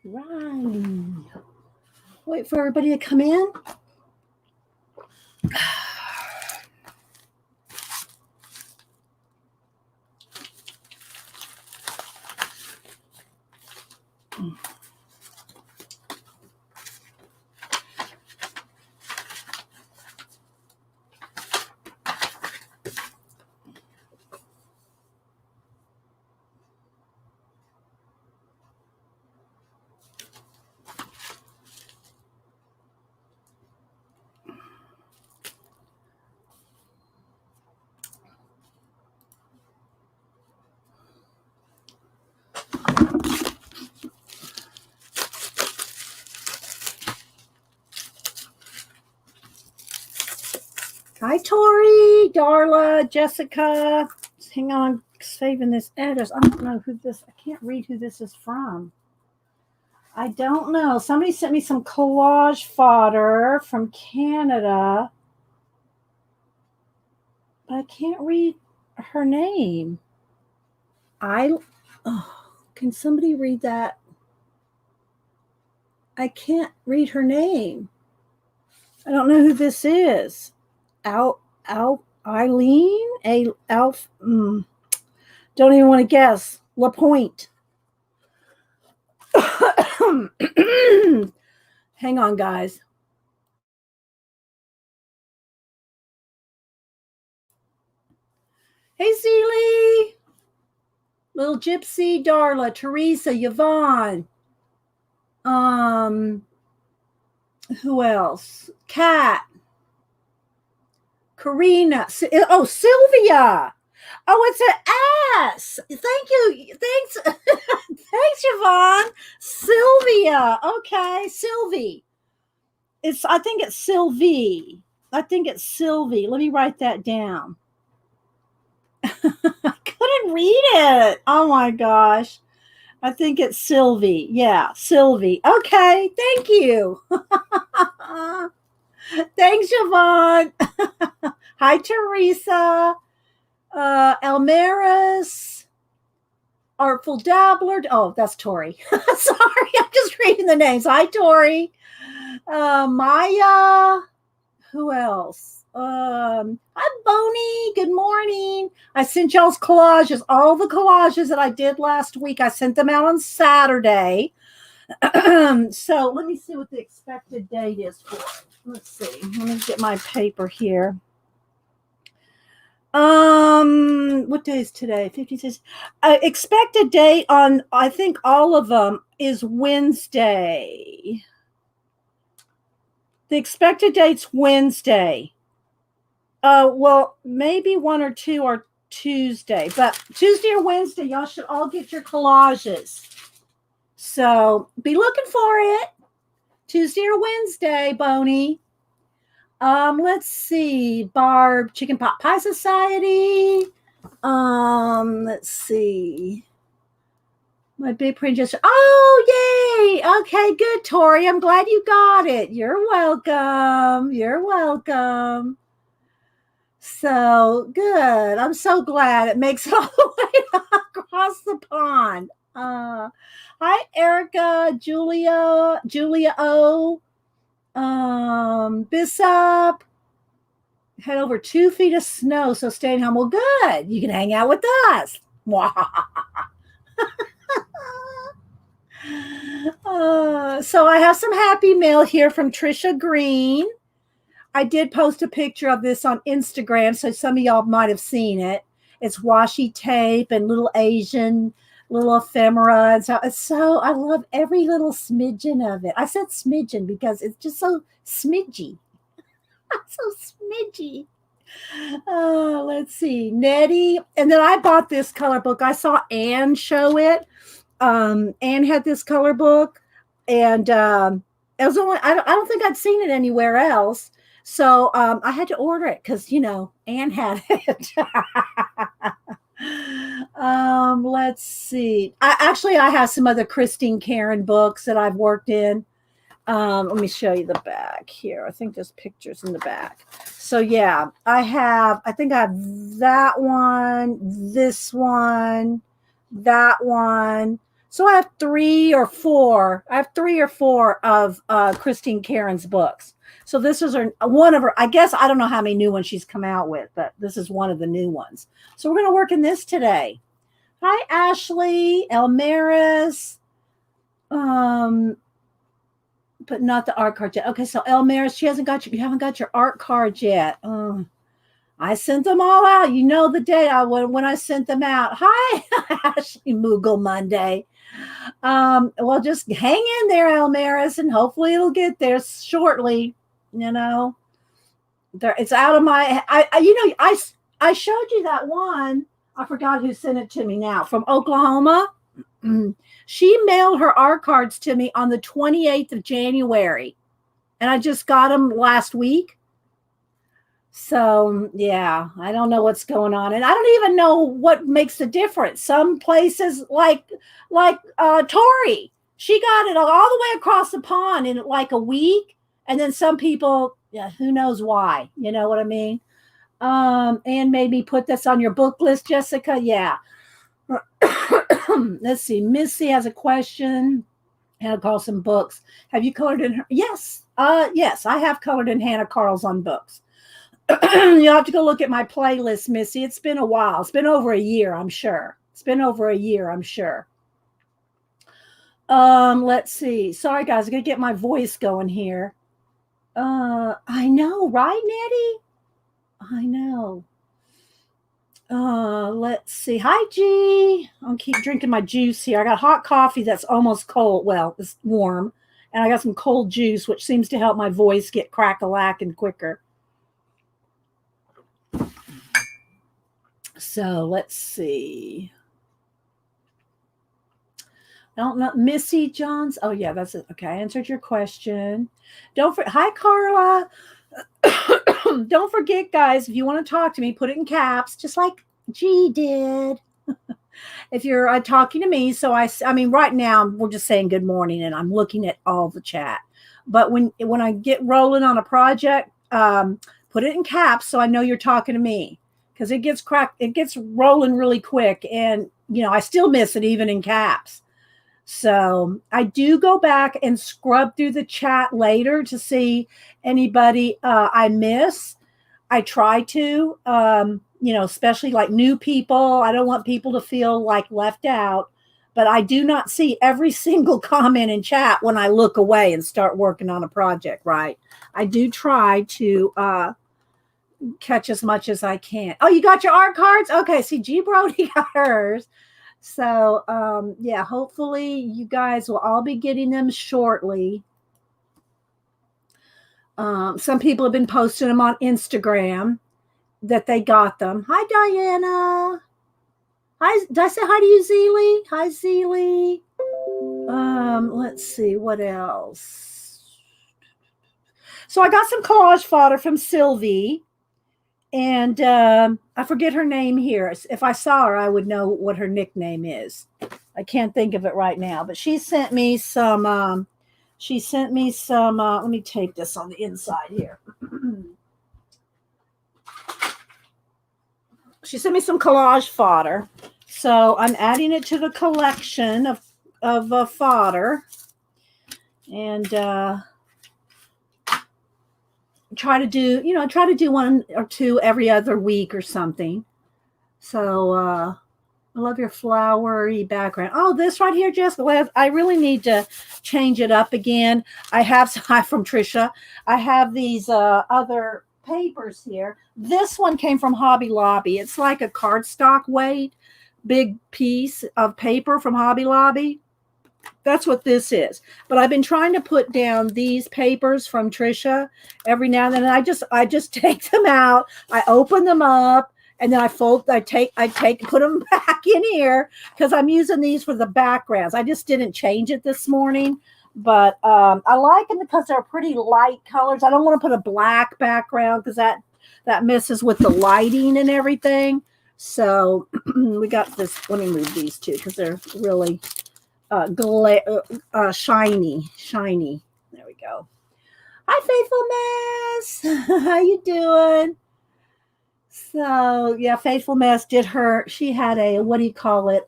Right. Wait for everybody to come in. Hi, Tori, Darla, Jessica. Hang on, saving this address. I don't know who this. I can't read who this is from. I don't know. Somebody sent me some collage fodder from Canada, but I can't read her name. Can somebody read that? I can't read her name. I don't know who this is. Eileen? Don't even want to guess. LaPointe. Hang on, guys. Hey, Zelie. Little Gypsy, Darla, Teresa, Yvonne. Who else? Kat. Karina. Oh, Sylvia. Oh, it's an S. Thank you. Thanks. Thanks, Yvonne. Sylvia. Okay. Sylvie. I think it's Sylvie. Let me write that down. I couldn't read it. Oh my gosh. I think it's Sylvie. Yeah, Sylvie. Okay. Thank you. Thanks, Yvonne. Hi, Teresa. Elmaris. Artful Dabbler. Oh, that's Tori. Sorry, I'm just reading the names. Hi, Tori. Maya. Who else? Hi, Bonnie. Good morning. I sent y'all's collages. All the collages that I did last week, I sent them out on Saturday. So let me see what the expected date is for it. Let's see. Let me get my paper here. What day is today? 56. Expected date on, I think all of them is Wednesday. The expected date's Wednesday. Well, maybe one or two are Tuesday, but Tuesday or Wednesday, y'all should all get your collages. So be looking for it. Tuesday or Wednesday, Boney. Let's see. Barb, Chicken Pot Pie Society. Let's see. My big print just. Oh, yay! Okay, good, Tori. I'm glad you got it. You're welcome. You're welcome. So good. I'm so glad it makes it all the way across the pond. Hi, Erica, Julia O. Bishop. Had over 2 feet of snow, so staying home. Well, good. You can hang out with us. So I have some happy mail here from Trisha Green. I did post a picture of this on Instagram, so some of y'all might have seen it. It's washi tape and little Asian, little ephemera. And so I love every little smidgen of it. I said smidgen because it's just so smidgy. So smidgy. Let's see. Nettie. And then I bought this color book. I saw Anne show it. Anne had this color book. And it was only, I don't think I'd seen it anywhere else. So I had to order it because, Anne had it. Let's see. I have some other Christine Karron books that I've worked in. Let me show you the back here. I think there's pictures in the back. So yeah, I think I have that one, this one, that one. So I have 3 or 4. I have 3 or 4 of Christine Karron's books. So this is one of her, I guess, I don't know how many new ones she's come out with, but this is one of the new ones. So we're going to work in this today. Hi, Ashley, Elmaris, but not the art card yet. Okay, so Elmaris, you haven't got your art cards yet. I sent them all out. You know the day when I sent them out. Hi, Ashley Moogle Monday. Well, just hang in there, Elmaris, and hopefully it'll get there shortly. You know, it's out of my. I showed you that one. I forgot who sent it to me now from Oklahoma. She mailed her art cards to me on the 28th of January, and I just got them last week. So yeah, I don't know what's going on, and I don't even know what makes the difference. Some places like Tori, she got it all the way across the pond in like a week, and then some people, yeah, who knows why? You know what I mean? And maybe put this on your book list, Jessica. Yeah. Let's see. Missy has a question. Hannah Carlson books. Have you colored in her? Yes. Yes, I have colored in Hannah Carlson books. You'll have to go look at my playlist, Missy. It's been a while. It's been over a year, I'm sure. Let's see. Sorry, guys. I'm going to get my voice going here. I know, right, Nettie? I know. Let's see. Hi, G. I'll keep drinking my juice here. I got hot coffee that's almost cold. Well, it's warm. And I got some cold juice, which seems to help my voice get crack-a-lacking quicker. So let's see. I don't know. Missy Johns. Oh, yeah, that's it. Okay, I answered your question. Hi, Carla. Don't forget, guys, if you want to talk to me, put it in caps, just like G did. If you're talking to me, so I mean, right now we're just saying good morning, and I'm looking at all the chat. But when I get rolling on a project, put it in caps so I know you're talking to me, because it gets rolling really quick, and I still miss it even in caps. So I do go back and scrub through the chat later to see anybody I miss. I try to, especially like new people. I don't want people to feel like left out, but I do not see every single comment in chat when I look away and start working on a project, right? I do try to catch as much as I can. Oh, you got your art cards? Okay, see, G Brody got hers. So, yeah, hopefully you guys will all be getting them shortly. Some people have been posting them on Instagram that they got them. Hi, Diana. Hi, did I say hi to you, Zeely? Hi, Zeely. Let's see, what else? So I got some collage fodder from Sylvie. And I forget her name here. If I saw her, I would know what her nickname is. I can't think of it right now. But she sent me some. Let me tape this on the inside here. She sent me some collage fodder, so I'm adding it to the collection of fodder, and try to do one or two every other week or something. So I love your flowery background. Oh, this right here, Jessica. I really need to change it up again. Hi from Trisha. I have these other papers here. This one came from Hobby Lobby. It's like a cardstock weight, big piece of paper from Hobby Lobby. That's what this is. But I've been trying to put down these papers from Trisha every now and then. And I just take them out. I open them up, and then I put them back in here because I'm using these for the backgrounds. I just didn't change it this morning, but I like them because they're pretty light colors. I don't want to put a black background because that messes with the lighting and everything. So we got this. Let me move these two because they're really shiny. There we go. Hi, Faithful Mess. How you doing? So yeah, Faithful Mess she had a, what do you call it?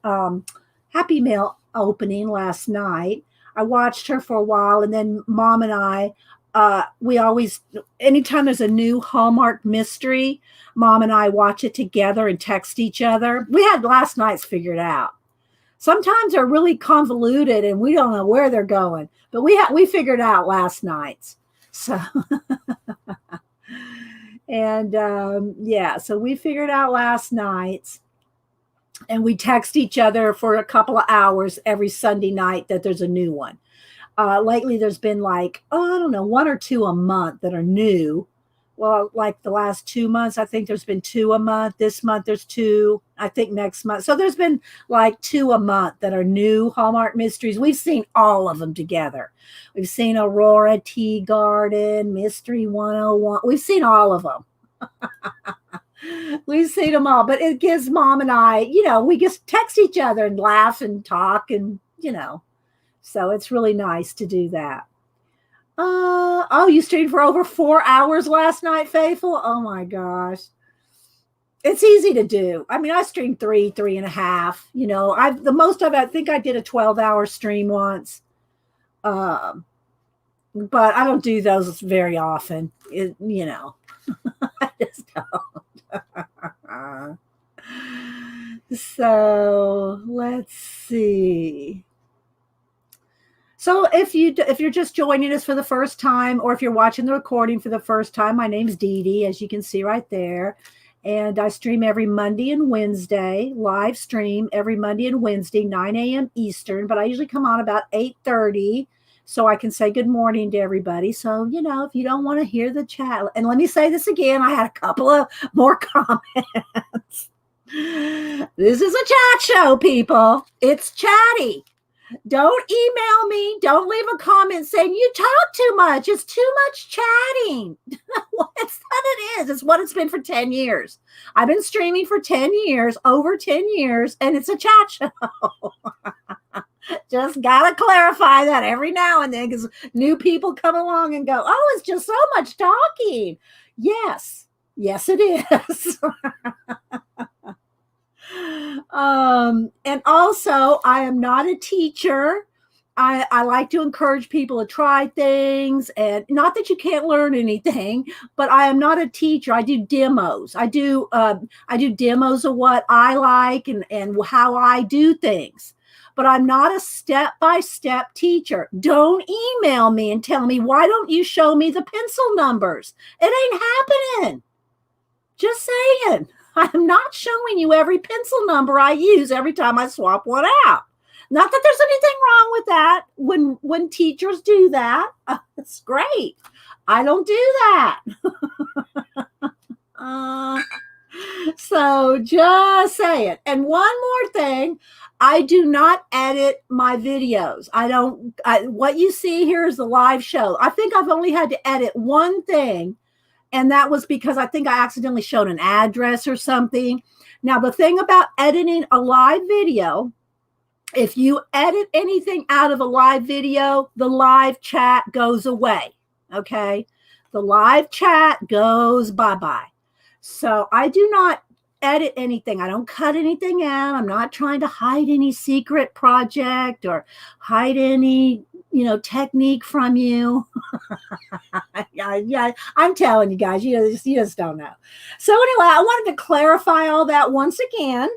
Happy Mail opening last night. I watched her for a while, and then Mom and I, we always, anytime there's a new Hallmark mystery, Mom and I watch it together and text each other. We had last night's figured out. Sometimes they're really convoluted and we don't know where they're going, but we figured out last night's. So and yeah, so we figured out last night's, and we text each other for a couple of hours every Sunday night that there's a new one. Lately, there's been like, I don't know, one or two a month that are new. Well, like the last 2 months, I think there's been two a month. This month, there's two. I think next month. So there's been like two a month that are new Hallmark mysteries. We've seen all of them together. We've seen Aurora Tea Garden, Mystery 101. We've seen all of them. We've seen them all. But it gives Mom and I, we just text each other and laugh and talk and, so it's really nice to do that. You streamed for over 4 hours last night, Faithful? Oh my gosh. It's easy to do. I mean, I streamed 3.5. The most of it, I think I did a 12-hour stream once. But I don't do those very often. I just don't. So let's see. So if you're just joining us for the first time, or if you're watching the recording for the first time, my name's Dee Dee, as you can see right there. And I stream every Monday and Wednesday, live stream every Monday and Wednesday, 9 a.m. Eastern. But I usually come on about 8:30 so I can say good morning to everybody. So, if you don't want to hear the chat, and let me say this again, I had a couple of more comments. This is a chat show, people. It's chatty. Don't email me. Don't leave a comment saying you talk too much. It's too much chatting. It's what it is. It's what it's been for 10 years. I've been streaming for 10 years, over 10 years, and it's a chat show. Just got to clarify that every now and then, because new people come along and go, oh, it's just so much talking. Yes, it is. And also, I am not a teacher. I like to encourage people to try things, and not that you can't learn anything, but I am not a teacher. I do demos. I do demos of what I like and how I do things. But I'm not a step-by-step teacher. Don't email me and tell me, why don't you show me the pencil numbers? It ain't happening. Just saying. I'm not showing you every pencil number I use every time I swap one out. Not that there's anything wrong with that. When teachers do that, it's great. I don't do that. So just say it. And one more thing, I do not edit my videos. What you see here is the live show. I think I've only had to edit one thing, and that was because I think I accidentally showed an address or something. Now, the thing about editing a live video, if you edit anything out of a live video, the live chat goes away, okay? The live chat goes bye-bye. So I do not edit anything. I don't cut anything out. I'm not trying to hide any secret project or hide any, technique from you. Yeah, I'm telling you guys, you just don't know. So anyway, I wanted to clarify all that once again,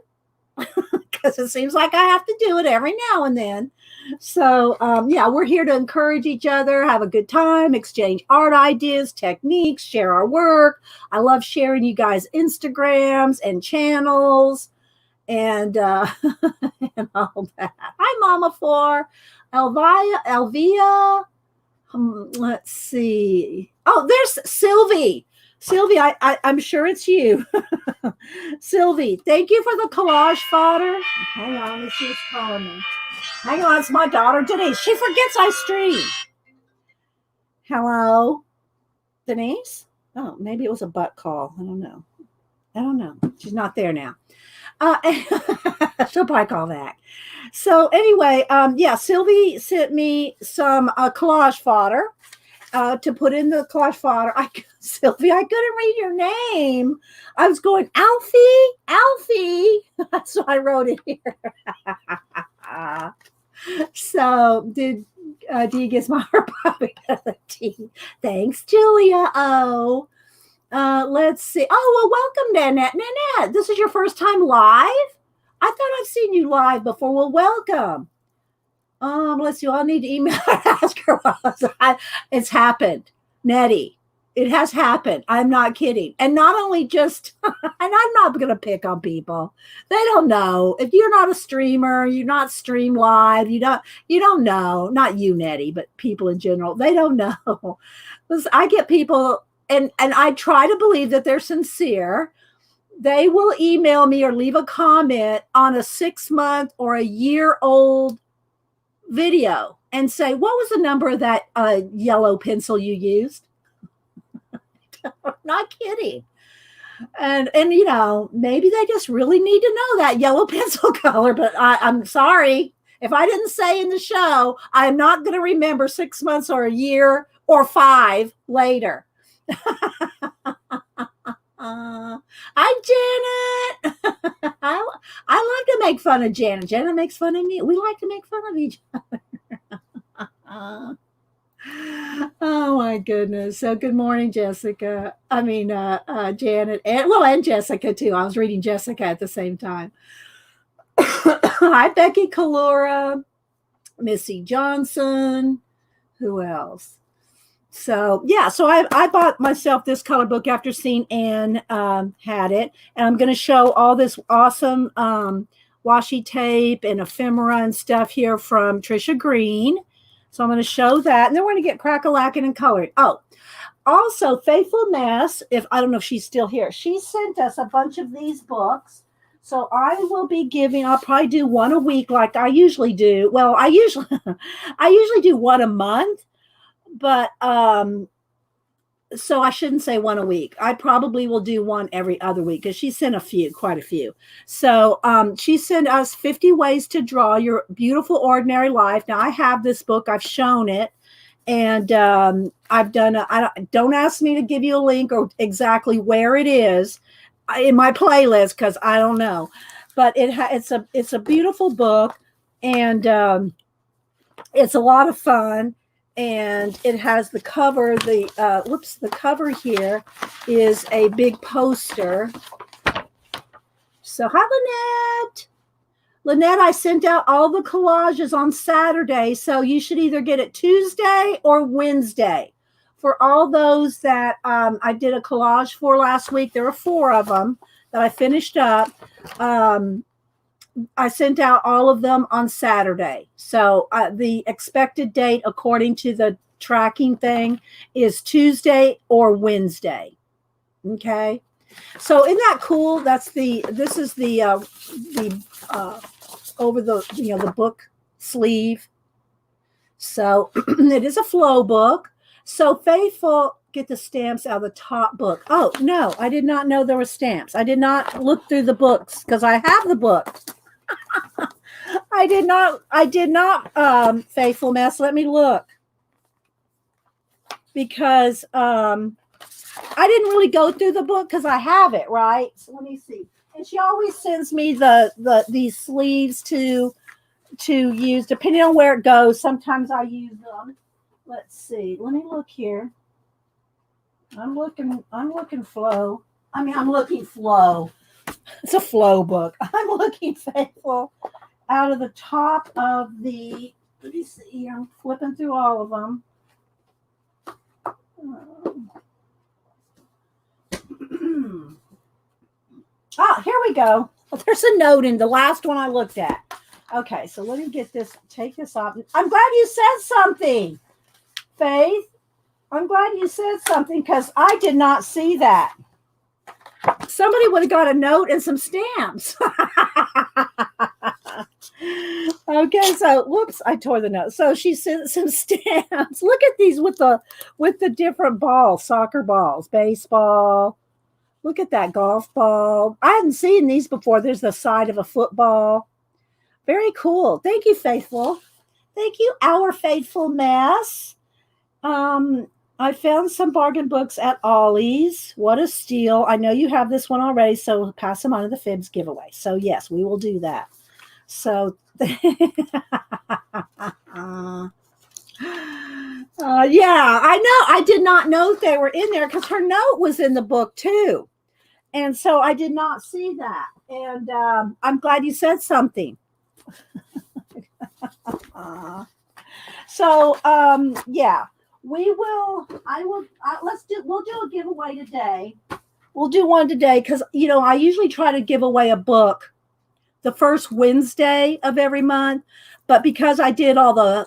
because it seems like I have to do it every now and then. So we're here to encourage each other, have a good time, exchange art ideas, techniques, share our work. I love sharing you guys Instagrams and channels and and all that. Hi, Mama for Elvia. Let's see. Oh, there's Sylvie. Sylvie, I'm sure it's you. Sylvie, thank you for the collage fodder. Hang on, let me see what's calling me. Hang on, it's my daughter, Denise. She forgets I stream. Hello, Denise? Oh, maybe it was a butt call. I don't know. She's not there now. She'll probably call back. So anyway, Sylvie sent me some collage fodder. to put in the collage fodder. Sylvia, I couldn't read your name. I was going, Alfie. That's why I wrote it here. So do you get my heart popping? Thanks, Julia. Let's see. Oh, well, welcome, Nanette. Nanette, this is your first time live? I thought I've seen you live before. Well, welcome. Let's see. I'll need to email her and ask her. It's happened, Nettie. It has happened. I'm not kidding. And not only just, and I'm not going to pick on people. They don't know. If you're not a streamer, you're not stream live. You don't know. Not you, Nettie, but people in general. They don't know. I get people, and I try to believe that they're sincere. They will email me or leave a comment on a 6-month or a year-old video and say, what was the number of that yellow pencil you used? Not kidding. And maybe they just really need to know that yellow pencil color, but I'm sorry. If I didn't say in the show, I'm not going to remember 6 months or a year or 5 later. Hi, Janet. I love to make fun of Janet. Janet makes fun of me. We like to make fun of each other. Oh my goodness. So good morning, Jessica. Janet and Jessica too. I was reading Jessica at the same time. Hi, Becky Kalora, Missy Johnson. Who else? So yeah, so I bought myself this color book after seeing Anne had it, and I'm going to show all this awesome washi tape and ephemera and stuff here from Trisha Green. So I'm going to show that, and then we're going to get crack-a-lacking and coloring. Oh, also Faithful Mess, I don't know if she's still here, she sent us a bunch of these books. So I will be I'll probably do one a week like I usually do. Well, I usually do one a month, but so I shouldn't say one a week. I probably will do one every other week because she sent quite a few. So she sent us 50 Ways to Draw Your Beautiful Ordinary Life. Now I have this book. I've shown it. And I've done, don't ask me to give you a link or exactly where it is in my playlist because I don't know. But it's a beautiful book, and it's a lot of fun. And it has the cover. The cover here is a big poster. So hi, Lynette, I sent out all the collages on Saturday, so you should either get it Tuesday or Wednesday. For all those that I did a collage for last week, there were 4 of them that I finished up. I sent out all of them on Saturday. So the expected date, according to the tracking thing, is Tuesday or Wednesday. Okay. So isn't that cool? This is the over the book sleeve. So it is a flow book. So Faithful, get the stamps out of the top book. Oh no, I did not know there were stamps. I did not look through the books because I have the book. I did not, Faithful Mess. Let me look. Because I didn't really go through the book because I have it, right? So let me see. And she always sends me these sleeves to use depending on where it goes. Sometimes I use them. Let's see. Let me look here. I'm looking flow. I'm looking flow. It's a flow book. I'm looking, Faithful, out of the top of the, let me see, I'm flipping through all of them. Here we go. There's a note in the last one I looked at. Okay, so let me take this off. I'm glad you said something, Faith. I'm glad you said something because I did not see that. Somebody would have got a note and some stamps. Okay, so whoops, I tore the note. So she sent some stamps. Look at these with the different balls, soccer balls, baseball. Look at that golf ball. I hadn't seen these before. There's the side of a football. Very cool. Thank you, Faithful. Thank you, Our Faithful Mess. I found some bargain books at Ollie's. What a steal. I know you have this one already, so pass them on to the Fibs giveaway. So, yes, we will do that. So, yeah, I know. I did not know they were in there because her note was in the book too. And so I did not see that. And I'm glad you said something. Yeah, we'll do a giveaway today. We'll do one today because, I usually try to give away a book the first Wednesday of every month. But because I did all the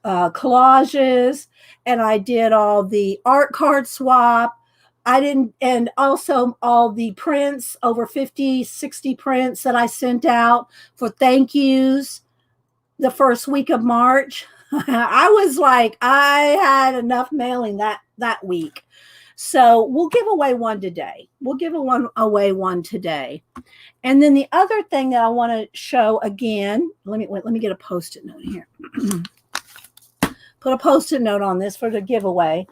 collages and I did all the art card swap, I didn't, and also all the prints, over 50, 60 prints that I sent out for thank yous the first week of March. I was like, I had enough mailing that week. So we'll give away one today. Away one today. And then the other thing that I want to show again, let me get a Post-it note here. Put a Post-it note on this for the giveaway.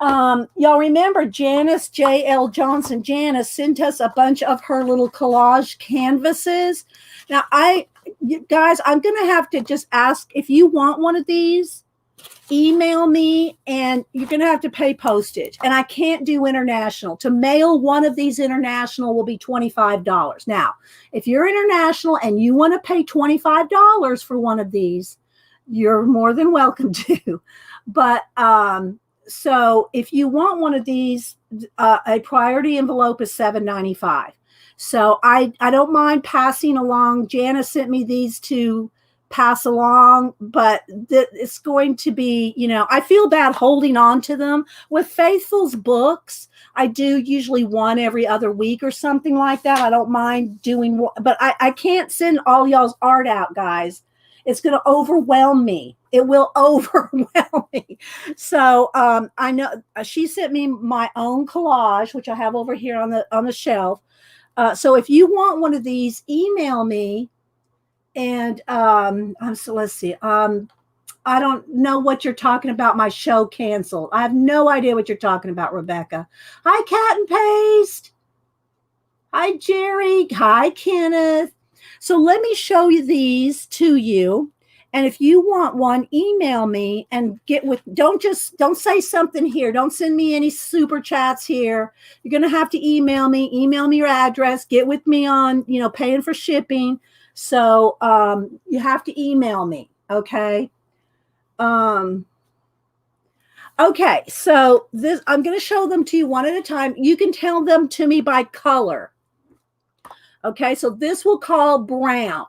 Y'all remember Janice J.L. Johnson. Janice sent us a bunch of her little collage canvases. Now, guys, I'm going to have to just ask if you want one of these, email me, and you're going to have to pay postage. And I can't do international. To mail one of these international will be $25. Now, if you're international and you want to pay $25 for one of these, you're more than welcome to. But so if you want one of these, a priority envelope is $7.95. So I don't mind passing along. Janice sent me these to pass along, but it's going to be, I feel bad holding on to them. With Faithful's books, I do usually one every other week or something like that. I don't mind doing one, but I can't send all y'all's art out, guys. It's going to overwhelm me. It will overwhelm me. So I know she sent me my own collage, which I have over here on the shelf. So if you want one of these, email me. And so let's see. I don't know what you're talking about. My show canceled. I have no idea what you're talking about, Rebecca. Hi, Cat and Paste. Hi, Jerry. Hi, Kenneth. So let me show you these to you. And if you want one, email me and don't say something here. Don't send me any super chats here. You're going to have to email me your address, get with me on, paying for shipping. So, you have to email me. Okay. Okay. So I'm going to show them to you one at a time. You can tell them to me by color. Okay. So this we'll call brown.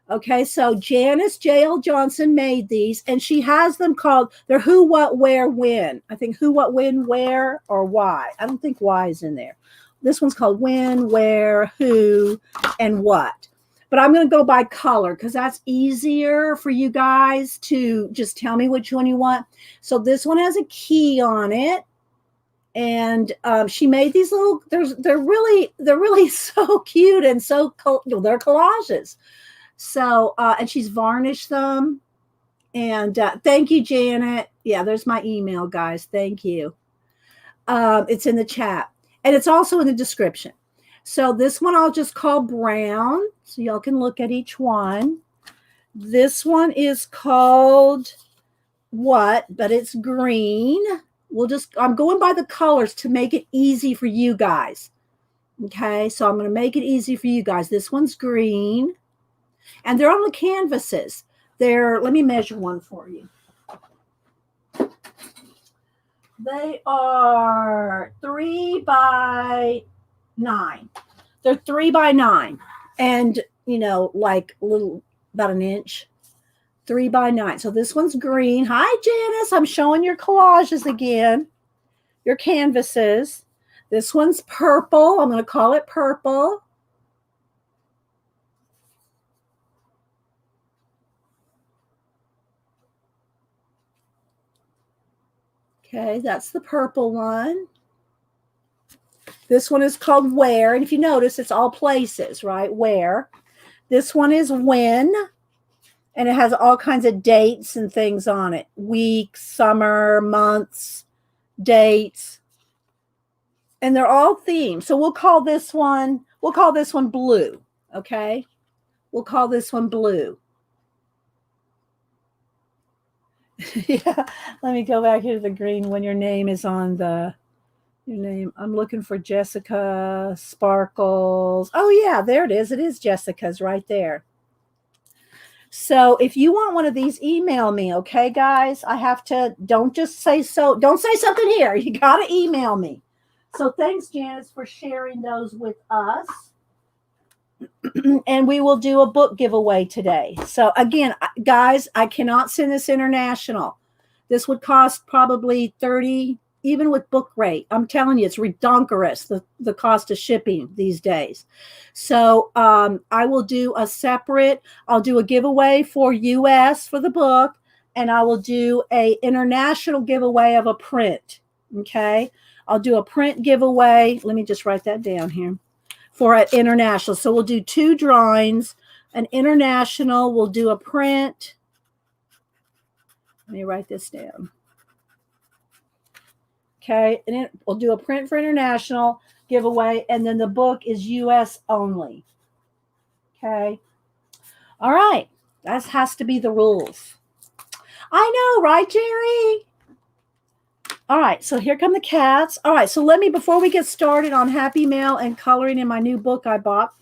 Okay, so Janice J.L. Johnson made these, and she has them called, they're who, what, where, when. I think who, what, when, where, or why. I don't think why is in there. This one's called when, where, who, and what. But I'm going to go by color because that's easier for you guys to just tell me which one you want. So this one has a key on it. And she made these little, they're really so cute and so, they're collages. So, and she's varnished them. And thank you, Janet. Yeah, there's my email, guys. Thank you. It's in the chat. And it's also in the description. So this one I'll just call brown. So y'all can look at each one. This one is called what? But it's green. I'm going by the colors to make it easy for you guys. Okay, so I'm going to make it easy for you guys. This one's green. And they're on the canvases. Let me measure one for you. They are 3 by 9. They're 3 by 9. And, like about an inch. 3 by 9. So this one's green. Hi, Janice. I'm showing your collages again. Your canvases. This one's purple. I'm going to call it purple. Okay, that's the purple one. This one is called where. And if you notice, it's all places, right? Where. This one is when. And it has all kinds of dates and things on it. Weeks, summer, months, dates, and they're all themed. So we'll call this one blue. Okay. We'll call this one blue. Yeah. Let me go back here to the green when your name is on your name. I'm looking for Jessica Sparkles. Oh yeah, there it is. It is Jessica's right there. So if you want one of these, email me, okay, guys? Don't say something here. You got to email me. So thanks, Janice, for sharing those with us. And we will do a book giveaway today. So again, guys, I cannot send this international. This would cost probably $30, even with book rate. I'm telling you, it's redonkulous, the cost of shipping these days. So I will do I'll do a giveaway for US for the book, and I will do a international giveaway of a print. Okay. I'll do a print giveaway. Let me just write that down here for an international. So we'll do 2 drawings, an international, we'll do a print. Let me write this down. Okay, and we'll do a print for international giveaway, and then the book is US only. Okay. All right. That has to be the rules. I know, right, Jerry? All right, so here come the cats. All right, so before we get started on Happy Mail and coloring in my new book I bought,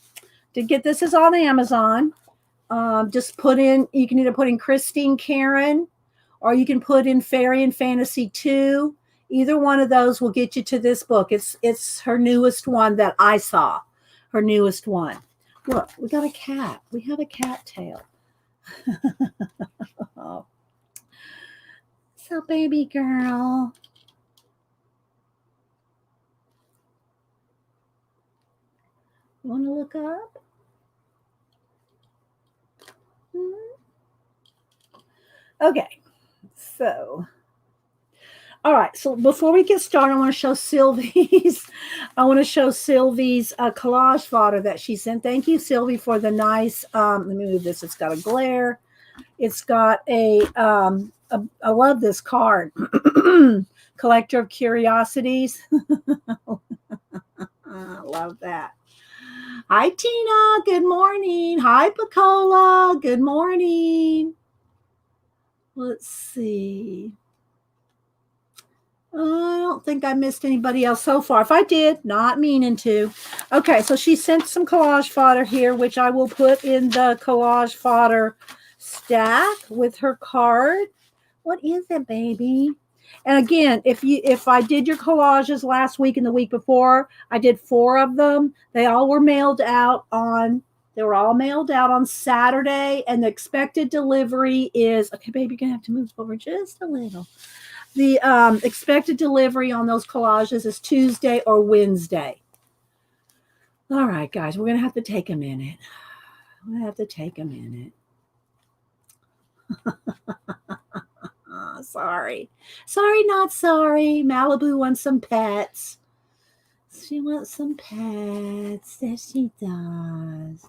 this is on Amazon. Just you can either put in Christine Karron, or you can put in Fairy and Fantasy2. Either one of those will get you to this book. It's her newest one that I saw, her newest one. Look, we got a cat. We have a cat tail. Oh. So, baby girl. You want to look up? Okay, so, all right. So before we get started, I want to show Sylvie's collage fodder that she sent. Thank you, Sylvie, for the nice. Let me move this. It's got a glare. It's got I love this card. Collector of Curiosities. I love that. Hi, Tina. Good morning. Hi, Pacola. Good morning. Let's see. I don't think I missed anybody else so far. If I did, not meaning to. Okay, so she sent some collage fodder here, which I will put in the collage fodder stack with her card. What is it, baby? And again, if I did your collages last week and the week before, I did 4 of them. They all were mailed out on Saturday, and the expected delivery is okay, baby, you're gonna have to move over just a little. The expected delivery on those collages is Tuesday or Wednesday. All right, guys, we're gonna have to take a minute. Sorry, not sorry. Malibu wants some pets. She wants some pets. Yes, she does.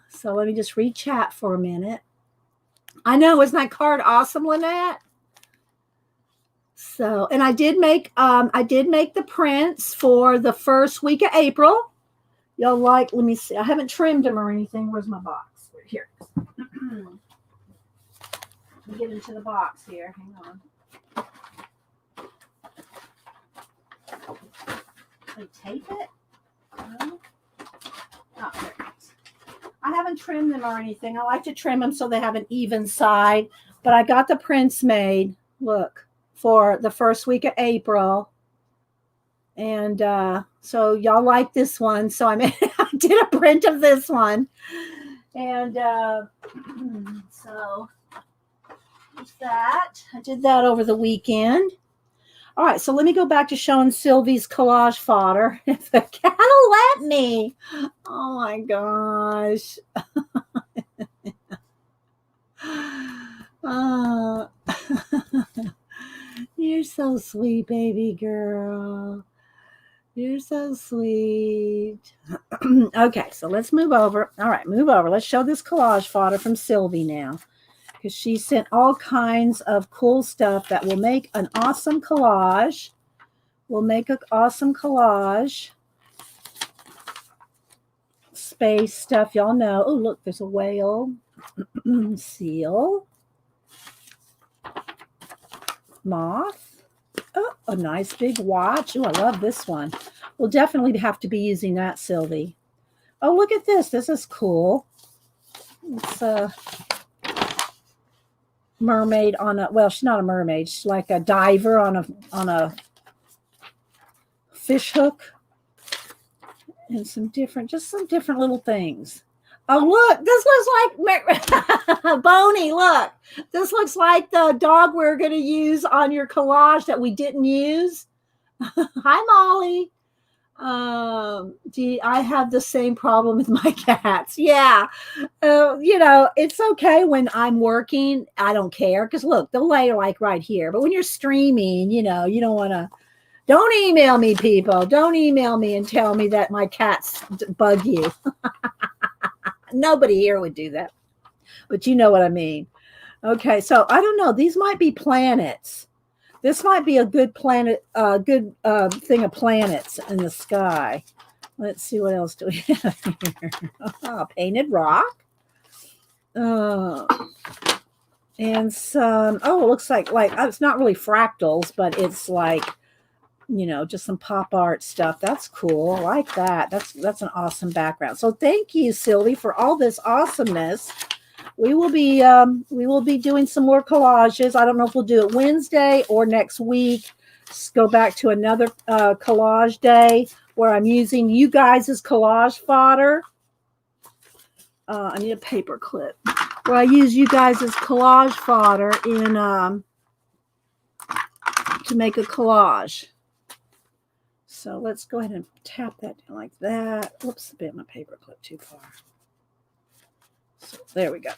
So let me just read chat for a minute. I know, isn't that card awesome, Lynette? So, and I did make the prints for the first week of April. Y'all let me see. I haven't trimmed them or anything. Where's my box? Here. Let me get into the box here. Hang on. They tape it? No? Oh, there it is. I haven't trimmed them or anything. I like to trim them so they have an even side. But I got the prints made, look, for the first week of April. And so y'all like this one. So I did a print of this one. And so there's that. I did that over the weekend. All right, so let me go back to showing Sylvie's collage fodder. If the cat will let me. Oh my gosh. You're so sweet, baby girl. You're so sweet. Okay, so let's move over. All right, move over. Let's show this collage fodder from Sylvie now. because she sent all kinds of cool stuff that will make an awesome collage. We'll make an awesome collage. Space stuff, y'all know. Oh, look, there's a whale. Seal. Moth. Oh, a nice big watch. Oh, I love this one. We'll definitely have to be using that, Sylvie. Oh, look at this. This is cool. It's a mermaid on a, well, she's not a mermaid. She's like a diver on a fish hook. And some different little things. Oh, look, this looks like Boney. Look, this looks like the dog we're going to use on your collage that we didn't use. Hi, Molly. I have the same problem with my cats. Yeah. It's okay when I'm working. I don't care because look, they'll lay like right here. But when you're streaming, you don't want to. Don't email me, people. Don't email me and tell me that my cats bug you. Nobody here would do that. But you know what I mean. Okay, so I don't know. These might be planets. This might be a good planet, good thing of planets in the sky. Let's see, what else do we have here? Painted rock. And some, it looks like it's not really fractals, but it's like, just some pop art stuff. That's cool. I like that. That's an awesome background. So thank you, Sylvie, for all this awesomeness. We will be doing some more collages. I don't know if we'll do it Wednesday or next week. Just go back to another collage day where I'm using you guys as collage fodder. I need a paper clip. Where I use you guys as collage fodder to make a collage. So let's go ahead and tap that down like that. Whoops, I bit my paper clip too far. So there we go.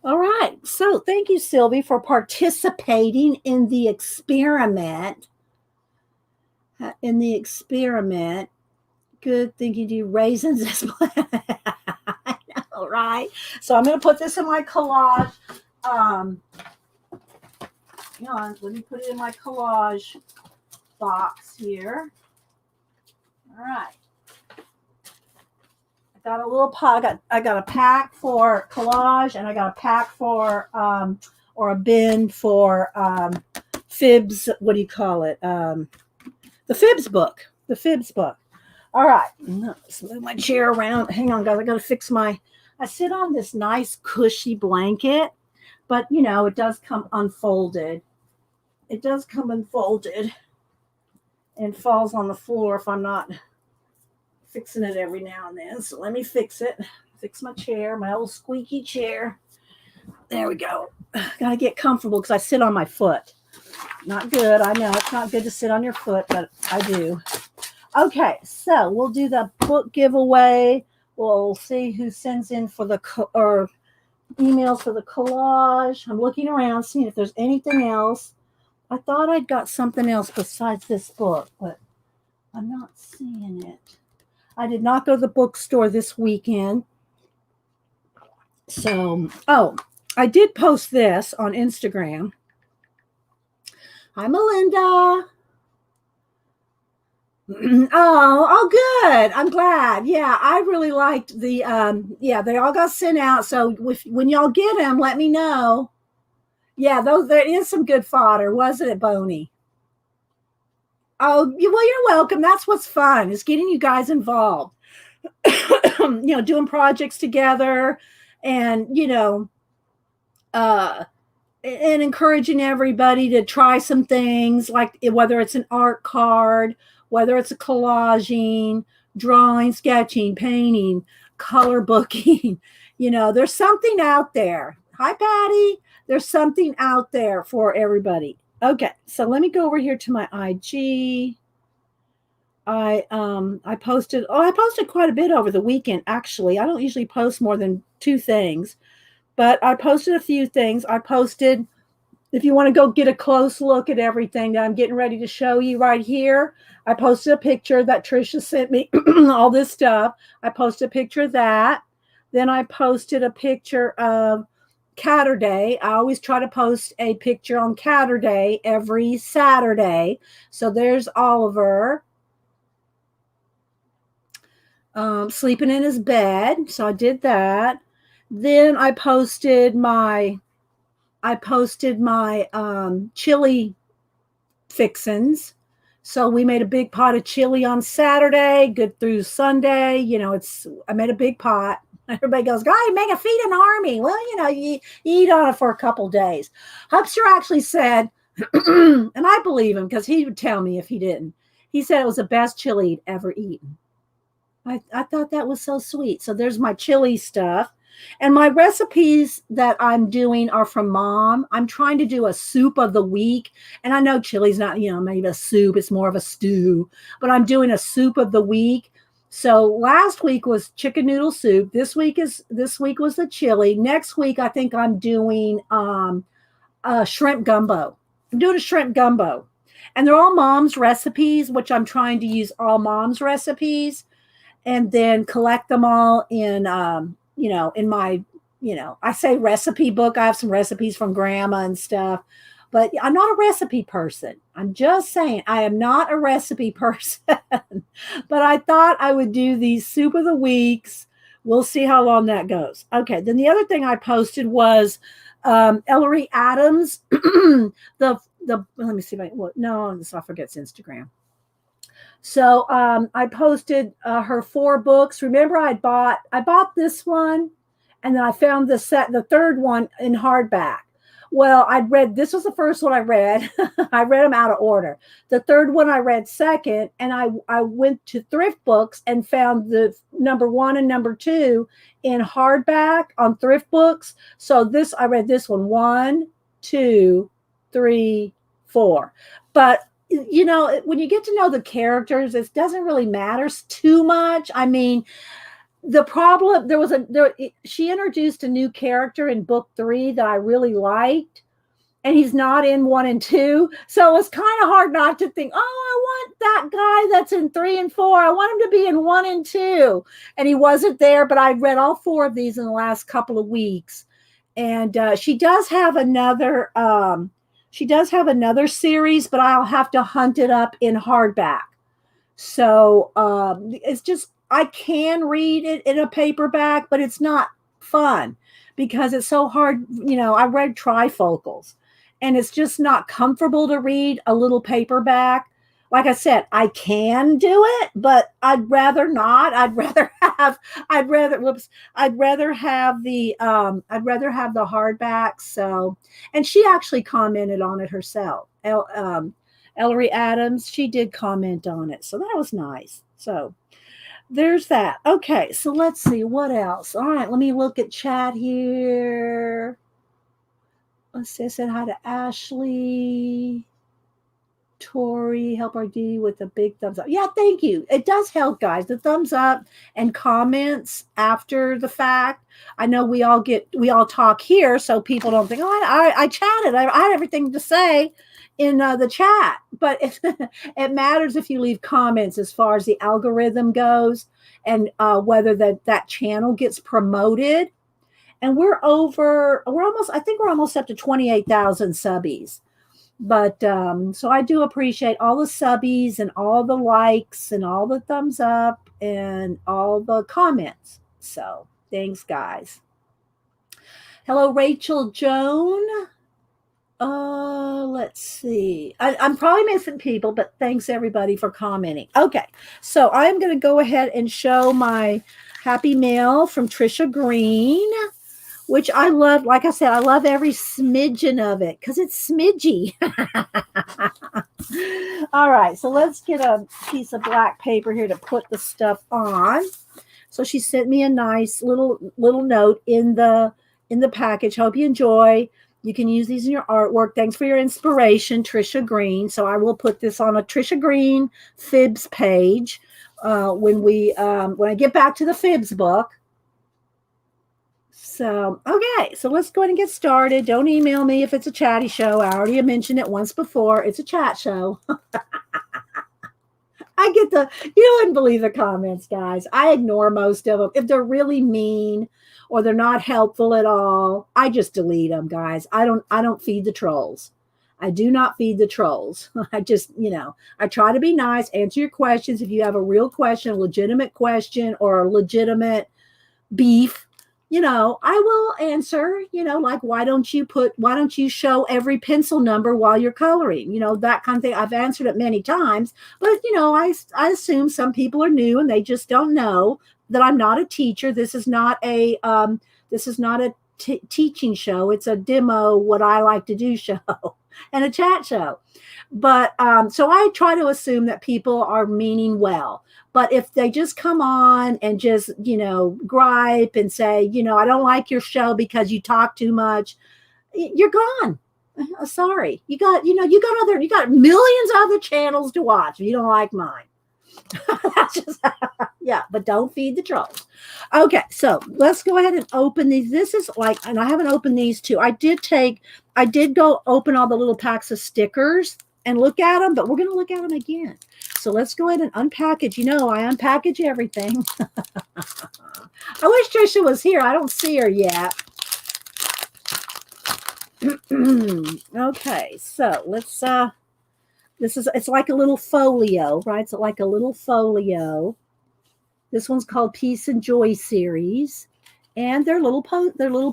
All right. So thank you, Sylvie, for participating in the experiment. Good thinking, do raisins this planet. I know, right? So I'm going to put this in my collage. Hang on, let me put it in my collage box here. All right. I got a little pot. I got a pack for collage, and I got a pack for or a bin for fibs. What do you call it? The fibs book. The fibs book. All right. Let's move my chair around. Hang on, guys. I got to fix I sit on this nice cushy blanket, but it does come unfolded. It does come unfolded and falls on the floor if I'm not fixing it every now and then. So let me fix it. Fix my chair, my old squeaky chair. There we go. Got to get comfortable because I sit on my foot. Not good. I know it's not good to sit on your foot, but I do. Okay, so we'll do the book giveaway. We'll see who sends in for or emails for the collage. I'm looking around, seeing if there's anything else. I thought I'd got something else besides this book, but I'm not seeing it. I did not go to the bookstore this weekend. So, I did post this on Instagram. Hi, Melinda. Oh, good. I'm glad. Yeah, I really liked the, they all got sent out. So when y'all get them, let me know. Yeah, there is some good fodder, wasn't it, Boney? Oh, well, you're welcome. That's what's fun, is getting you guys involved. Doing projects together and, and encouraging everybody to try some things, like whether it's an art card, whether it's a collaging, drawing, sketching, painting, color booking. There's something out there. Hi, Patty. There's something out there for everybody. Okay, so let me go over here to my IG. I posted quite a bit over the weekend, actually. I don't usually post more than 2 things, but I posted a few things. I posted, if you want to go get a close look at everything that I'm getting ready to show you right here, I posted a picture that Trisha sent me, all this stuff. I posted a picture of that. Then I posted a picture of Catterday. I always try to post a picture on Catterday every Saturday. So there's Oliver sleeping in his bed. So I did that. Then I posted my chili fixins. So we made a big pot of chili on Saturday, good through Sunday. I made a big pot. Everybody goes, God, you make a feed an army. Well, you eat on it for a couple days. Hupster actually said, and I believe him because he would tell me if he didn't. He said it was the best chili he'd ever eaten. I thought that was so sweet. So there's my chili stuff. And my recipes that I'm doing are from Mom. I'm trying to do a soup of the week. And I know chili's not, maybe a soup. It's more of a stew. But I'm doing a soup of the week. So last week was chicken noodle soup. This week was the chili. Next week, I think I'm doing shrimp gumbo. I'm doing a shrimp gumbo. And they're all Mom's recipes, which I'm trying to use all Mom's recipes. And then collect them all in in my, I say recipe book. I have some recipes from Grandma and stuff, but I'm not a recipe person. I'm just saying I am not a recipe person, but I thought I would do these soup of the weeks. We'll see how long that goes. Okay. Then the other thing I posted was Ellery Adams. Let me see. I forget Instagram. So I posted her 4 books. Remember, I bought this one, and then I found the third one in hardback. Well, this was the first one I read. I read them out of order. The third one I read second, and I went to Thrift Books and found the number 1 and number 2 in hardback on Thrift Books. So I read this one 1, 2, 3, 4. But when you get to know the characters, it doesn't really matter too much. I mean, the problem she introduced a new character in book 3 that I really liked, and he's not in 1 and 2. So it was kind of hard not to think, I want that guy that's in 3 and 4. I want him to be in 1 and 2. And he wasn't there, but I read all 4 of these in the last couple of weeks. And she does have another series, but I'll have to hunt it up in hardback. So it's just, I can read it in a paperback, but it's not fun because it's so hard. I read trifocals, and it's just not comfortable to read a little paperback. Like I said, I can do it, but I'd rather not. I'd rather have the hardback. So, and she actually commented on it herself. Ellery Adams, she did comment on it. So that was nice. So there's that. Okay. So let's see what else. All right. Let me look at chat here. Let's see. I said hi to Ashley. Tori, help RD with a big thumbs up. Yeah, thank you. It does help, guys. The thumbs up and comments after the fact. I know we all talk here, so people don't think, I chatted. I had everything to say in the chat. But it matters if you leave comments as far as the algorithm goes and whether that channel gets promoted. And we're almost up to 28,000 subbies. But so I do appreciate all the subbies and all the likes and all the thumbs up and all the comments. So thanks, guys. Hello, Rachel Joan. Let's see. I'm probably missing people, but thanks everybody for commenting. Okay, so I'm going to go ahead and show my happy mail from Trisha Green, which I love. Like I said, I love every smidgen of it because it's smidgy. All right, so let's get a piece of black paper here to put the stuff on. So she sent me a nice little note in the package. Hope you enjoy. You can use these in your artwork. Thanks for your inspiration, Trisha Green. So I will put this on a Trisha Green Fibs page when I get back to the Fibs book. So, okay, so let's go ahead and get started. Don't email me if it's a chatty show. I already mentioned it once before. It's a chat show. I get you wouldn't believe the comments, guys. I ignore most of them. If they're really mean or they're not helpful at all, I just delete them, guys. I don't feed the trolls. I do not feed the trolls. I just, I try to be nice, answer your questions. If you have a real question, a legitimate question or a legitimate beef, I will answer, like, why don't you show every pencil number while you're coloring, that kind of thing. I've answered it many times, but, I assume some people are new and they just don't know that I'm not a teacher. This is not a teaching show. It's a demo, what I like to do show and a chat show. But so I try to assume that people are meaning well. But if they just come on and just, gripe and say, I don't like your show because you talk too much, you're gone. Sorry. You got millions of other channels to watch if you don't like mine. Yeah, but don't feed the trolls. Okay, so let's go ahead and open these. This is and I haven't opened these two. I did go open all the little packs of stickers and look at them, but we're going to look at them again. So let's go ahead and unpackage. I unpackage everything. I wish Trisha was here. I don't see her yet. Okay, so let's it's like a little folio, right? It's like a little folio. This one's called Peace and Joy series, and they're little post-its. They're little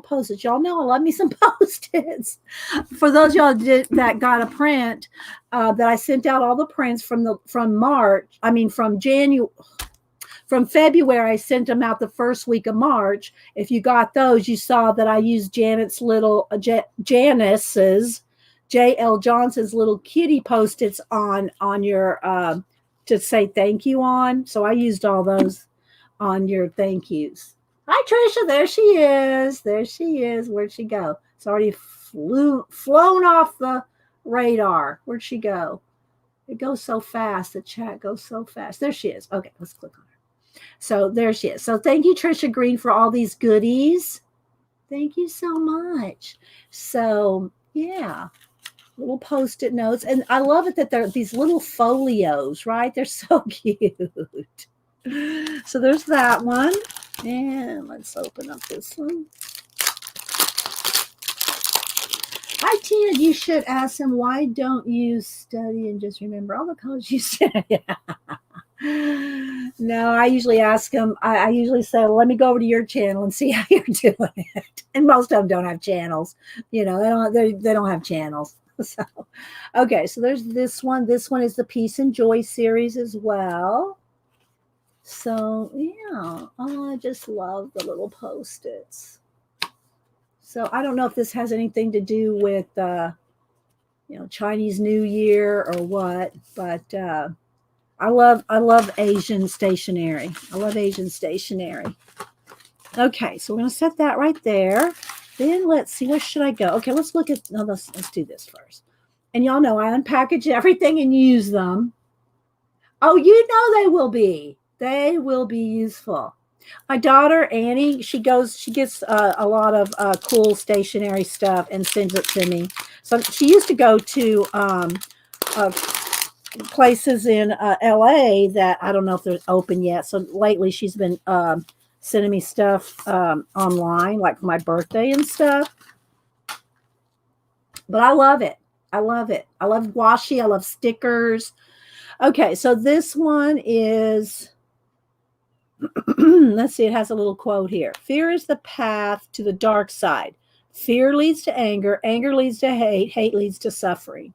post-its. Y'all know I love me some post-its. For those of y'all that got a print, that I sent out all the prints from February. I sent them out the first week of March. If you got those, you saw that I used Janet's little Janice's J.L. Johnson's little kitty post-its on your to say thank you on. So I used all those on your thank yous. Hi, Trisha. There she is. There she is. Where'd she go? It's already flown off the radar. Where'd she go? It goes so fast. The chat goes so fast. There she is. Okay, let's click on her. So there she is. So thank you, Trisha Green, for all these goodies. Thank you so much. So, yeah. Little post-it notes. And I love it that they're these little folios, right? They're so cute. So there's that one. And let's open up this one. Hi, Tina. You should ask him, why don't you study and just remember all the colors you said? No, I usually ask them, I usually say, well, let me go over to your channel and see how you're doing it. And most of them don't have channels. They don't have channels. So, okay, so there's this one. This one is the Peace and Joy series as well. So, yeah. Oh, I just love the little post-its. So, I don't know if this has anything to do with, Chinese New Year or what, but I love Asian stationery. I love Asian stationery. Okay, so we're going to set that right there. Then let's see, where should I go? Okay, let's look at, no, let's do this first. And y'all know I unpackage everything and use them. Oh, they will be. They will be useful. My daughter, Annie, she gets a lot of cool stationery stuff and sends it to me. So she used to go to places in LA that I don't know if they're open yet. So lately she's been sending me stuff online, like for my birthday and stuff. But I love it. I love it. I love washi. I love stickers. Okay, so this one is, let's see, it has a little quote here. Fear is the path to the dark side. Fear leads to anger. Anger leads to hate. Hate leads to suffering.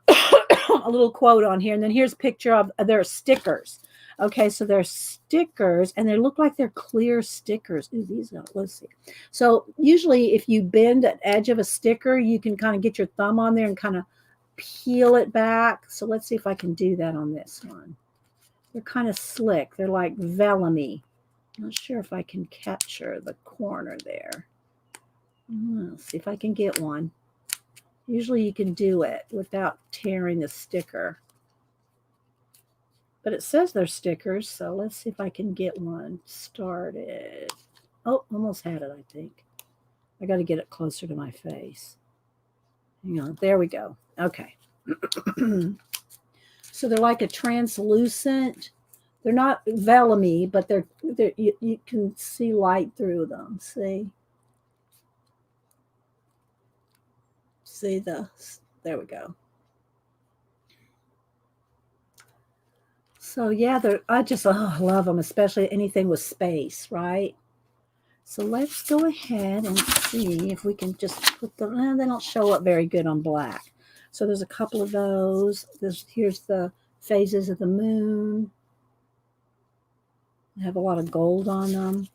A little quote on here. And then here's a picture of their stickers. Okay, so they're stickers, and they look like they're clear stickers. Ooh, these are, let's see. So usually if you bend an edge of a sticker, you can kind of get your thumb on there and kind of peel it back. So let's see if I can do that on this one. They're kind of slick. They're like vellum-y. Not sure if I can capture the corner there. Let's see if I can get one. Usually you can do it without tearing the sticker. But it says they're stickers, so let's see if I can get one started. Oh, almost had it, I think. I got to get it closer to my face. Hang on, there we go. Okay. So they're like a translucent. They're not vellum-y, but you can see light through them. See there we go. So yeah, I just love them, especially anything with space, right? So let's go ahead and see if we can just put them. They don't show up very good on black. So there's a couple of those. Here's the phases of the moon. They have a lot of gold on them.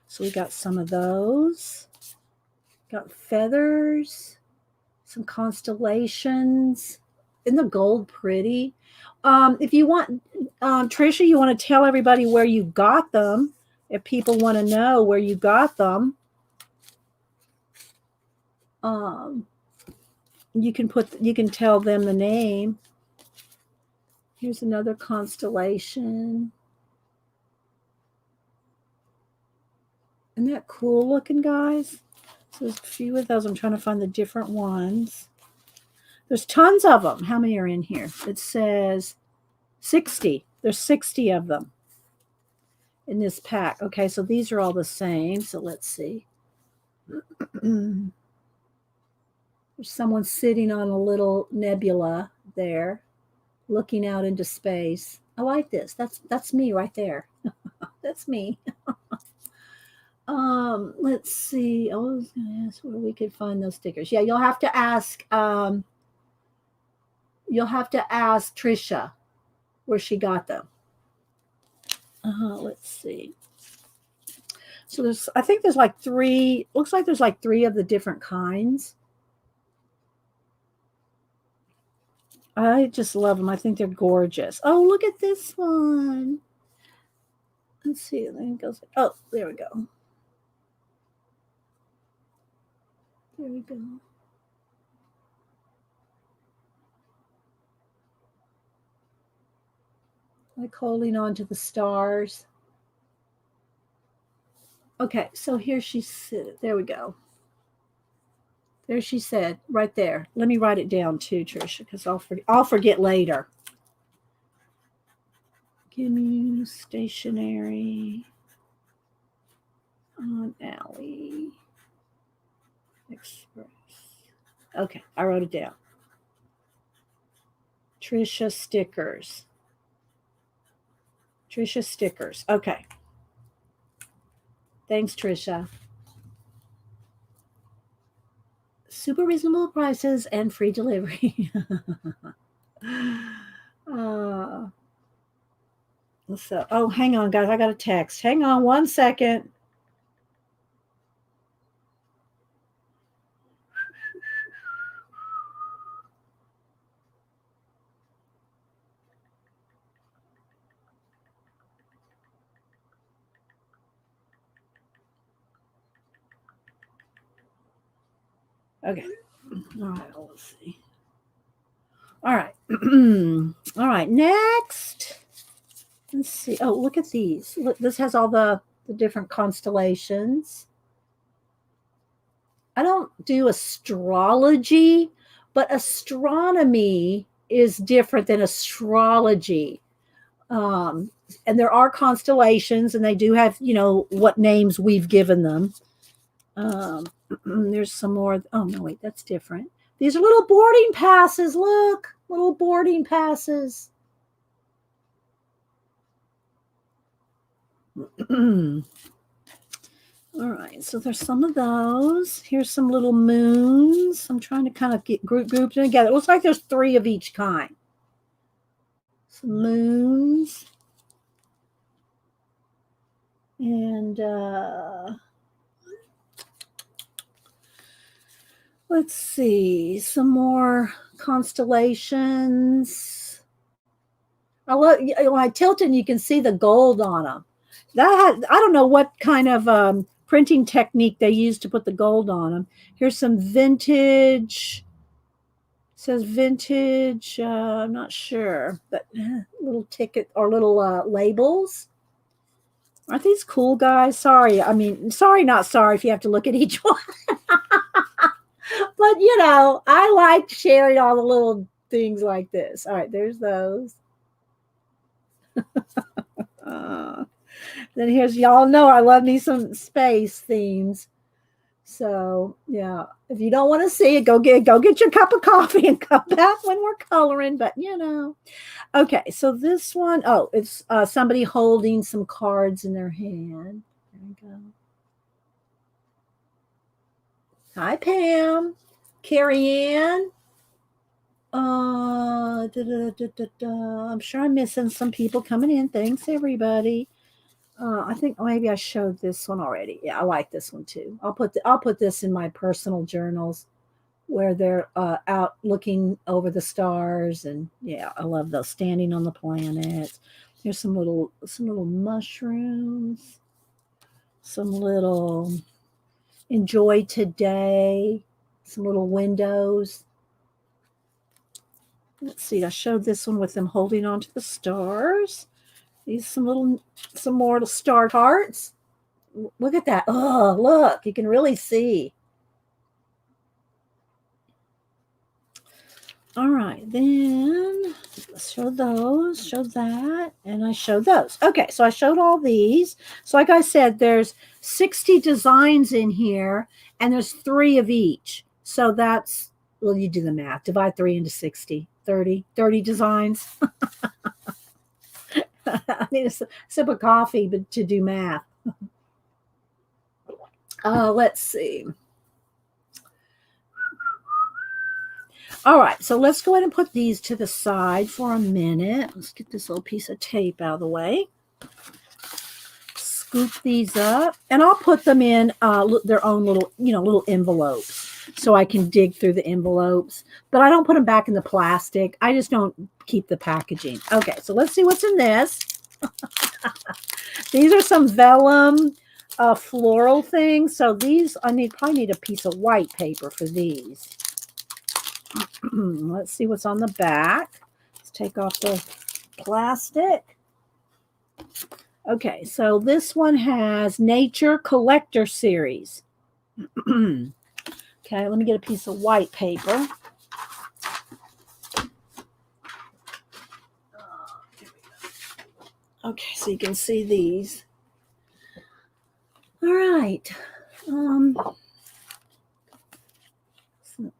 So we got some of those. Got feathers, some constellations. Isn't the gold pretty? If you want, Trisha, you want to tell everybody where you got them. If people want to know where you got them, you can tell them the name. Here's another constellation. Isn't that cool looking, guys? So there's a few of those. I'm trying to find the different ones. There's tons of them. How many are in here? It says 60. There's 60 of them in this pack. Okay, so these are all the same. So let's see. There's someone sitting on a little nebula there, looking out into space. I like this. That's me right there. That's me. Let's see. I was going to ask where we could find those stickers. Yeah, you'll have to ask. You'll have to ask Trisha where she got them. Let's see. So I think there's like 3. Looks like there's like 3 of the different kinds. I just love them. I think they're gorgeous. Oh, look at this one. Let's see. Then it goes. Oh, there we go. There we go. Like holding on to the stars. Okay, so here she said, there we go. There she said, right there. Let me write it down too, Trisha, because I'll forget later. Give me stationery on Alley Express. Okay, I wrote it down. Trisha stickers. Trisha stickers. Okay. Thanks, Trisha. Super reasonable prices and free delivery. Oh, hang on, guys. I got a text. Hang on 1 second. Okay. All right. Let's see. All right. All right. Next. Let's see. Oh, look at these. Look, this has all the different constellations. I don't do astrology, but astronomy is different than astrology. And there are constellations, and they do have, what names we've given them. There's some more. Oh, no, wait, that's different. These are little boarding passes. Look, little boarding passes. All right, so there's some of those. Here's some little moons. I'm trying to kind of get group them together. It looks like there's 3 of each kind. Some moons. And let's see, some more constellations. When I tilt them, you can see the gold on them. I don't know what kind of printing technique they use to put the gold on them. Here's some vintage. It says vintage. I'm not sure, but little ticket or little labels. Aren't these cool, guys? Sorry, not sorry if you have to look at each one. But, I like sharing all the little things like this. All right, there's those. Then here's, y'all know I love me some space themes. So yeah, if you don't want to see it, go get your cup of coffee and come back when we're coloring. But okay. So this one, oh, it's somebody holding some cards in their hand. There we go. Hi, Pam, Carrie Ann. I'm sure I'm missing some people coming in. Thanks, everybody. I think maybe I showed this one already. Yeah, I like this one too. I'll put this in my personal journals where they're out looking over the stars, and yeah, I love those, standing on the planets. There's some little mushrooms, some little enjoy today, some little windows. Let's see, I showed this one with them holding on to the stars. These some more star hearts. Look at that. Oh, look, you can really see. All right, then let's show those, show that, and I showed those. Okay, so I showed all these. So like I said, there's 60 designs in here, and there's 3 of each. So that's, well, you do the math. Divide 3 into 60. 30 designs. I need a sip of coffee to do math. Let's see. All right, so let's go ahead and put these to the side for a minute. Let's get this little piece of tape out of the way. Scoop these up, and I'll put them in their own little envelopes, so I can dig through the envelopes. But I don't put them back in the plastic. I just don't keep the packaging. Okay, so let's see what's in this. These are some vellum floral things. So these, probably need a piece of white paper for these. Let's see what's on the back. Let's take off the plastic. Okay, so this one has Nature Collector Series. Okay, let me get a piece of white paper. Okay, so you can see these. All right.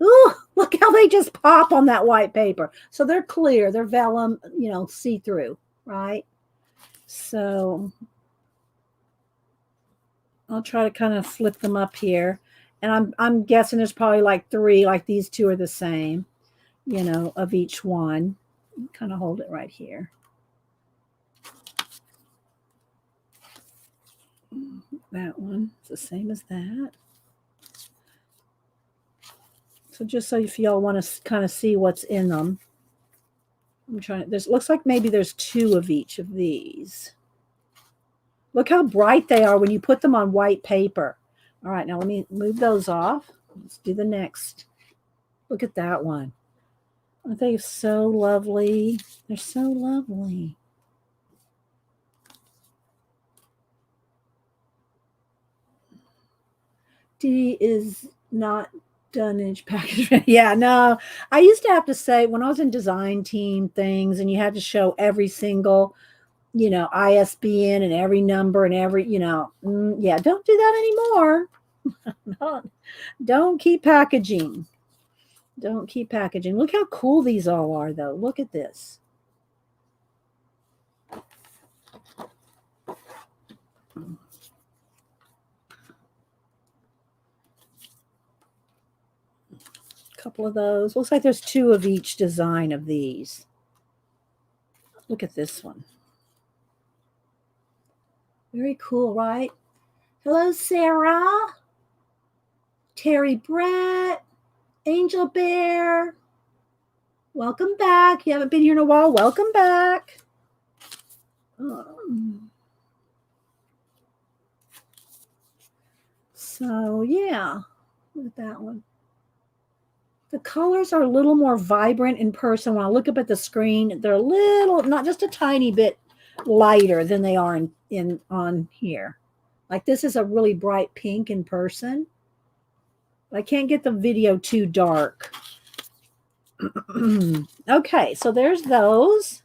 Ooh, look how they just pop on that white paper. So they're clear. They're vellum, see-through, right? So I'll try to kind of flip them up here. And I'm guessing there's probably like 3, like these 2 are the same, of each one. Kind of hold it right here. That one is the same as that. So just so if y'all want to kind of see what's in them, I'm trying. Looks like maybe there's 2 of each of these. Look how bright they are when you put them on white paper. All right, now let me move those off. Let's do the next. Look at that one. Aren't they so lovely? They're so lovely. D is not dunnage package. Yeah, no. I used to have to say, when I was in design team things, and you had to show every single, ISBN and every number and every, yeah, don't do that anymore. Don't keep packaging. Don't keep packaging. Look how cool these all are, though. Look at this. Couple of those. Looks like there's 2 of each design of these. Look at this one. Very cool, right? Hello, Sarah. Terry Brett. Angel Bear. Welcome back. You haven't been here in a while. Welcome back. So, yeah. Look at that one. The colors are a little more vibrant in person. When I look up at the screen, they're a little, not just a tiny bit lighter than they are on here. Like this is a really bright pink in person. I can't get the video too dark. Okay, so there's those.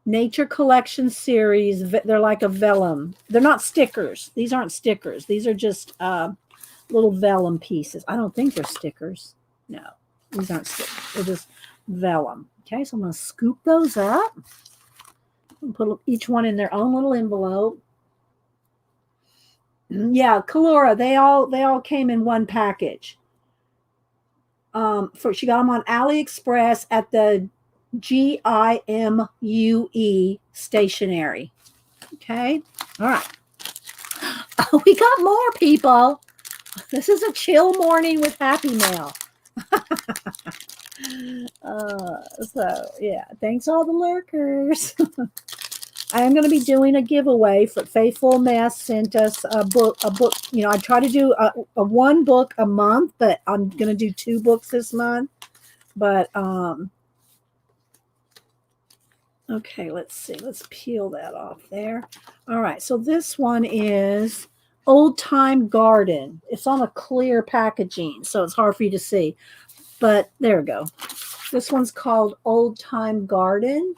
Nature Collection series. They're like a vellum. They're not stickers. These aren't stickers. These are just little vellum pieces. I don't think they're stickers. No, these aren't stickers. They're just vellum. Okay, so I'm going to scoop those up and put each one in their own little envelope. Yeah, Kalora, they all came in one package. She got them on AliExpress at the GIMUE stationery. Okay, all right. Oh, we got more people. This is a chill morning with Happy Mail. So yeah, thanks all the lurkers. I am going to be doing a giveaway. For Faithful Mess sent us a book. You know, I try to do a one book a month, but I'm going to do 2 books this month. But okay, let's see. Let's peel that off there. All right, so this one is Old Time Garden. It's on a clear packaging, so it's hard for you to see. But there we go. This one's called Old Time Garden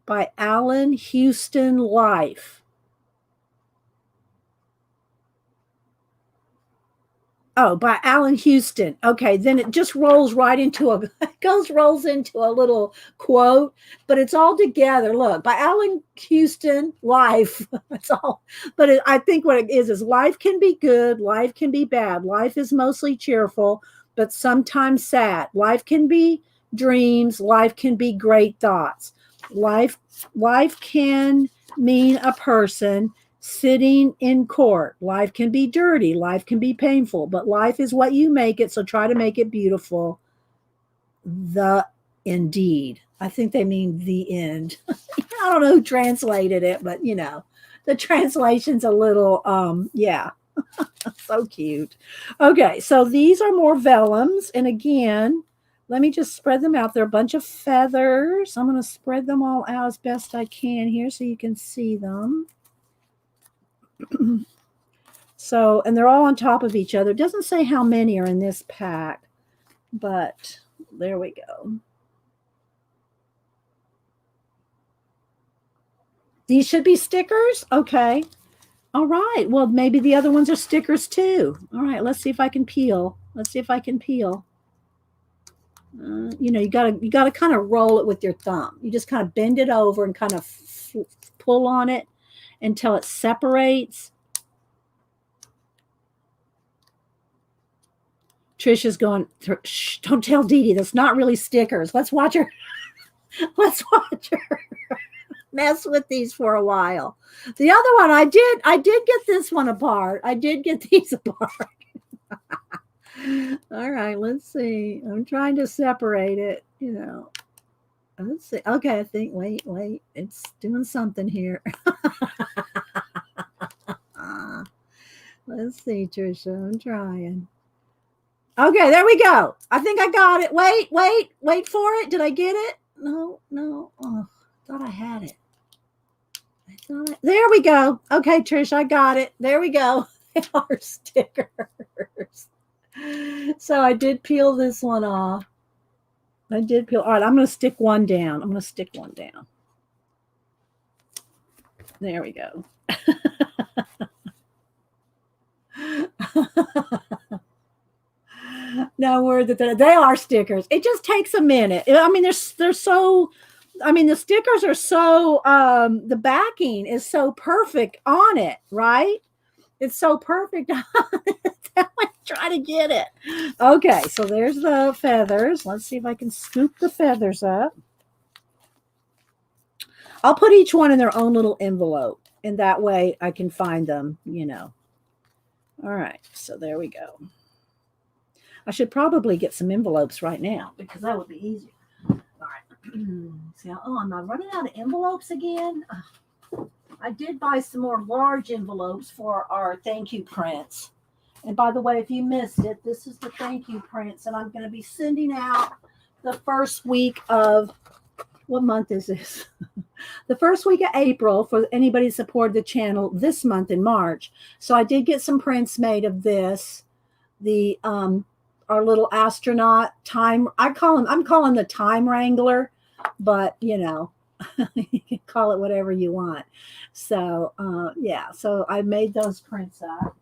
by Alan Houston Life. Oh, by Alan Houston. Okay, then it just rolls right into rolls into a little quote, but it's all together. Look, by Alan Houston Life. It's all, but I think what it is life can be good, life can be bad. Life is mostly cheerful, but sometimes sad. Life can be dreams, life can be great thoughts. Life can mean a person sitting in court. Life can be dirty. Life can be painful, but life is what you make it. So try to make it beautiful. The indeed. I think they mean the end. I don't know who translated it, but you know, the translation's a little, yeah. So cute. Okay, so these are more vellums. And again, let me just spread them out. They're a bunch of feathers. I'm going to spread them all out as best I can here so you can see them. So, and they're all on top of each other. It doesn't say how many are in this pack, but there we go. These should be stickers? Okay. All right. Well, maybe the other ones are stickers too. All right. Let's see if I can peel. You know, you gotta kind of roll it with your thumb. You just kind of bend it over and kind of pull on it until it separates. Trisha's going, shh, don't tell Dee Dee. That's not really stickers. Let's watch her. Let's watch her mess with these for a while. The other one, I did get this one apart. I did get these apart. All right, let's see. I'm trying to separate it, you know. Let's see. Okay, I think, wait. It's doing something here. Let's see, Trisha. I'm trying. Okay, there we go. I think I got it. Wait for it. Did I get it? No. Oh, I thought I had it. There we go. Okay, Trish, I got it. There we go. They are stickers. So I did peel this one off. All right, I'm going to stick one down. There we go. No word that they are stickers. It just takes a minute. I mean, they're so. I mean, the stickers are so. The backing is so perfect on it, right? It's so perfect on it. Try to get it. Okay, so there's the feathers. Let's see if I can scoop the feathers up. I'll put each one in their own little envelope, and that way I can find them, you know. All right, so there we go. I should probably get some envelopes right now because that would be easier. All right. See, I'm not running out of envelopes again. I did buy some more large envelopes for our thank you prints. And by the way, if you missed it, this is the thank you prints, and I'm going to be sending out the first week of, what month is this? The first week of April for anybody who supported the channel this month in March. So I did get some prints made of this. The our little astronaut time. I'm calling the time wrangler, but you know, You can call it whatever you want. So yeah, so I made those prints up.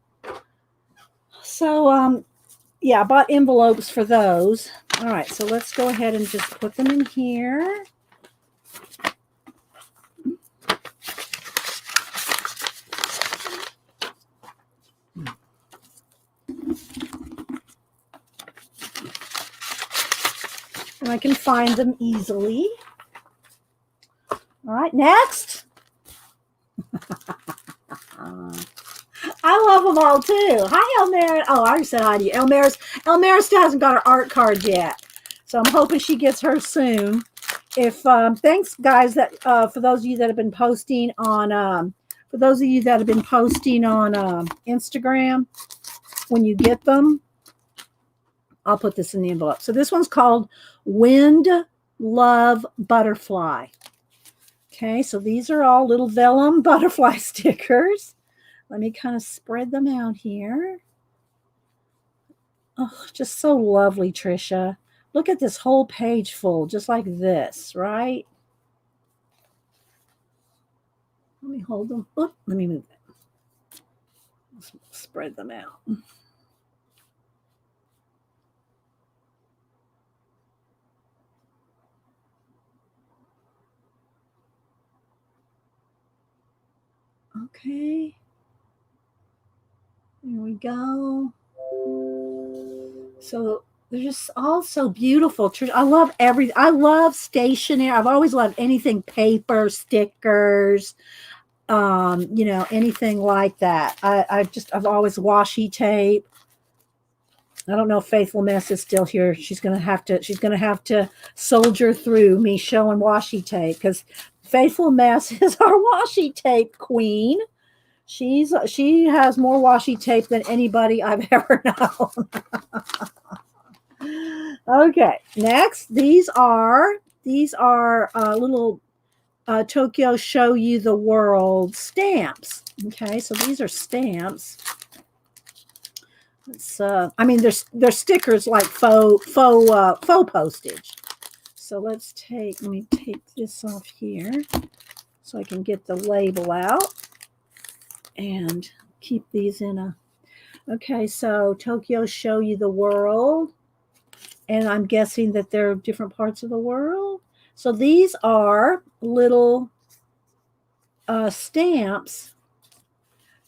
So yeah, I bought envelopes for those. All right, so let's go ahead and just put them in here. And I can find them easily. All right, next. I love them all too. Hi, Elmira. Oh, I already said hi to you. Elmira still hasn't got her art card yet, so I'm hoping she gets hers soon. If thanks, guys, that for those of you that have been posting on Instagram, when you get them, I'll put this in the envelope. So this one's called Wind Love Butterfly. Okay, so these are all little vellum butterfly stickers. Let me kind of spread them out here. Oh, just so lovely, Trisha. Look at this whole page full, just like this, right? Let me hold them. Oop, let me move them. Let's spread them out. Okay. There we go. So they're just all so beautiful. I love stationery. I've always loved anything paper, stickers, anything like that. I've always washi tape. I don't know if Faithful Mess is still here. She's gonna have to soldier through me showing washi tape, because Faithful Mess is our washi tape queen. She has more washi tape than anybody I've ever known. Okay, next, these are little Tokyo Show You the World stamps. Okay, so these are stamps. It's they're stickers like faux postage. So let me take this off here so I can get the label out and keep these in a. Okay, so Tokyo Show You the World, and I'm guessing that they're different parts of the world. So these are little stamps.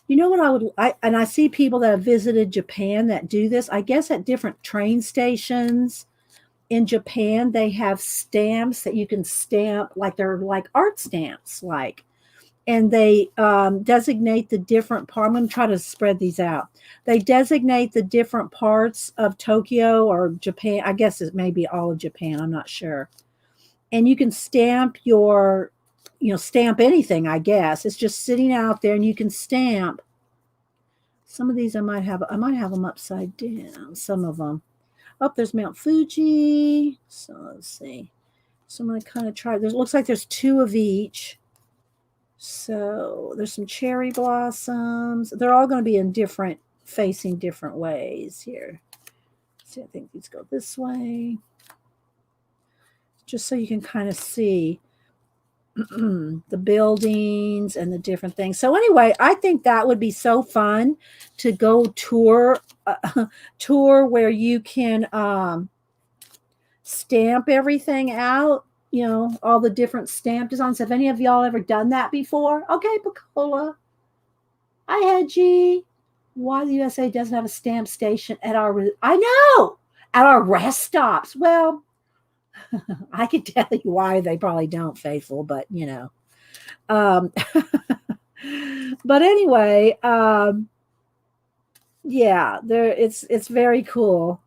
You know what I see people that have visited Japan that do this. I guess at different train stations in Japan, they have stamps that you can stamp, like they're like art stamps, and they designate the different part. I'm going to try to spread these out. They designate the different parts of Tokyo or Japan. I guess it may be all of Japan. I'm not sure. And you can stamp stamp anything, I guess. It's just sitting out there, and you can stamp. Some of these I might have them upside down, some of them. Oh, there's Mount Fuji. So let's see. So I'm going to kind of try. Looks like there's two of each. So there's some cherry blossoms. They're all going to be facing different ways here. See, I think these go this way. Just so you can kind of see the buildings and the different things. So anyway, I think that would be so fun to go tour where you can stamp everything out. All the different stamp designs. Have any of y'all ever done that before? Okay, Pacola. Hi, Hedgie. Why the USA doesn't have a stamp station at our rest stops. Well, I could tell you why they probably don't, Faithful, but but anyway, yeah, it's very cool.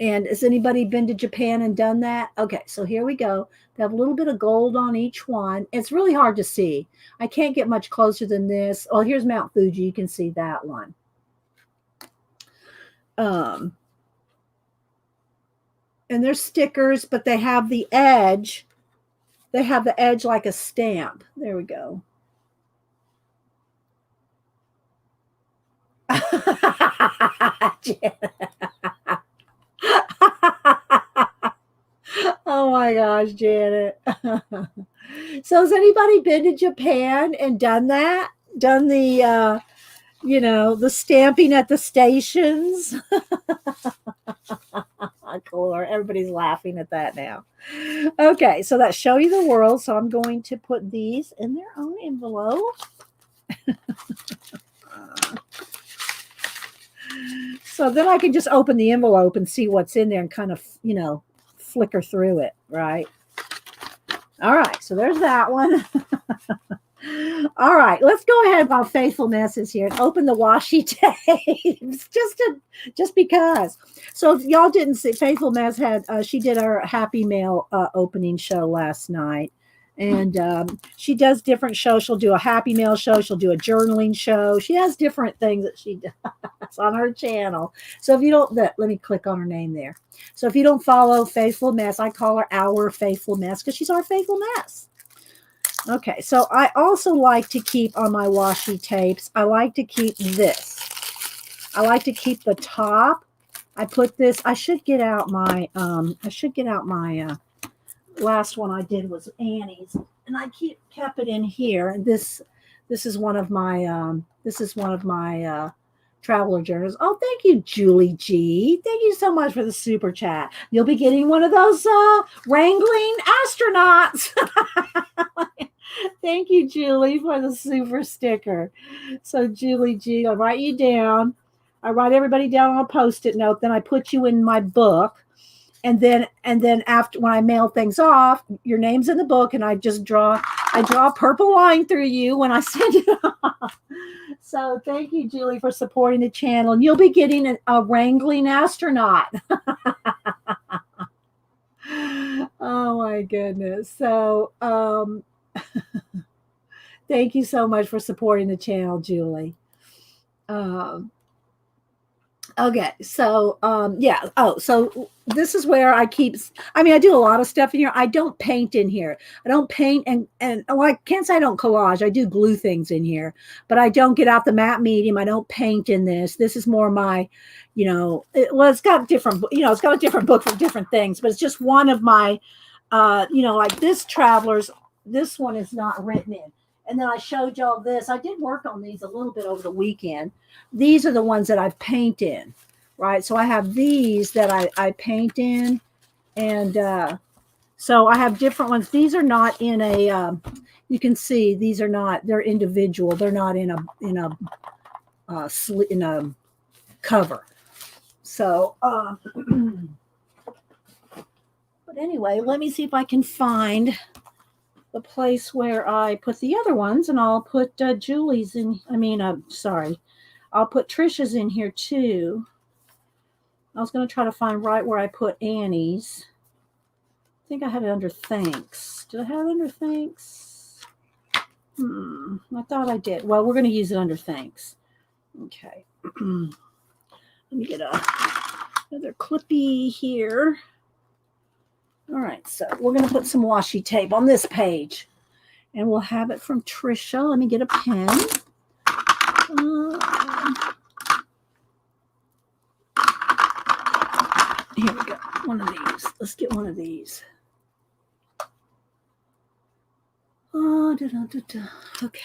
And has anybody been to Japan and done that? Okay, so here we go. They have a little bit of gold on each one. It's really hard to see. I can't get much closer than this. Oh, here's Mount Fuji. You can see that one. And they're stickers, but they have the edge. They have the edge like a stamp. There we go. Oh my gosh, Janet. So has anybody been to Japan and done that? Done the the stamping at the stations? Cool. Everybody's laughing at that now. Okay, so that's show you the world. So I'm going to put these in their own envelope. So then I can just open the envelope and see what's in there and kind of, flicker through it, right? All right, so there's that one. All right, let's go ahead while Faithful Mess is here and open the washi tapes just because. So if y'all didn't see, Faithful Mess had she did her Happy Mail opening show last night, and she does different shows. She'll do a Happy Mail show. She'll do a journaling show. She has different things that she does on her channel. So if you don't, let me click on her name there. So if you don't follow Faithful Mess, I call her our Faithful Mess because she's our Faithful Mess. Okay, so I also like to keep on my washi tapes, I like to keep this. I like to keep the top. I put this, I should get out my last one I did was Annie's, and I kept it in here. And this is one of my traveler journals. Oh, thank you, Julie G. Thank you so much for the super chat. You'll be getting one of those wrangling astronauts. Thank you, Julie, for the super sticker. So, Julie G, I'll write you down. I write everybody down on a Post-it note. Then I put you in my book. And then after, when I mail things off, your name's in the book, and I draw a purple line through you when I send it off. So thank you, Julie, for supporting the channel. And you'll be getting a wrangling astronaut. Oh my goodness. So thank you so much for supporting the channel, Julie. Okay, so yeah. Oh, so this is where I do a lot of stuff in here. I don't paint in here. I don't paint and I can't say I don't collage. I do glue things in here, but I don't get out the matte medium. I don't paint in this. This is more my, it's got different, it's got a different book for different things, but it's just one of my, like this Travelers, this one is not written in. And then I showed y'all this. I did work on these a little bit over the weekend. These are the ones that I've paint in, right? So I have these that I paint in. And so I have different ones. These are not in a, you can see these are not, they're individual. They're not in a cover. So, but anyway, let me see if I can find the place where I put the other ones, and I'll put Julie's in. I'll put Trisha's in here too. I was going to try to find right where I put Annie's. I think I had it under thanks. Did I have it under thanks? I thought I did. Well, we're going to use it under thanks. Okay. Let me get another clippy here. All right, so we're going to put some washi tape on this page, and we'll have it from Trisha. Let me get a pen. Here we go. One of these. Let's get one of these. Okay.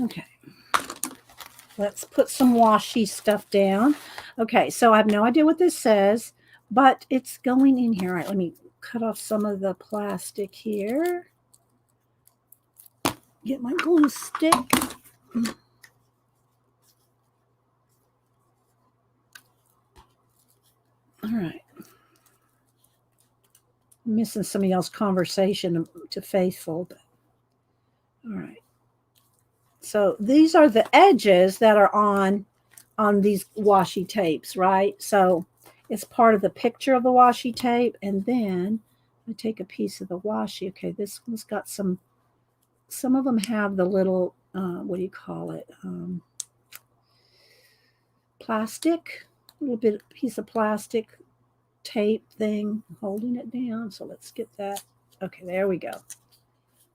Okay, let's put some washi stuff down. Okay, so I have no idea what this says, but it's going in here. All right, let me cut off some of the plastic here. Get my glue stick. All right. I'm missing some of y'all's conversation to Faithful, but all right. So these are the edges that are on these washi tapes, right? So it's part of the picture of the washi tape. And then I take a piece of the washi. Okay, this one's got some of them have the little, what do you call it? Plastic, a little bit piece of plastic tape thing holding it down. So let's get that. Okay, there we go.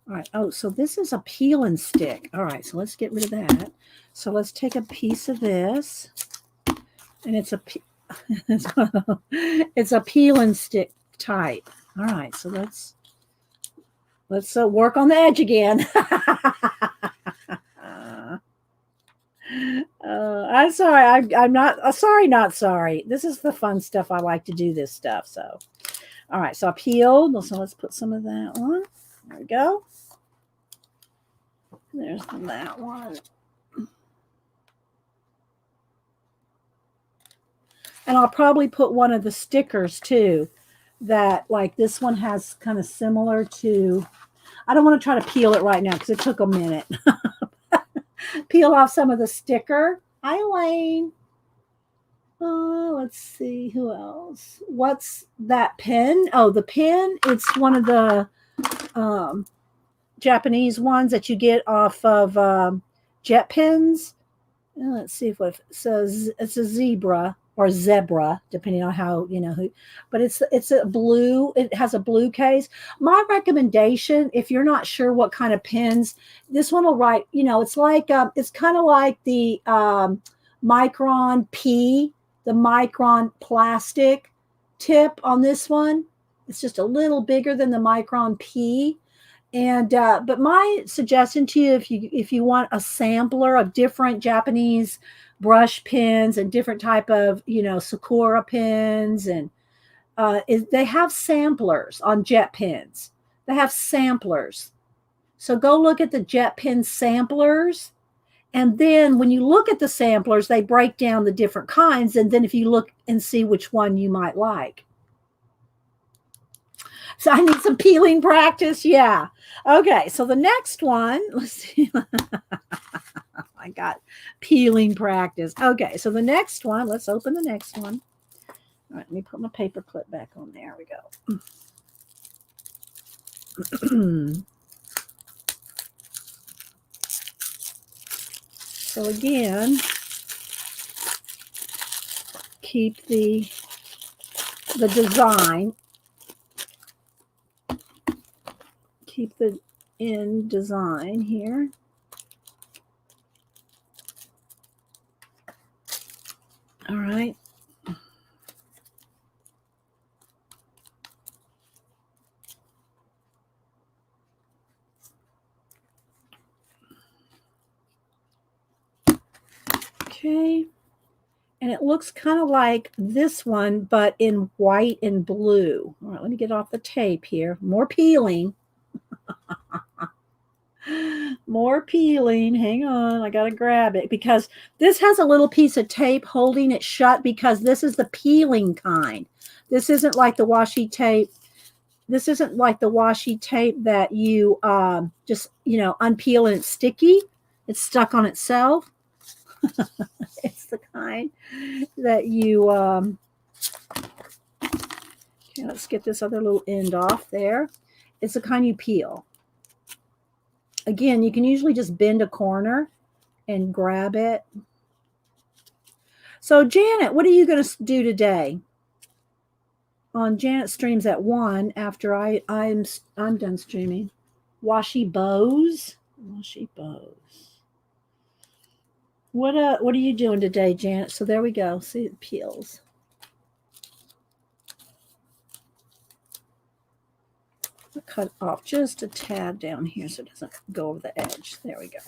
All right. Oh, so this is a peel and stick. All right. So let's get rid of that. So let's take a piece of this, and it's a it's a peel and stick type. All right. So let's work on the edge again. I'm sorry. I'm not sorry. Not sorry. This is the fun stuff. I like to do this stuff. So, all right. So I peeled. So let's put some of that on. There we go. There's that one. And I'll probably put one of the stickers too, that like this one has kind of similar to, I don't want to try to peel it right now because it took a minute. Peel off some of the sticker. Hi, Elaine. Let's see who else. What's that pen? Oh, the pen. It's one of the Japanese ones that you get off of jet pens. Let's see if it says it's a zebra or zebra, depending on how you know who. But it's a blue. It has a blue case. My recommendation, if you're not sure what kind of pens, this one will write. You know, it's like it's kind of like the Micron P, the Micron plastic tip on this one. It's just a little bigger than the Micron P. And but my suggestion to you, if you want a sampler of different Japanese brush pens and different type of Sakura pens, and they have samplers on jet pens. They have samplers, so go look at the jet pen samplers, and then when you look at the samplers, they break down the different kinds, and then if you look and see which one you might like. So I need some peeling practice. Yeah. Okay. So the next one, let's see. I got peeling practice. Okay. So the next one, let's open the next one. All right. Let me put my paper clip back on. There we go. So again, keep the design. Keep the end design here. All right. Okay. And it looks kind of like this one, but in white and blue. All right, let me get off the tape here. More peeling. More peeling. Hang on. I got to grab it because this has a little piece of tape holding it shut because this is the peeling kind. This isn't like the washi tape. This isn't like the washi tape that you just, unpeel and it's sticky. It's stuck on itself. It's the kind that you, okay, let's get this other little end off there. It's the kind you peel. Again, you can usually just bend a corner and grab it. So Janet, what are you going to do today? On Janet streams at 1 after I'm done streaming. Washi bows. Washi bows. What are you doing today, Janet? So there we go. See, it peels. I'll cut off just a tad down here so it doesn't go over the edge. There we go.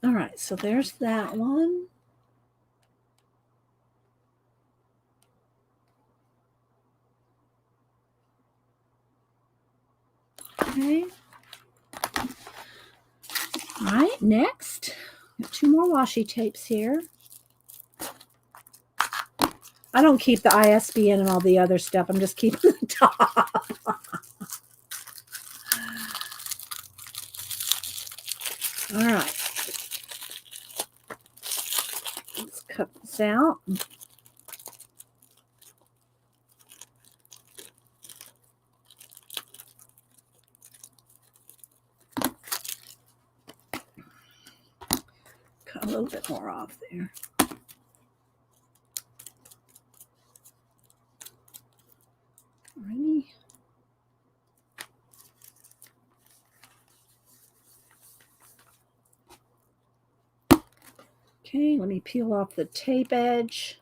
All right, so there's that one. Okay. All right, next, got 2 more washi tapes here. I don't keep the ISBN and all the other stuff. I'm just keeping the top. All right. Let's cut this out. Cut a little bit more off there. Okay, let me peel off the tape edge.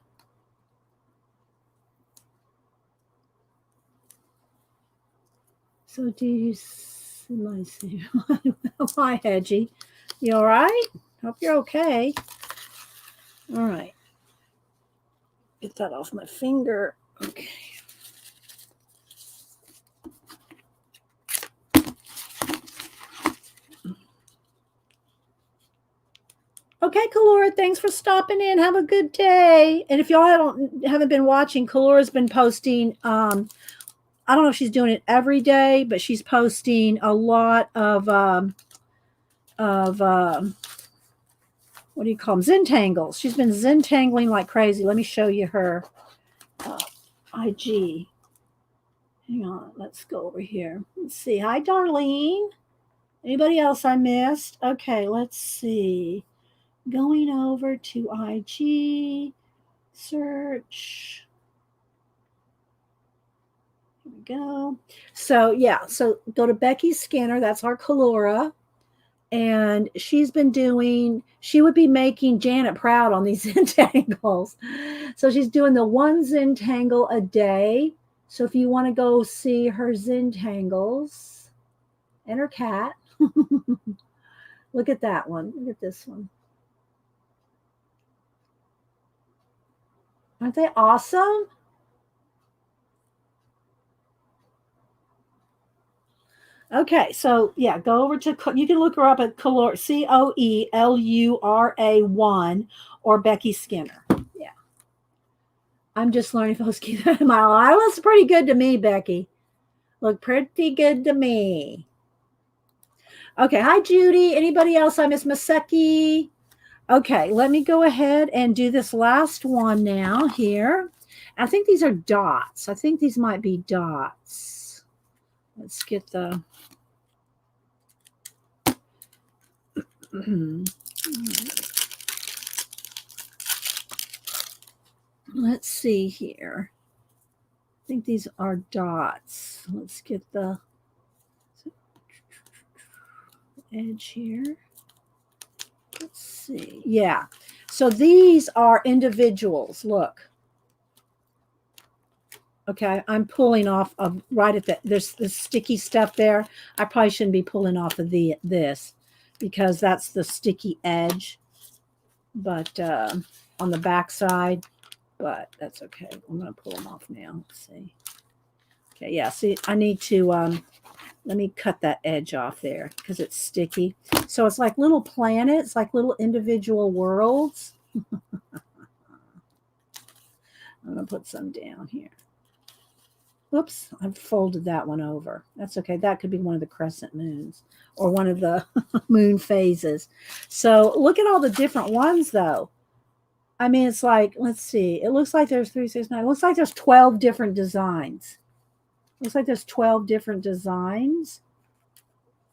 So do you see my Hi, Hedgie. You all right? Hope you're okay. All right. Get that off my finger. Okay. Okay, Kalora, thanks for stopping in. Have a good day. And if y'all haven't been watching, Kalora's been posting. I don't know if she's doing it every day, but she's posting a lot of what do you call them? Zentangles. She's been zentangling like crazy. Let me show you her IG. Hang on, let's go over here. Let's see. Hi, Darlene. Anybody else I missed? Okay, let's see. Going over to IG, search. Here we go. So, yeah, so go to Becky Skinner. That's our Kalora. And she's been she would be making Janet proud on these Zentangles. So she's doing the one Zentangle a day. So if you want to go see her Zentangles and her cat, look at that one. Look at this one. Aren't they awesome? Okay, so yeah, go over to, you can look her up at Coelura, COELURA1 or Becky Skinner. Yeah. I'm just learning if I was keeping my eye. Looks pretty good to me, Becky. Look pretty good to me. Okay, hi, Judy. Anybody else? I miss Maseki. Okay, let me go ahead and do this last one now here. I think these are dots. I think these might be dots. Let's get the... Let's see here. I think these are dots. Let's get the edge here. Let's see. Yeah. So these are individuals. Look. Okay, I'm pulling off of right at the, there's the sticky stuff there. I probably shouldn't be pulling off of this because that's the sticky edge. But on the back side, but that's okay. I'm going to pull them off now. Let's see. Okay, yeah, see, I need to, let me cut that edge off there because it's sticky. So it's like little planets, like little individual worlds. I'm going to put some down here. Oops, I've folded that one over. That's okay. That could be one of the crescent moons or one of the moon phases. So look at all the different ones, though. I mean, it's like, let's see. It looks like there's 3, 6, 9. It looks like there's 12 different designs. Looks like there's 12 different designs.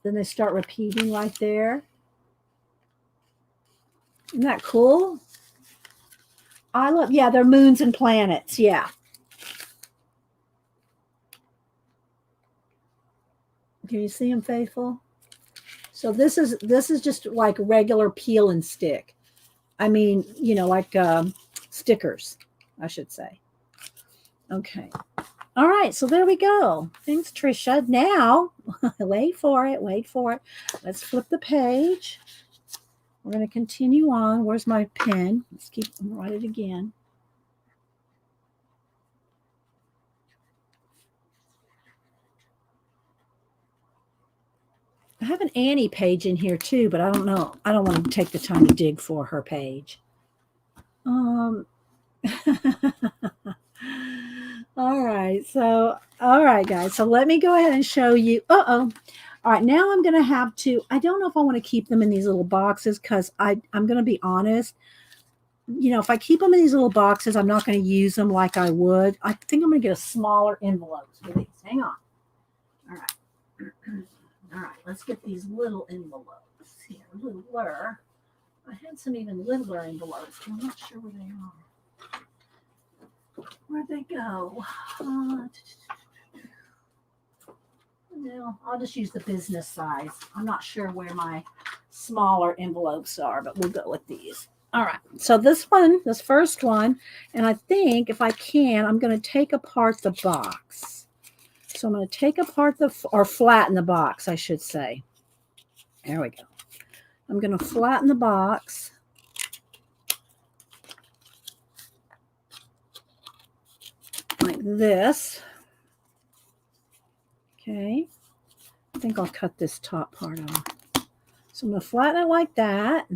Then they start repeating right there. Isn't that cool? I love, yeah, they're moons and planets. Yeah. Can you see them, Faithful? So this is just like regular peel and stick. I mean, you know, like stickers, I should say. Okay. All right. So there we go. Thanks, Trisha. Now, wait for it. Wait for it. Let's flip the page. We're going to continue on. Where's my pen? Let's write it again. I have an Annie page in here too, but I don't know. I don't want to take the time to dig for her page. All right. So, all right, guys. So let me go ahead and show you. All right. Now I'm going to have to, I don't know if I want to keep them in these little boxes because I'm going to be honest. You know, if I keep them in these little boxes, I'm not going to use them like I would. I think I'm going to get a smaller envelope for these. Hang on. All right. All right, let's get these little envelopes here. Littler. I had some even littler envelopes, but I'm not sure where they are. Where'd they go? No, I'll just use the business size. I'm not sure where my smaller envelopes are, but we'll go with these. All right. So this first one, and I think if I can, I'm going to take apart the box. So I'm going to take apart or flatten the box, I should say. There we go. I'm going to flatten the box. Like this. Okay. I think I'll cut this top part off. So I'm going to flatten it like that.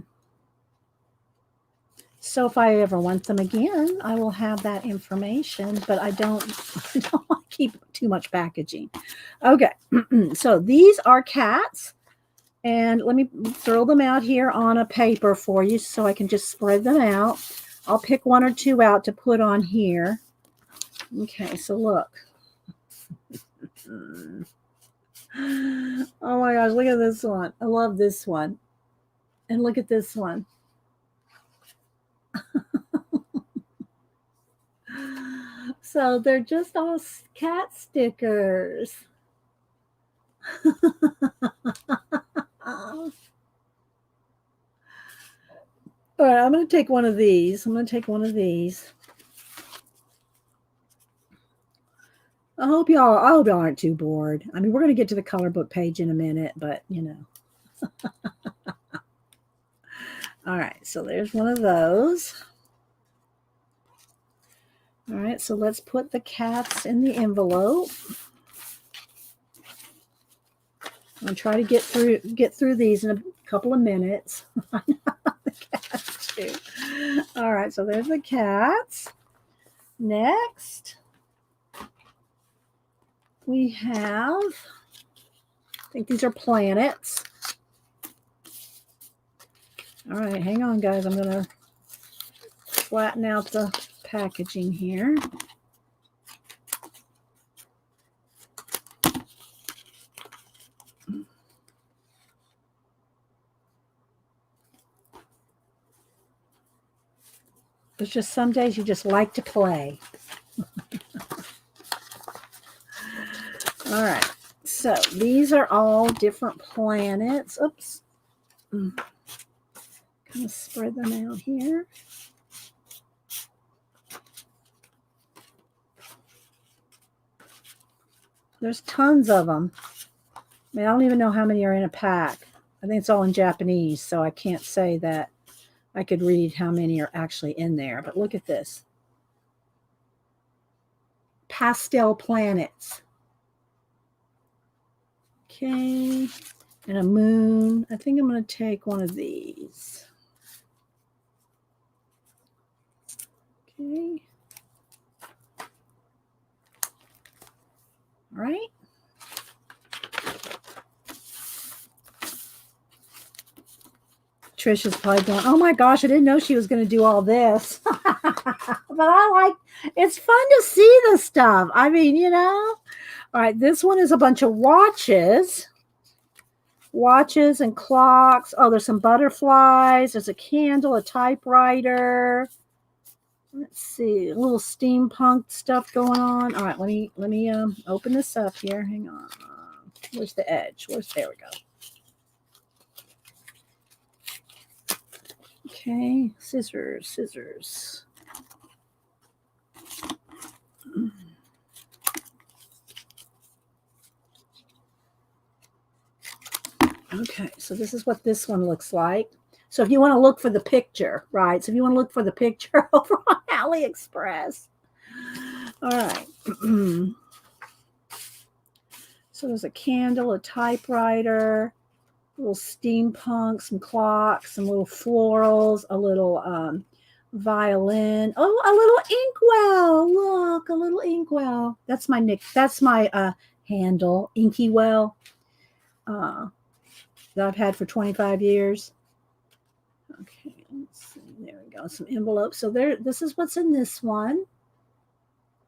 So if I ever want them again, I will have that information, but I don't want to keep too much packaging. Okay. So these are cats. And let me throw them out here on a paper for you so I can just spread them out. I'll pick one or two out to put on here. Okay, so look. Oh my gosh, look at this one. I love this one. And look at this one. So they're just all cat stickers. All right, I'm going to take one of these. I hope y'all aren't too bored. I mean, we're going to get to the color book page in a minute, but you know. All right, so there's one of those. All right, so let's put the cats in the envelope. I'm going to try to get through these in a couple of minutes. The cats too. All right, so there's the cats. Next, we have, I think these are planets. All right, hang on, guys. I'm going to flatten out the packaging here. There's just some days you just like to play. All right, so these are all different planets. Oops. Kind of spread them out here. There's tons of them. I mean, I don't even know how many are in a pack. I think it's all in Japanese, so I can't say that I could read how many are actually in there. But look at this. Pastel planets. Okay. And a moon. I think I'm going to take one of these. Okay. All right. Trish is probably going, oh my gosh, I didn't know she was going to do all this. But it's fun to see this stuff. I mean, you know. All right, this one is a bunch of watches. Watches and clocks. Oh, there's some butterflies. There's a candle, a typewriter. Let's see, a little steampunk stuff going on. All right, let me open this up here. Hang on. Where's the edge? There we go. Okay, scissors. Okay, so this is what this one looks like. So if you want to look for the picture, right? So if you want to look for the picture over on AliExpress. All right. So there's a candle, a typewriter, a little steampunk, some clocks, some little florals, a little violin. Oh, a little inkwell. Look, a little inkwell. That's my handle, Inky Well, that I've had for 25 years. Okay, let's see. There we go. Some envelopes. So this is what's in this one.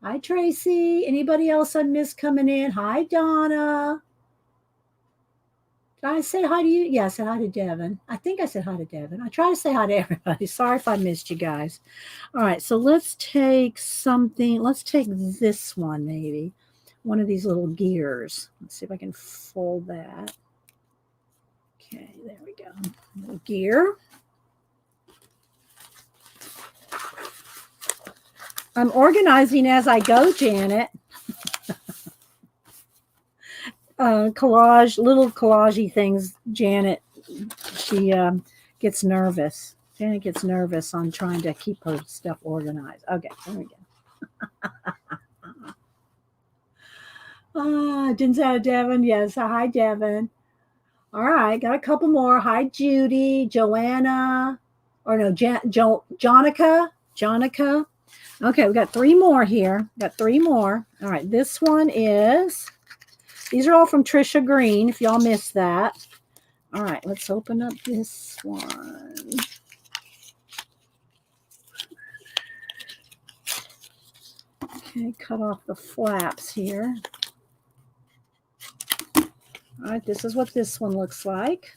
Hi, Tracy. Anybody else I missed coming in? Hi, Donna. Did I say hi to you? Yeah, I said hi to Devin. I think I said hi to Devin. I try to say hi to everybody. Sorry if I missed you guys. All right, so let's take something. Let's take this one, maybe. One of these little gears. Let's see if I can fold that. Okay, there we go. Little gear. I'm organizing as I go, Janet. Little collagey things. Janet, she gets nervous. Janet gets nervous on trying to keep her stuff organized. Okay, there we go. Didn't say Devin. Yes, hi, Devin. All right, got a couple more. Hi, Judy, Joanna, or no, Jonica. Okay, we got 3 more here. Got 3 more. All right, this one is, these are all from Trisha Green, if y'all missed that. All right, let's open up this one. Okay, cut off the flaps here. All right, this is what this one looks like.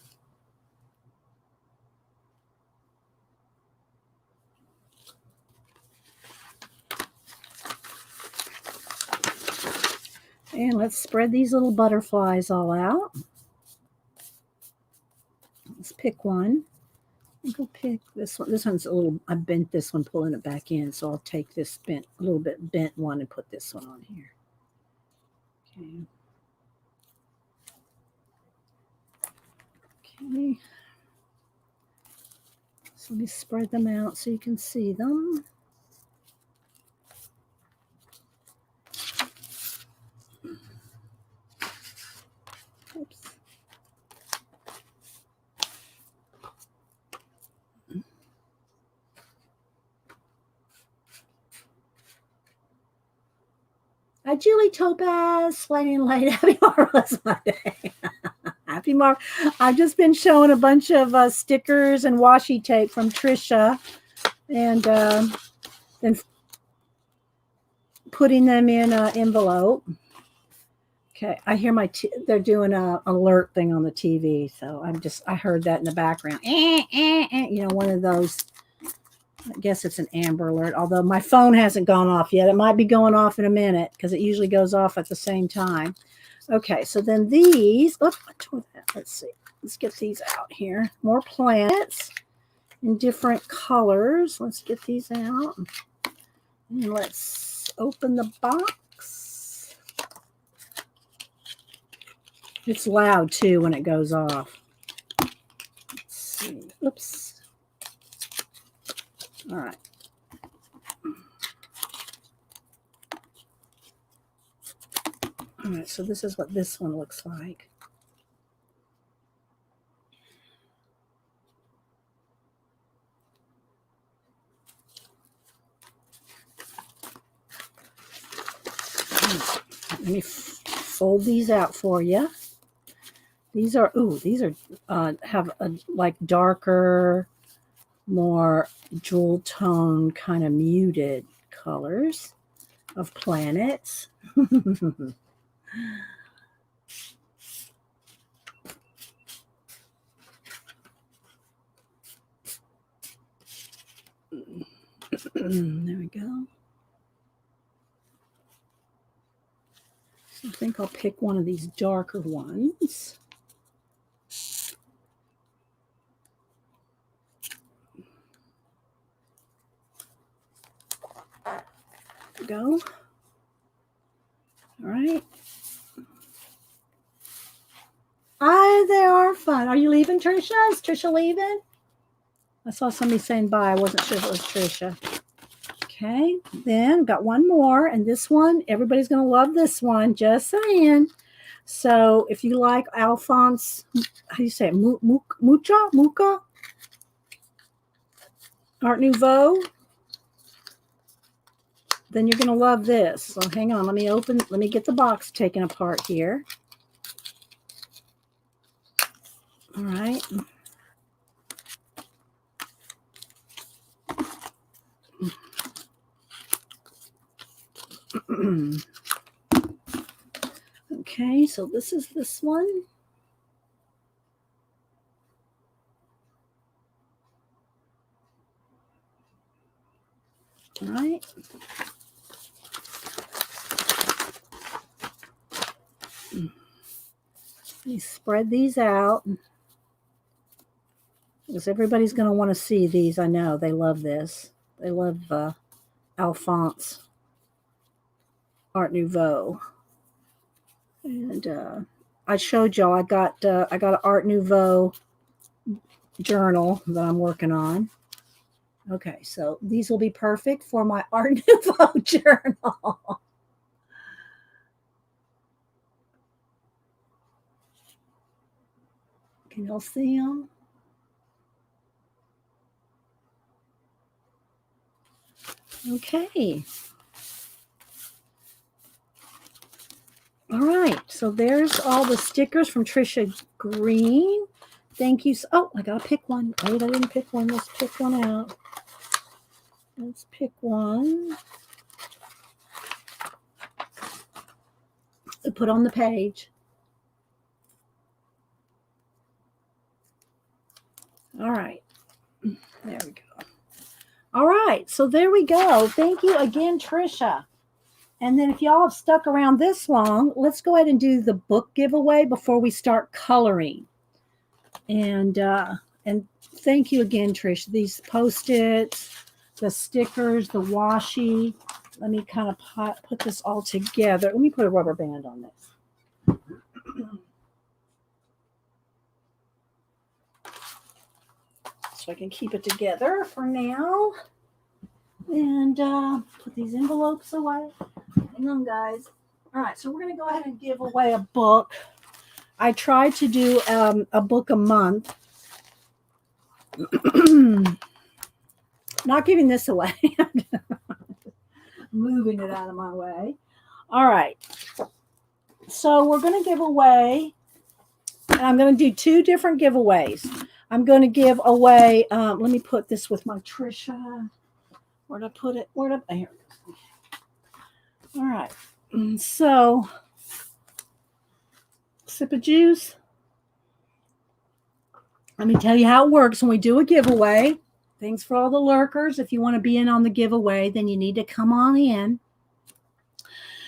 And let's spread these little butterflies all out. Let's pick one. Go pick this one. This one's a little, I bent this one, pulling it back in. So I'll take this a little bit bent one and put this one on here. Okay. Okay. So let me spread them out so you can see them. Oops. Julie Topaz, Sliding Light, happy Marvelous Monday. Happy Mar. I've just been showing a bunch of stickers and washi tape from Trisha, and then putting them in an envelope. Okay, I hear they're doing a alert thing on the TV, so I heard that in the background. You know, one of those. I guess it's an Amber Alert, although my phone hasn't gone off yet. It might be going off in a minute because it usually goes off at the same time. Okay, so then these, let's see. Let's get these out here. More planets in different colors. Let's get these out. And let's open the box. It's loud too when it goes off. Let's see. Oops. All right. All right, so this is what this one looks like. Let me fold these out for you. These are have a like darker, more jewel tone, kind of muted colors of planets. There we go. So I think I'll pick one of these darker ones. Go. All right. They are fun. Are you leaving, Trisha? Is Trisha leaving? I saw somebody saying bye. I wasn't sure if it was Trisha. Okay. Then got one more, and this one, everybody's going to love this one. Just saying. So if you like Alphonse, how do you say it? Mucha? Art Nouveau. Then you're going to love this. So hang on. Let me get the box taken apart here. All right. Okay, so this is this one. All right. Let me spread these out. Because everybody's going to want to see these. I know they love this. They love Alphonse Art Nouveau. And I showed y'all I got an Art Nouveau journal that I'm working on. Okay, so these will be perfect for my Art Nouveau journal. Can y'all see them? Okay. All right, so there's all the stickers from Trisha Green. Thank you. Oh, I gotta pick one. Wait, I didn't pick one. Let's pick one out. Let's pick one. Put on the page. All right. There we go. All right, so there we go. Thank you again, Trisha. And then if y'all have stuck around this long, let's go ahead and do the book giveaway before we start coloring. And thank you again, Trish. These Post-its, the stickers, the washi. Let me kind of put this all together. Let me put a rubber band on this. So I can keep it together for now. And put these envelopes away. Hang on, guys. All right, so we're going to go ahead and give away a book. I try to do a book a month. Not giving this away. Moving it out of my way. All right. So we're going to give away, and I'm going to do 2 different giveaways. I'm going to give away, let me put this with my Trisha. Where'd I put it? Here it goes. All right. So, sip of juice. Let me tell you how it works when we do a giveaway. Thanks for all the lurkers. If you want to be in on the giveaway, then you need to come on in.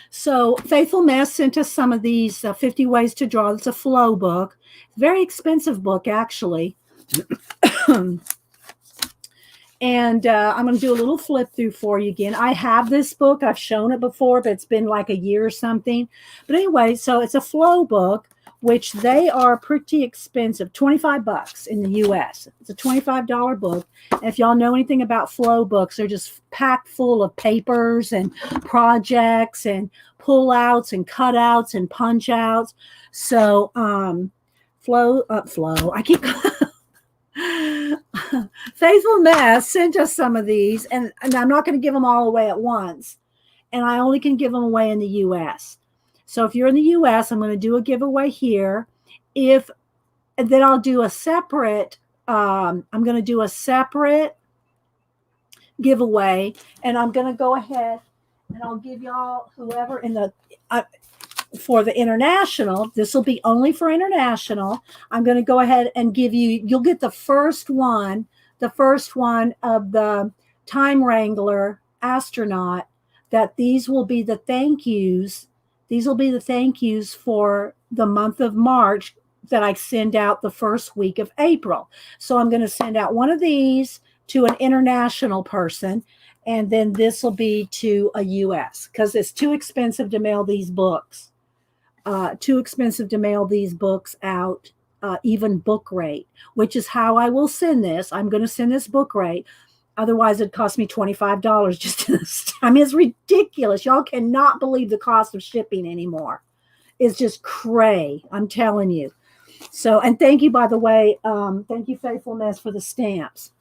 So, Faithful Mess sent us some of these 50 Ways to Draw. It's a flow book. Very expensive book, actually. And I'm going to do a little flip through for you again. I have this book. I've shown it before, but it's been like a year or something. But anyway, so it's a flow book, which they are pretty expensive, $25 in the U.S. It's a $25 book. And if y'all know anything about flow books, they're just packed full of papers and projects and pullouts and cutouts and punch outs. So flow. I keep Faithful Mess sent us some of these, and I'm not going to give them all away at once, and I only can give them away in the U.S. So if you're in the U.S., I'm going to do a giveaway here. Then I'll do a separate. I'm going to do a separate giveaway, and I'm going to go ahead and I'll give y'all whoever in the. For the international, this will be only for international. I'm going to go ahead and give you'll get the first one of the Time Wrangler astronaut, that these will be the thank yous. These will be the thank yous for the month of March that I send out the first week of April. So I'm going to send out one of these to an international person, and then this will be to a U.S. because it's too expensive to mail these books. Too expensive to mail these books out, even book rate, which is how I will send this. I'm going to send this book rate. Otherwise, it'd cost me $25 just to this. I mean, it's ridiculous. Y'all cannot believe the cost of shipping anymore. It's just cray. I'm telling you. So, and thank you, by the way. Thank you, Faithful Mess, for the stamps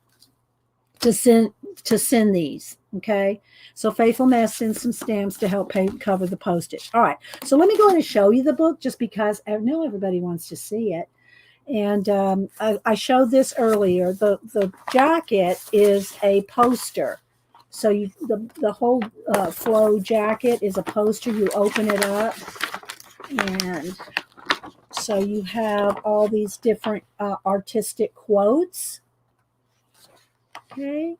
to send these. Okay. So Faithful Mess sends some stamps to help cover the postage. All right. So let me go ahead and show you the book, just because I know everybody wants to see it. And I showed this earlier. The jacket is a poster. So the whole flow jacket is a poster. You open it up, and so you have all these different artistic quotes. Okay.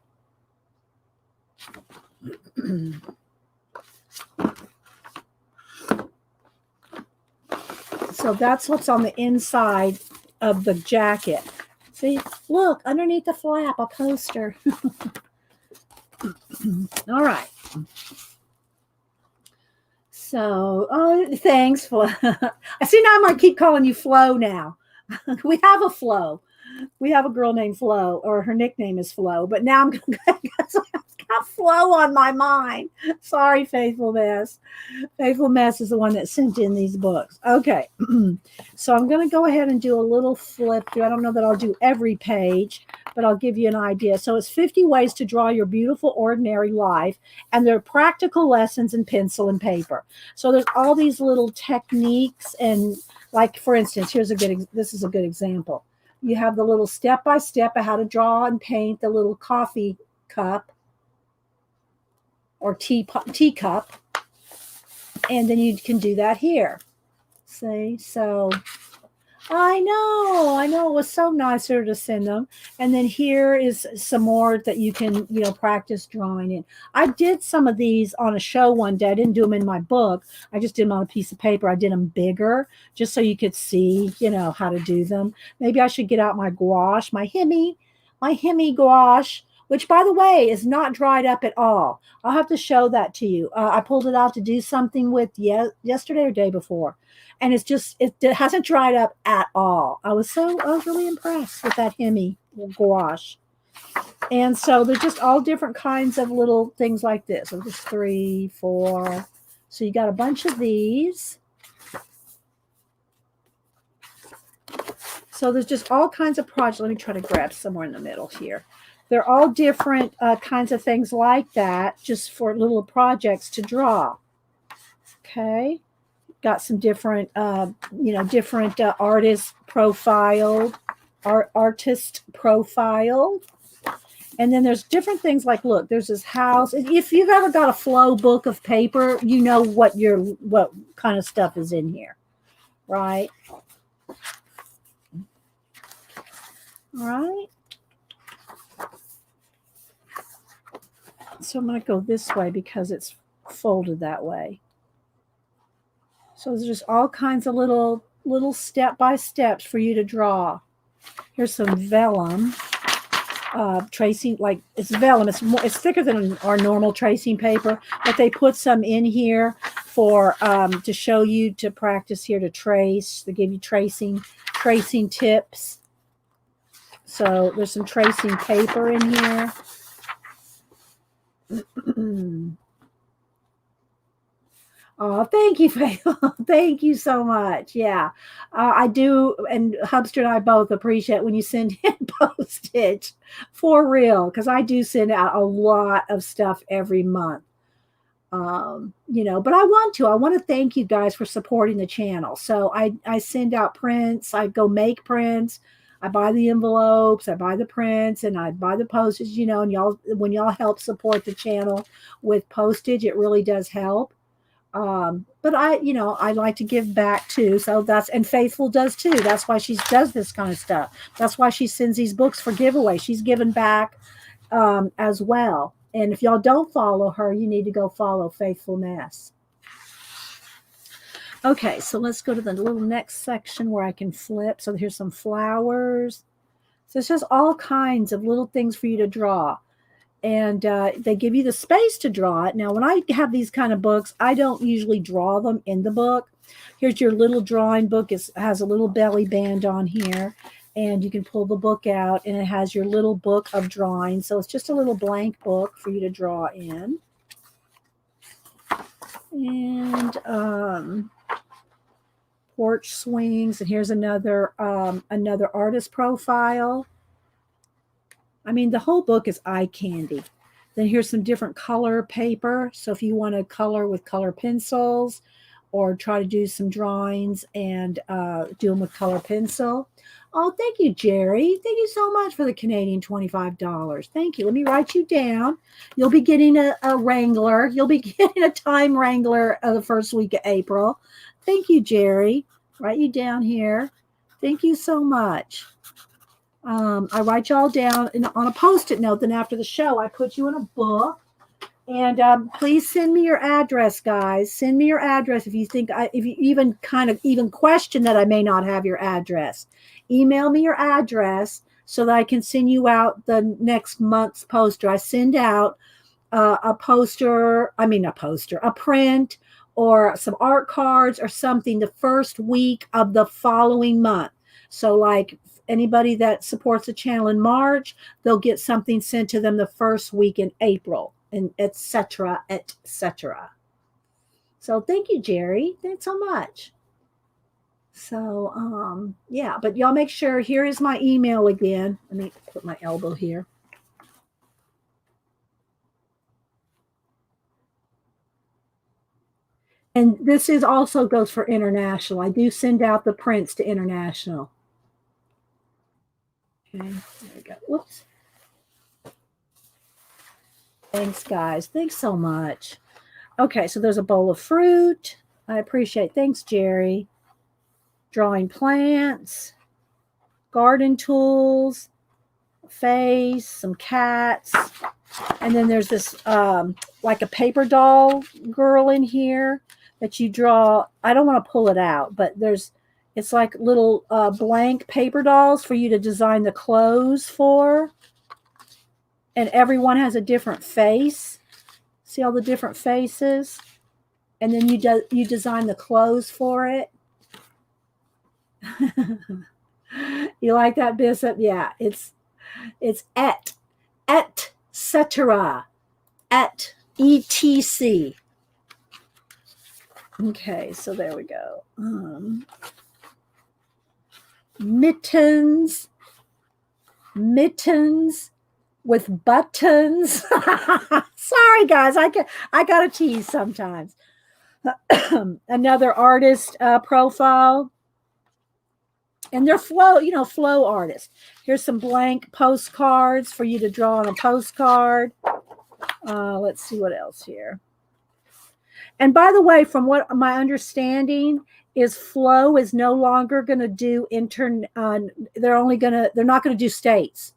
So that's what's on the inside of the jacket. See, look, underneath the flap, a poster. All right. So, oh, thanks, Flo. I see now I might keep calling you Flo now. We have a Flo. We have a girl named Flo, or her nickname is Flo, but now I'm going to got Flo on my mind. Sorry, Faithful Mess. Faithful Mess is the one that sent in these books. Okay. So I'm going to go ahead and do a little flip through. I don't know that I'll do every page, but I'll give you an idea. So it's 50 ways to draw your beautiful, ordinary life, and they're practical lessons in pencil and paper. So there's all these little techniques, and like, for instance, this is a good example. You have the little step-by-step of how to draw and paint the little coffee cup or teacup. And then you can do that here. See? So I know. It was so nice of her to send them. And then here is some more that you can, practice drawing in. I did some of these on a show one day. I didn't do them in my book. I just did them on a piece of paper. I did them bigger just so you could see, how to do them. Maybe I should get out my gouache, my Hemi gouache, which, by the way, is not dried up at all. I'll have to show that to you. I pulled it out to do something with yesterday or day before. And it hasn't dried up at all. I was really impressed with that Hemi gouache. And so there's just all different kinds of little things like this. So just 3, 4. So you got a bunch of these. So there's just all kinds of projects. Let me try to grab somewhere in the middle here. They're all different kinds of things like that, just for little projects to draw. Okay. Got some different, different artist profiled. And then there's different things like, look, there's this house. If you've ever got a Flow book of paper, you know what kind of stuff is in here, right? All right. So I'm going to go this way because it's folded that way. So there's just all kinds of little step-by-steps for you to draw. Here's some vellum tracing, like it's vellum. It's thicker than our normal tracing paper, but they put some in here for to show you to practice here to trace. They give you tracing tips. So there's some tracing paper in here. Oh, thank you, Faith. Thank you so much. Yeah, I do. And Hubster and I both appreciate when you send in postage for real, because I do send out a lot of stuff every month. But I want to thank you guys for supporting the channel. So I send out prints. I go make prints. I buy the envelopes, I buy the prints, and I buy the postage, and when y'all help support the channel with postage, it really does help. But I like to give back too. So and Faithful does too. That's why she does this kind of stuff. That's why she sends these books for giveaway. She's given back as well. And if y'all don't follow her, you need to go follow Faithful Mess. Okay, so let's go to the little next section where I can flip. So here's some flowers. So it's just all kinds of little things for you to draw. And they give you the space to draw it. Now, when I have these kind of books, I don't usually draw them in the book. Here's your little drawing book. It has a little belly band on here. And you can pull the book out, and it has your little book of drawing. So it's just a little blank book for you to draw in. And porch swings. And here's another artist profile. I mean, the whole book is eye candy. Then here's some different color paper. So if you want to color with color pencils or try to do some drawings and do them with color pencil. Oh, thank you, Jerry. Thank you so much for the Canadian $25. Thank you. Let me write you down. You'll be getting a Wrangler. You'll be getting a Time Wrangler the first week of April. Thank you, Jerry. Write you down here. Thank you so much. I write y'all down on a Post-it note. Then after the show, I put you in a book. And please send me your address, guys. Send me your address if you think if you even question that I may not have your address. Email me your address so that I can send you out the next month's poster. I send out a print or some art cards or something the first week of the following month. So like anybody that supports the channel in March, they'll get something sent to them the first week in April, and etc. etc. So thank you, Jerry. Thanks so much. So yeah, but y'all make sure, here is my email again. Let me put my elbow here. And this is also goes for international. I do send out the prints to international. Okay, there we go. Whoops. Thanks, guys. Thanks so much. Okay, so there's a bowl of fruit. I appreciate. Thanks, Jerry. Drawing plants, garden tools, face, some cats, and then there's this like a paper doll girl in here that you draw. I don't want to pull it out, but it's like little blank paper dolls for you to design the clothes for, and everyone has a different face. See all the different faces, and then you design the clothes for it. You like that, Bishop? Yeah, it's etc. etc. Okay, so there we go. Mittens with buttons. Sorry, guys, I gotta tease sometimes. Another artist profile. And they're flow artists. Here's some blank postcards for you to draw on a postcard. Let's see what else here. And by the way, from what my understanding is, Flow is no longer going to do they're not going to do states.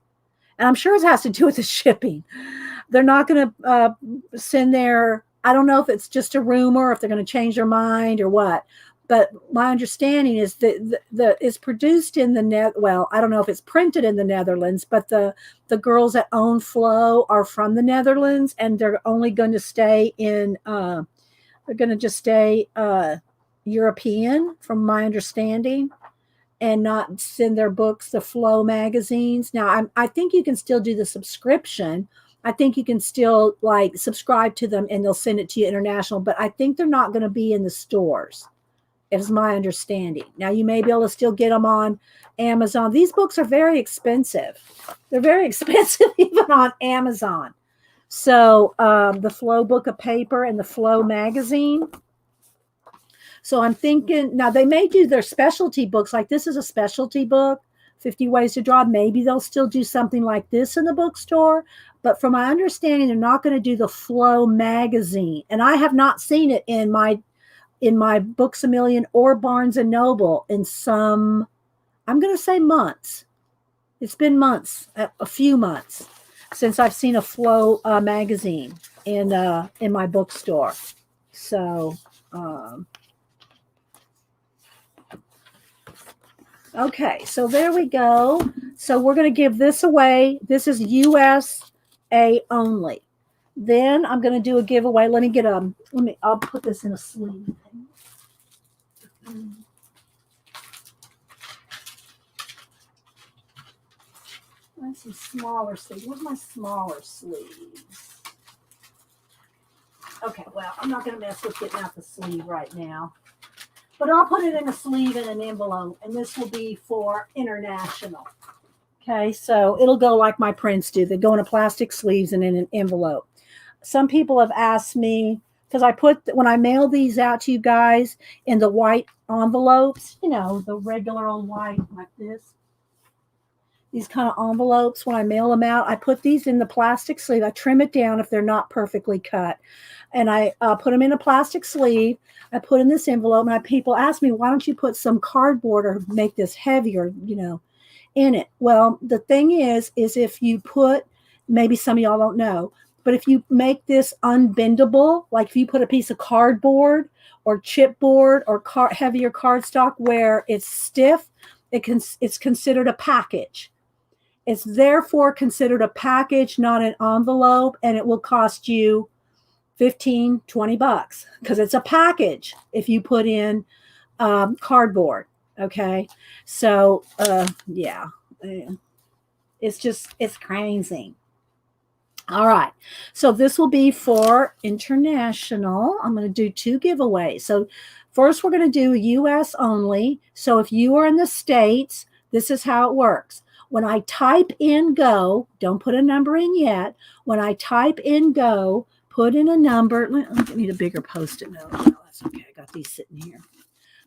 And I'm sure it has to do with the shipping. They're not going to send I don't know if it's just a rumor, if they're going to change their mind or what. But my understanding is that it's produced in I don't know if it's printed in the Netherlands, but the girls that own Flow are from the Netherlands, and they're only going to stay European, from my understanding, and not send their books to Flow magazines. Now, I think you can still do the subscription. I think you can still subscribe to them, and they'll send it to you international. But I think they're not going to be in the stores, is my understanding. Now, you may be able to still get them on Amazon. These books are very expensive. They're very expensive even on Amazon. So the Flow book of paper and the Flow magazine. So I'm thinking, now they may do their specialty books, like this is a specialty book, 50 Ways to Draw. Maybe they'll still do something like this in the bookstore. But from my understanding, they're not going to do the Flow magazine. And I have not seen it in my Books A Million or Barnes and Noble in some, I'm going to say months. It's been months, a few months, since I've seen a Flow magazine in my bookstore. So, okay, so there we go. So we're going to give this away. This is USA only. Then I'm going to do a giveaway. I'll put this in a sleeve. Let's see, smaller sleeves. Where's my smaller sleeves? Okay, well, I'm not going to mess with getting out the sleeve right now. But I'll put it in a sleeve in an envelope, and this will be for international. Okay, so it'll go like my prints do. They go in a plastic sleeves and in an envelope. Some people have asked me, because when I mail these out to you guys in the white envelopes, the regular old white like this, these kind of envelopes, when I mail them out, I put these in the plastic sleeve. I trim it down if they're not perfectly cut. And I put them in a plastic sleeve. I put in this envelope, and people ask me, why don't you put some cardboard or make this heavier, in it? Well, the thing is if you put, maybe some of y'all don't know, but if you make this unbendable, like if you put a piece of cardboard or chipboard or heavier cardstock where it's stiff, it's considered a package. It's therefore considered a package, not an envelope, and it will cost you 15, 20 bucks because it's a package if you put in cardboard. Okay. So, yeah, it's crazy. All right. So this will be for international. I'm going to do 2 giveaways. So first we're going to do US only. So if you are in the States, this is how it works. When I type in go, don't put a number in yet. When I type in go, put in a number. I need a bigger Post-it note. No, that's okay. I got these sitting here.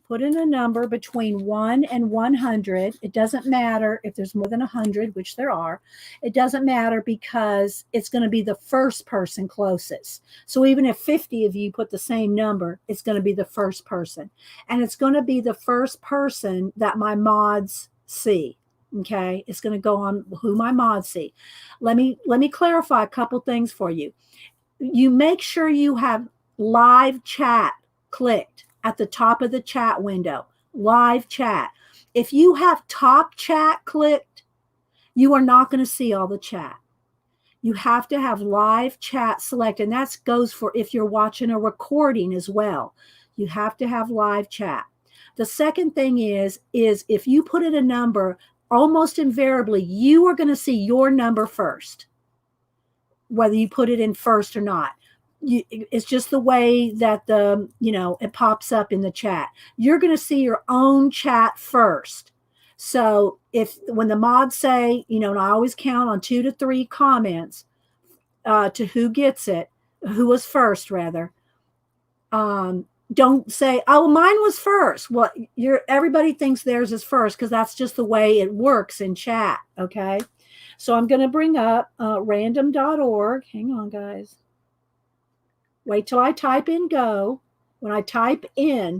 Put in a number between 1 and 100. It doesn't matter if there's more than 100, which there are. It doesn't matter because it's going to be the first person closest. So even if 50 of you put the same number, it's going to be the first person. And it's going to be the first person that my mods see. Okay, it's going to go on who my mods see. Let me clarify a couple things for you. You make sure you have live chat clicked at the top of the chat window. Live chat. If you have top chat clicked, you are not going to see all the chat. You have to have live chat selected, and that goes for if you're watching a recording as well. You have to have live chat. The second thing is if you put in a number, almost invariably, you are going to see your number first, whether you put it in first or not. It's just the way that it pops up in the chat. You're going to see your own chat first. So when the mods say, and I always count on 2 to 3 comments to who gets it, who was first rather. Don't say, oh, mine was first. Well, everybody thinks theirs is first because that's just the way it works in chat. Okay. So I'm going to bring up random.org. Hang on, guys. Wait till I type in go. When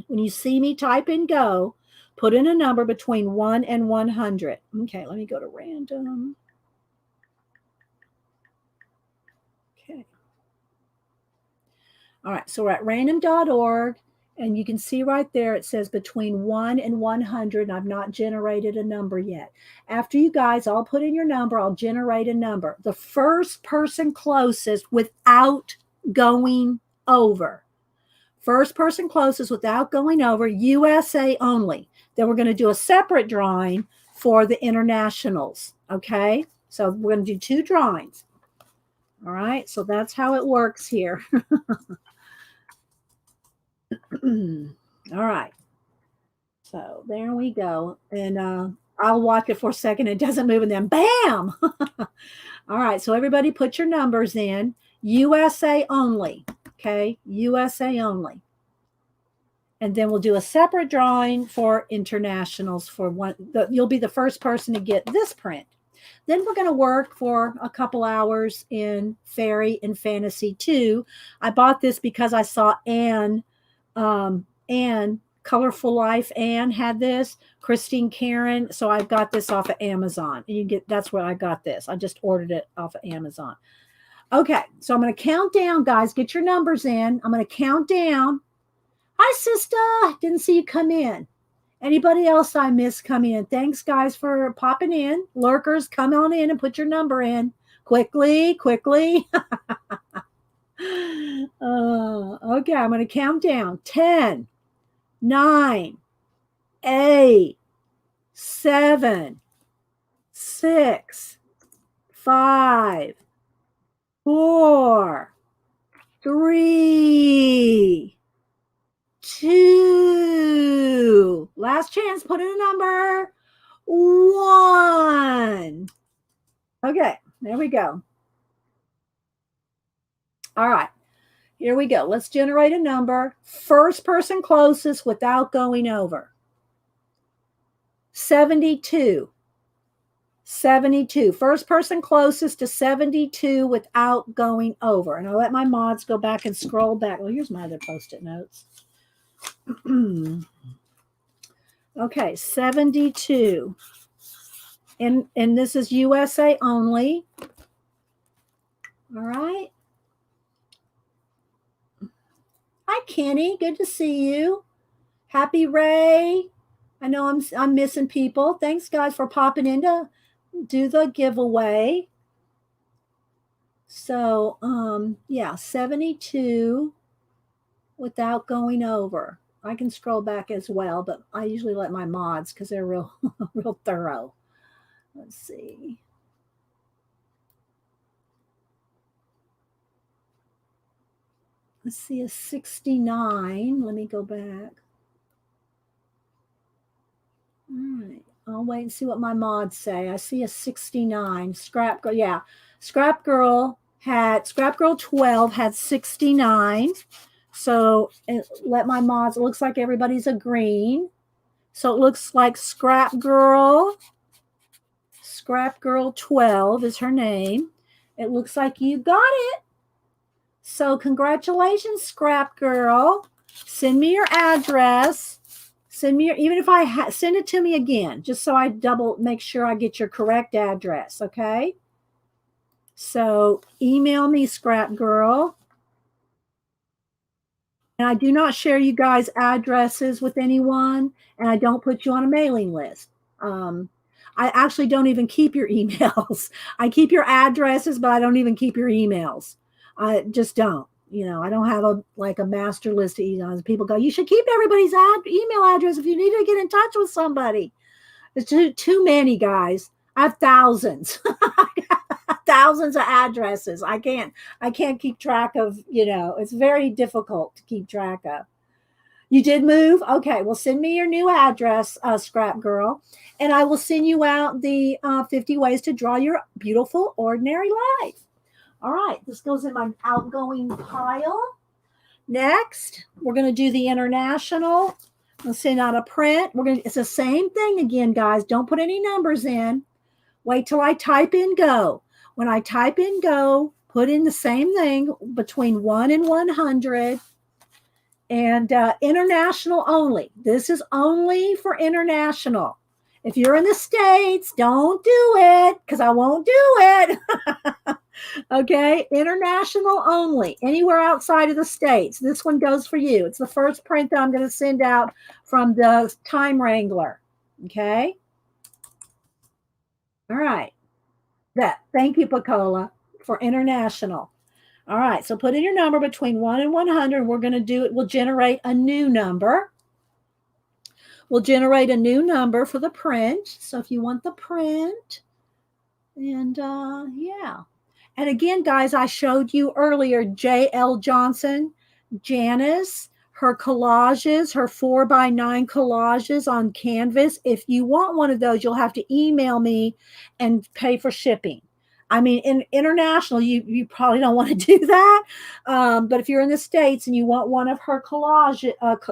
you see me type in go, put in a number between 1 and 100. Okay, let me go to random. Okay. All right, so we're at random.org, and you can see right there it says between 1 and 100, and I've not generated a number yet. After you guys all put in your number, I'll generate a number. The first person closest without going over. First person closest without going over, USA only. Then we're going to do a separate drawing for the internationals. Okay, so we're going to do 2 drawings. All right, so that's how it works here. All right, so there we go. And I'll watch it for a second. It doesn't move, and then bam. All right, so everybody put your numbers in. USA only. Okay, USA only. And then we'll do a separate drawing for internationals for one. You'll be the first person to get this print. Then we're going to work for a couple hours in Fairy and Fantasy2. I bought this because I saw Anne, Colorful Life Anne had this, Christine Karron. So I got this off of Amazon. And that's where I got this. I just ordered it off of Amazon. Okay, so I'm going to count down, guys. Get your numbers in. I'm going to count down. Hi, sister. Didn't see you come in. Anybody else I missed come in? Thanks, guys, for popping in. Lurkers, come on in and put your number in. Quickly. Okay, I'm going to count down. 10, 9, 8, 7, 6, 5, 4, 3, 2. Last chance. Put in a number. 1. Okay, there we go. All right, here we go. Let's generate a number. First person closest without going over. 72. 72. First person closest to 72 without going over. And I'll let my mods go back and scroll back. Well, here's my other Post-it notes. Okay, 72. And this is USA only. All right. Hi, Kenny. Good to see you. Happy Ray. I know I'm missing people. Thanks, guys, for popping in to do the giveaway. So, yeah, 72 without going over. I can scroll back as well, but I usually let my mods because they're real, real thorough. Let's see. Let's see a 69. Let me go back. All right. I'll wait and see what my mods say. I see a 69. Scrap Girl. Yeah. Scrap Girl 12 had 69. So let my mods, it looks like everybody's agreeing. So it looks like Scrap Girl 12 is her name. It looks like you got it. So congratulations, Scrap Girl. Send me your address. Send me your, even if I send it to me again, just so I make sure I get your correct address. Okay. So email me, Scrap Girl. And I do not share you guys' addresses with anyone, and I don't put you on a mailing list. I actually don't even keep your emails. I keep your addresses, but I don't even keep your emails. I just don't. You know, I don't have a master list of emails. People go, you should keep everybody's email address if you need to get in touch with somebody. It's too many, guys. I have thousands. Thousands of addresses. I can't keep track of, it's very difficult to keep track of. You did move? Okay, well, send me your new address, Scrap Girl, and I will send you out the 50 ways to draw your beautiful ordinary life. All right, this goes in my outgoing pile. Next, we're going to do the international. We'll send out a print. It's the same thing again, guys. Don't put any numbers in. Wait till I type in go. When I type in go, put in the same thing between 1 and 100. And international only. This is only for international. If you're in the States, don't do it because I won't do it. Okay, international only. Anywhere outside of the States. This one goes for you. It's the first print that I'm going to send out from the Time Wrangler. Okay. All right. Thank you, Pacola, for international. All right, so put in your number between 1 and 100. We're going to do it. We'll generate a new number. We'll generate a new number for the print. So if you want the print, and yeah. And again, guys, I showed you earlier J.L. Johnson, Janice, her collages, her 4x9 collages on canvas. If you want one of those, you'll have to email me and pay for shipping. I mean, in international, you probably don't want to do that. But if you're in the States and you want one of her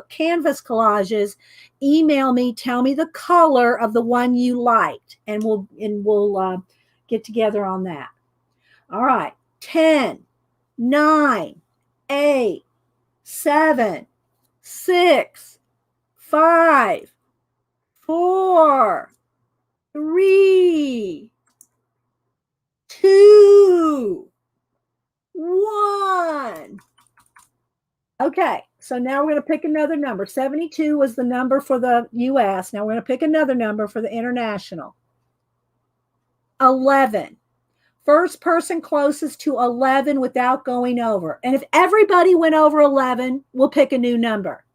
canvas collages, email me, tell me the color of the one you liked, and we'll get together on that. All right. 10, 9, 8, 7, 6, 5, 4, 3, 2, 1. Okay, so now we're going to pick another number. 72 was the number for the US. Now we're going to pick another number for the international. 11. First person closest to 11 without going over. And if everybody went over 11, we'll pick a new number.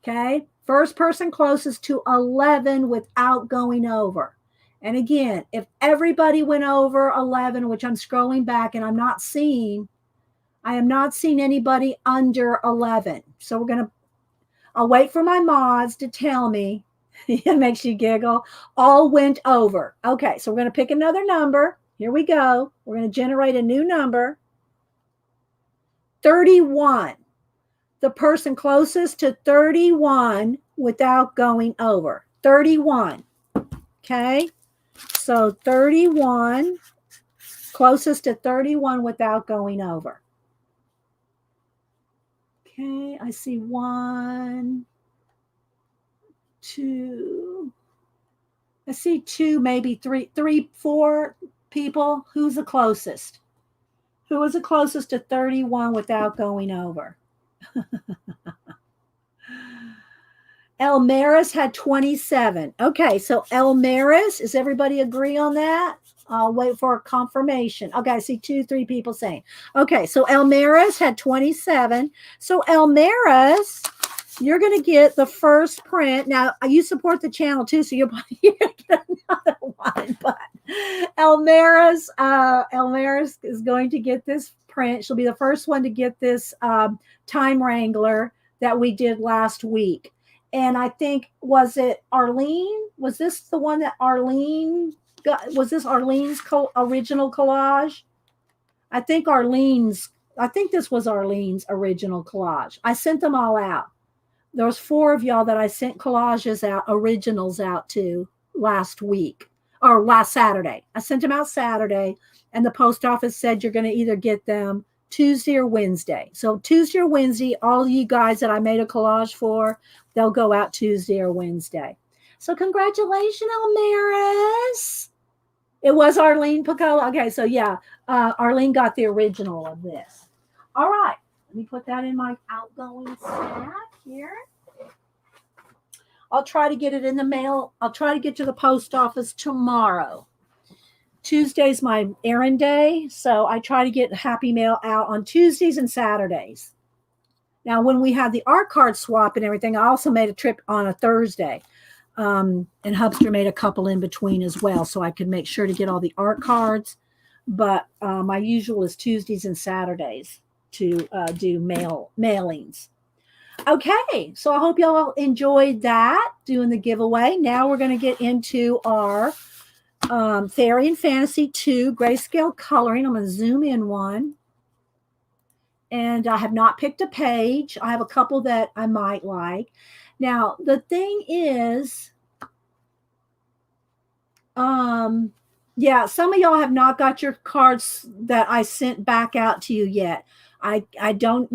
Okay? First person closest to 11 without going over. And again, if everybody went over 11, which I'm scrolling back and I am not seeing anybody under 11. So I'll wait for my mods to tell me. It makes you giggle. All went over. Okay, so we're going to pick another number. Here we go. We're going to generate a new number. 31. The person closest to 31 without going over. 31. Okay. So 31, closest to 31 without going over. Okay. I see 1, 2. I see 2, maybe 3, 4 people. Who's the closest? Who was the closest to 31 without going over? Elmaris had 27. Okay, so Elmaris, does everybody agree on that? I'll wait for a confirmation. Okay, I see 3 people saying. Okay, so Elmera's had 27. So Elmera's, you're going to get the first print. Now, you support the channel too, so you'll probably get another one. But Elmera's is going to get this print. She'll be the first one to get this Time Wrangler that we did last week. And I think, was it Arlene? Was this the one that Arlene got? Was this Arlene's original collage? I think this was Arlene's original collage. I sent them all out. There was 4 of y'all that I sent collages out, originals out to last week or last Saturday. I sent them out Saturday, and the post office said you're going to either get them Tuesday or Wednesday. So Tuesday or Wednesday, all you guys that I made a collage for, they'll go out Tuesday or Wednesday. So congratulations, Elmaris. It was Arlene Picola. Okay, so yeah, Arlene got the original of this. All right, let me put that in my outgoing stack here. I'll try to get it in the mail. I'll try to get to the post office tomorrow. Tuesday's my errand day, so I try to get Happy Mail out on Tuesdays and Saturdays. Now, when we had the art card swap and everything, I also made a trip on a Thursday. And Hubster made a couple in between as well, so I could make sure to get all the art cards. But my usual is Tuesdays and Saturdays to do mailings. Okay, so I hope y'all enjoyed that, doing the giveaway. Now we're going to get into our Fairy and Fantasy 2 grayscale coloring. I'm going to zoom in one. And I have not picked a page. I have a couple that I might like. Now, the thing is, yeah, some of y'all have not got your cards that I sent back out to you yet. I don't,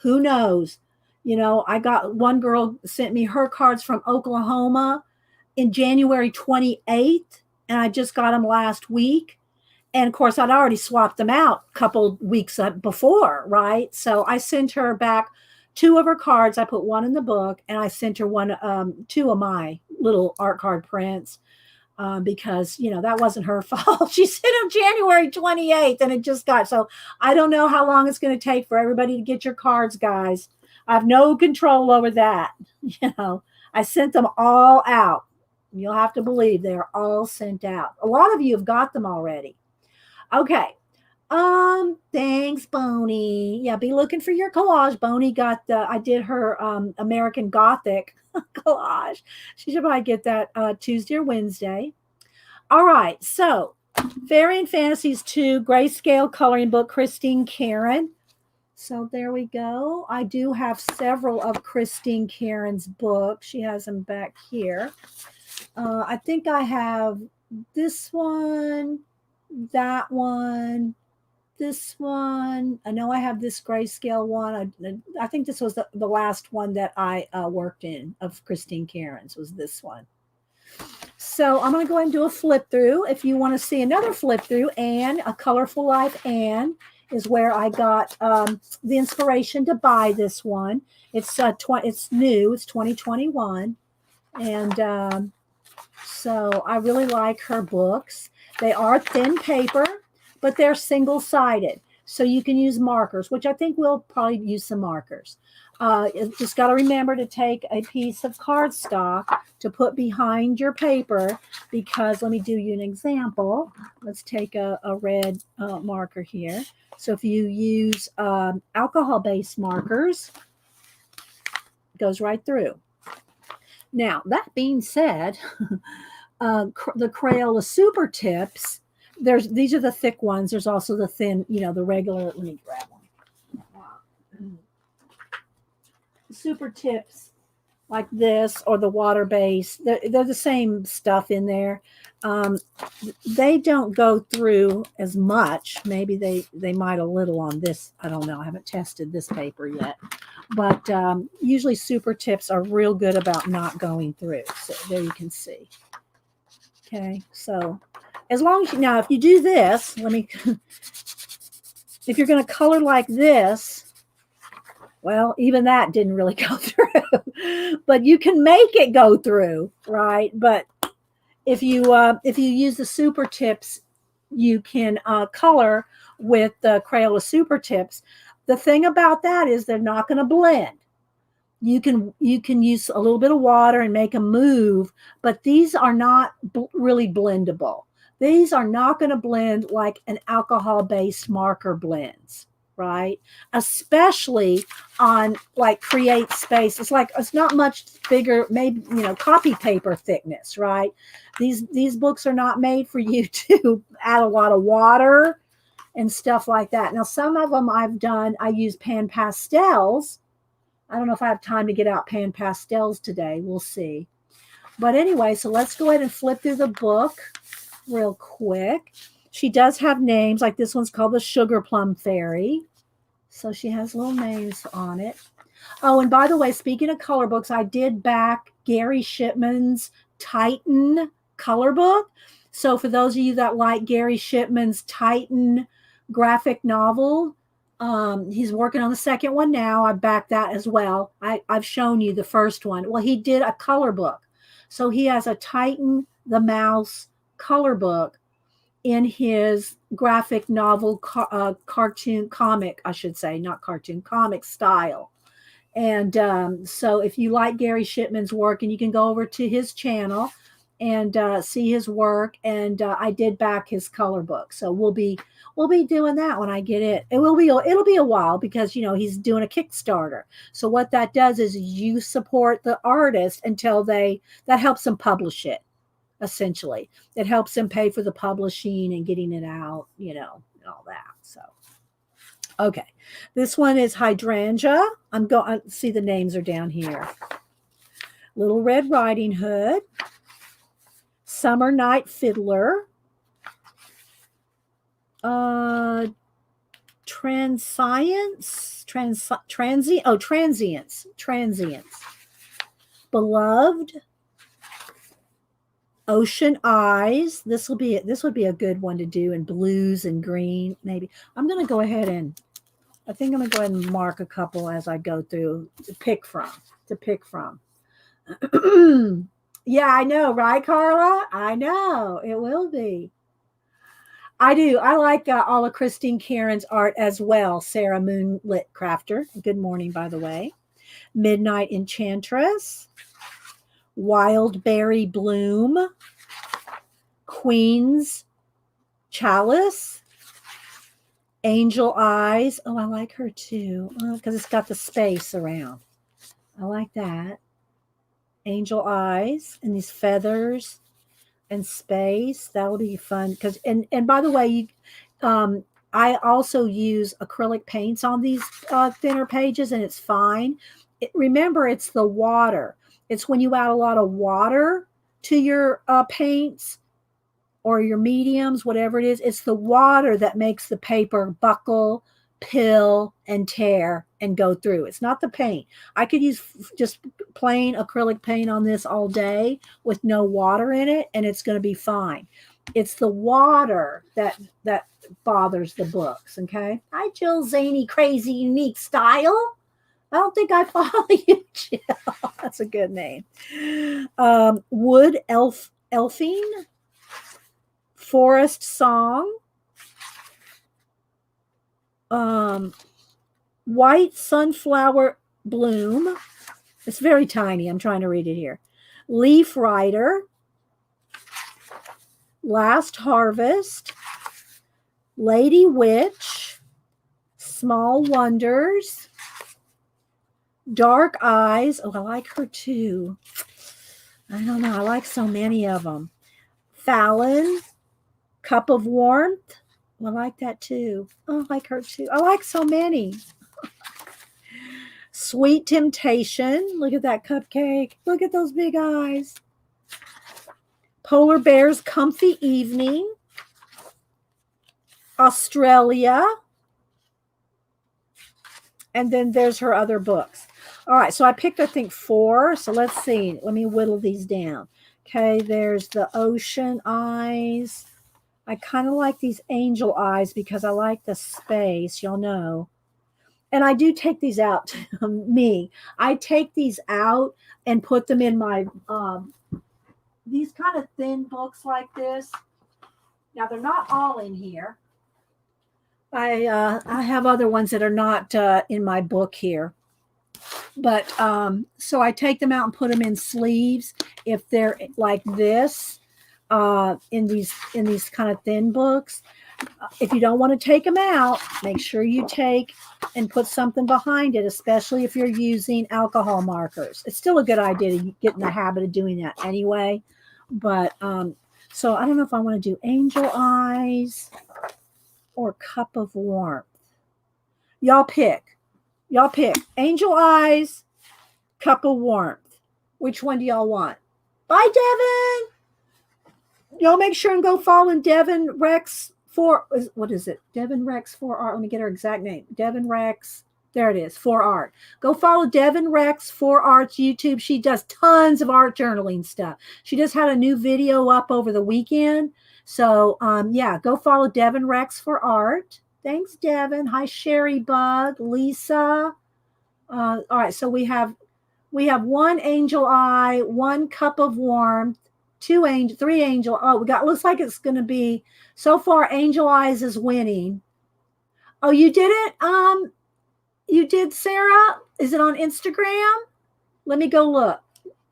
who knows? I got one girl sent me her cards from Oklahoma in January 28th, and I just got them last week. And of course, I'd already swapped them out a couple weeks before, right? So I sent her back 2 of her cards. I put one in the book, and I sent her 2 of my little art card prints because, that wasn't her fault. She sent them January 28th, and it just got, so I don't know how long it's going to take for everybody to get your cards, guys. I have no control over that. I sent them all out. You'll have to believe they're all sent out. A lot of you have got them already. Okay. Thanks, Boney. Yeah, be looking for your collage. Boney I did her American Gothic collage. She should probably get that Tuesday or Wednesday. All right. So, Fairy and Fantasies 2 grayscale coloring book, Christine Karron. So there we go. I do have several of Christine Karron's books. She has them back here. I think I have this one, that one, this one. I know I have this grayscale one. I think this was the last one that I worked in of Christine Karron's was this one. So I'm going to go ahead and do a flip through. If you want to see another flip through, Anne, A Colorful Life Anne, is where I got the inspiration to buy this one. It's new. It's 2021. And so I really like her books. They are thin paper, but they're single-sided. So you can use markers, which I think we'll probably use some markers. Just got to remember to take a piece of cardstock to put behind your paper because let me do you an example. Let's take a red marker here. So if you use alcohol-based markers, it goes right through. Now, that being said, the Crayola Super Tips, these are the thick ones. There's also the thin, the regular. Let me grab one. Super Tips like this or the water-based, they're the same stuff in there. They don't go through as much. Maybe they might a little on this. I don't know. I haven't tested this paper yet. But usually Super Tips are real good about not going through. So there you can see. Okay, so as long as now if you do this, if you're going to color like this, well, even that didn't really go through. But you can make it go through, right? But if you use the Super Tips, you can color with the Crayola Super Tips. The thing about that is they're not going to blend. You can use a little bit of water and make them move, but these are not really blendable. These are not going to blend like an alcohol-based marker blends, right? Especially on like Create Space. It's not much bigger, maybe, copy paper thickness, right? These books are not made for you to add a lot of water and stuff like that. Now, some of them I use pan pastels. I don't know if I have time to get out pan pastels today. We'll see. But anyway, so let's go ahead and flip through the book real quick. She does have names, like this one's called the Sugar Plum Fairy. So she has little names on it. Oh, and by the way, speaking of color books, I did back Gary Shipman's Titan color book. So for those of you that like Gary Shipman's Titan graphic novel, he's working on the second one now. I backed that as well. I've shown you the first one. Well, he did a color book. So he has a Titan the Mouse color book in his graphic novel cartoon comic, I should say, not cartoon, comic style. And so if you like Gary Shipman's work, and you can go over to his channel and see his work. And I did back his color book. So we'll be doing that when I get it. It'll be a while because, he's doing a Kickstarter. So what that does is you support the artist until that helps them publish it. Essentially, it helps them pay for the publishing and getting it out, and all that. So, okay, this one is Hydrangea. I'm going to see the names are down here. Little Red Riding Hood, Summer Night Fiddler, Transients, Beloved, Ocean Eyes. This would be a good one to do in blues and green, maybe. I'm going to go ahead and mark a couple as I go through to pick from. Yeah, I know, right, Carla? I know it will be. I do. I like all of Christine Karron's art as well. Sarah Moonlit Crafter. Good morning, by the way. Midnight Enchantress. Wild Berry Bloom, Queen's Chalice, Angel Eyes. Oh, I like her too because it's got the space around. I like that. Angel Eyes and these feathers and space. That'll be fun because and by the way, I also use acrylic paints on these thinner pages, and it's fine. Remember, it's the water. It's when you add a lot of water to your paints or your mediums, whatever it is. It's the water that makes the paper buckle, pill, and tear and go through. It's not the paint. I could use just plain acrylic paint on this all day with no water in it, and it's going to be fine. It's the water that bothers the books, okay? Hi, Jill Zany, Crazy Unique Style. I don't think I follow you, Jill. That's a good name. Wood Elfing, Forest Song, White Sunflower Bloom. It's very tiny. I'm trying to read it here. Leaf Rider, Last Harvest, Lady Witch, Small Wonders, Dark Eyes. Oh, I like her too. I don't know. I like so many of them. Fallon, Cup of Warmth. I like that too. Oh, I like her too. I like so many. Sweet Temptation. Look at that cupcake. Look at those big eyes. Polar Bear's Comfy Evening. Australia. And then there's her other books. All right, so I picked, I think, 4. So let's see. Let me whittle these down. Okay, there's the Ocean Eyes. I kind of like these Angel Eyes because I like the space, y'all know. And I do take these out. I take these out and put them in my, these kind of thin books like this. Now, they're not all in here. I have other ones that are not in my book here. But so I take them out and put them in sleeves if they're like this in these kind of thin books. If you don't want to take them out, make sure you take and put something behind it, especially if you're using alcohol markers. It's still a good idea to get in the habit of doing that anyway. But so I don't know if I want to do angel eyes or cup of warmth. Y'all pick. Y'all pick. Angel eyes, cup of warmth. Which one do y'all want? Bye, Devin. Y'all make sure and go follow Devin Rex for what is it? Devin Rex for art. Let me get her exact name. Devin Rex. There it is. For art. Go follow Devin Rex for Art's YouTube. She does tons of art journaling stuff. She just had a new video up over the weekend. So yeah, go follow Devin Rex for art. Thanks, Devin. Hi, Sherry Bug, Lisa. All right, so we have one angel eye, one cup of warmth, three angel. Oh, we got. Looks like it's going to be so far. Angel eyes is winning. Oh, you did it. You did, Sarah. Is it on Instagram? Let me go look.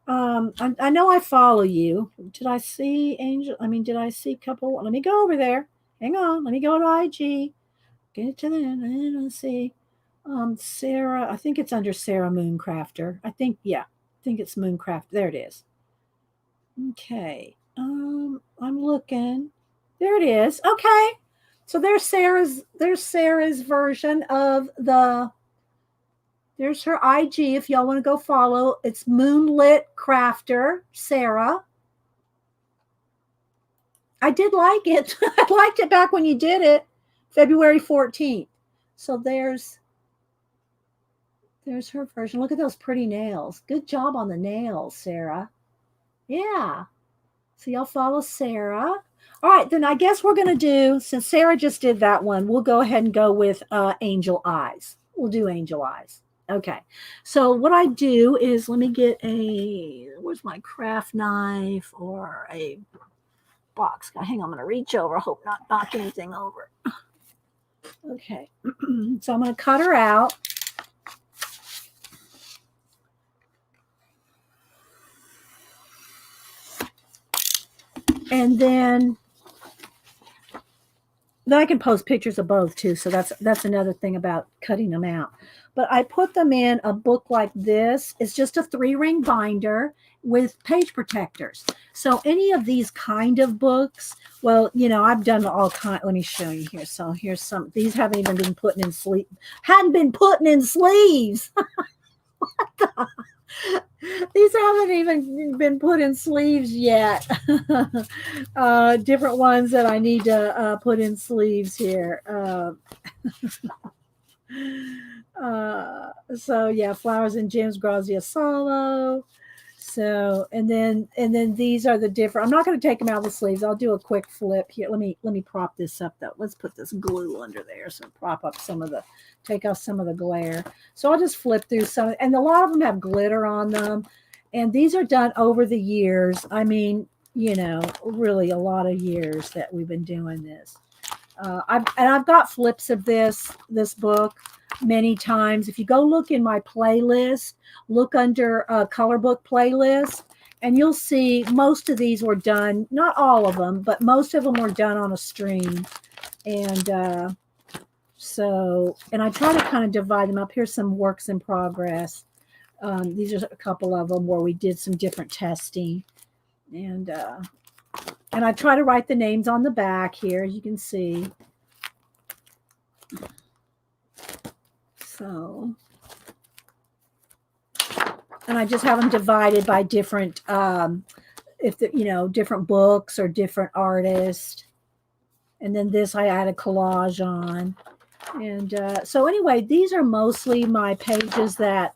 I know I follow you. Did I see angel? I mean, did I see couple? Let me go over there. Hang on. Let me go to IG. Get to the. Let's see. Sarah. I think it's under Sarah Mooncrafter. I think it's Mooncraft. There it is. Okay. I'm looking. There it is. Okay. So there's Sarah's version of there's her IG if y'all want to go follow. It's Moonlit Crafter, Sarah. I did like it. I liked it back when you did it, February 14th. So there's her version. Look at those pretty nails. Good job on the nails, Sarah. Yeah. So y'all follow Sarah. All right, then I guess we're going to do, since Sarah just did that one, we'll go ahead and go with angel eyes. We'll do angel eyes. Okay. So what I do is, let me get where's my craft knife or a box? Hang on, I'm going to reach over. Hope not knock anything over. Okay. So I'm going to cut her out. And then I can post pictures of both too. So that's another thing about cutting them out. But I put them in a book like this. It's just a 3-ring binder with page protectors. So any of these kind of books, well, I've done all kind. Let me show you here. So here's some. These haven't even been put in sleeves. Hadn't been putting in sleeves. What the? These haven't even been put in sleeves yet. Different ones that I need to put in sleeves here. So yeah, Flowers and Gems, Grazia Solo. So and then these are the different. I'm not going to take them out of the sleeves. I'll do a quick flip here. Let me prop this up though. Let's put this glue under there so prop up take off some of the glare. So I'll just flip through some, and a lot of them have glitter on them. And these are done over the years. I mean, really a lot of years that we've been doing this. I've got flips of this book many times. If you go look in my playlist, look under color book playlist, and you'll see most of these were done, not all of them, but most of them were done on a stream. And and I try to kind of divide them up. Here's some works in progress. These are a couple of them where we did some different testing. And I try to write the names on the back here, you can see. So, and I just have them divided by different, different books or different artists. And then this I add a collage on. And so anyway, these are mostly my pages that,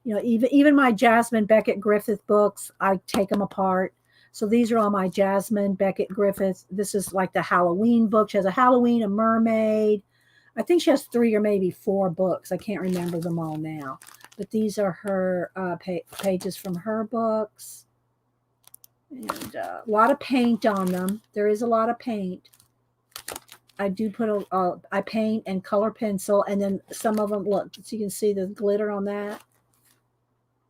even my Jasmine Beckett Griffith books, I take them apart. So these are all my Jasmine Beckett Griffith. This is like the Halloween book. She has a Halloween, a mermaid. I think she has 3 or maybe 4 books. I can't remember them all now. But these are her pages from her books. And a lot of paint on them. There is a lot of paint. I do put I paint and color pencil, and then some of them, look, so you can see the glitter on that.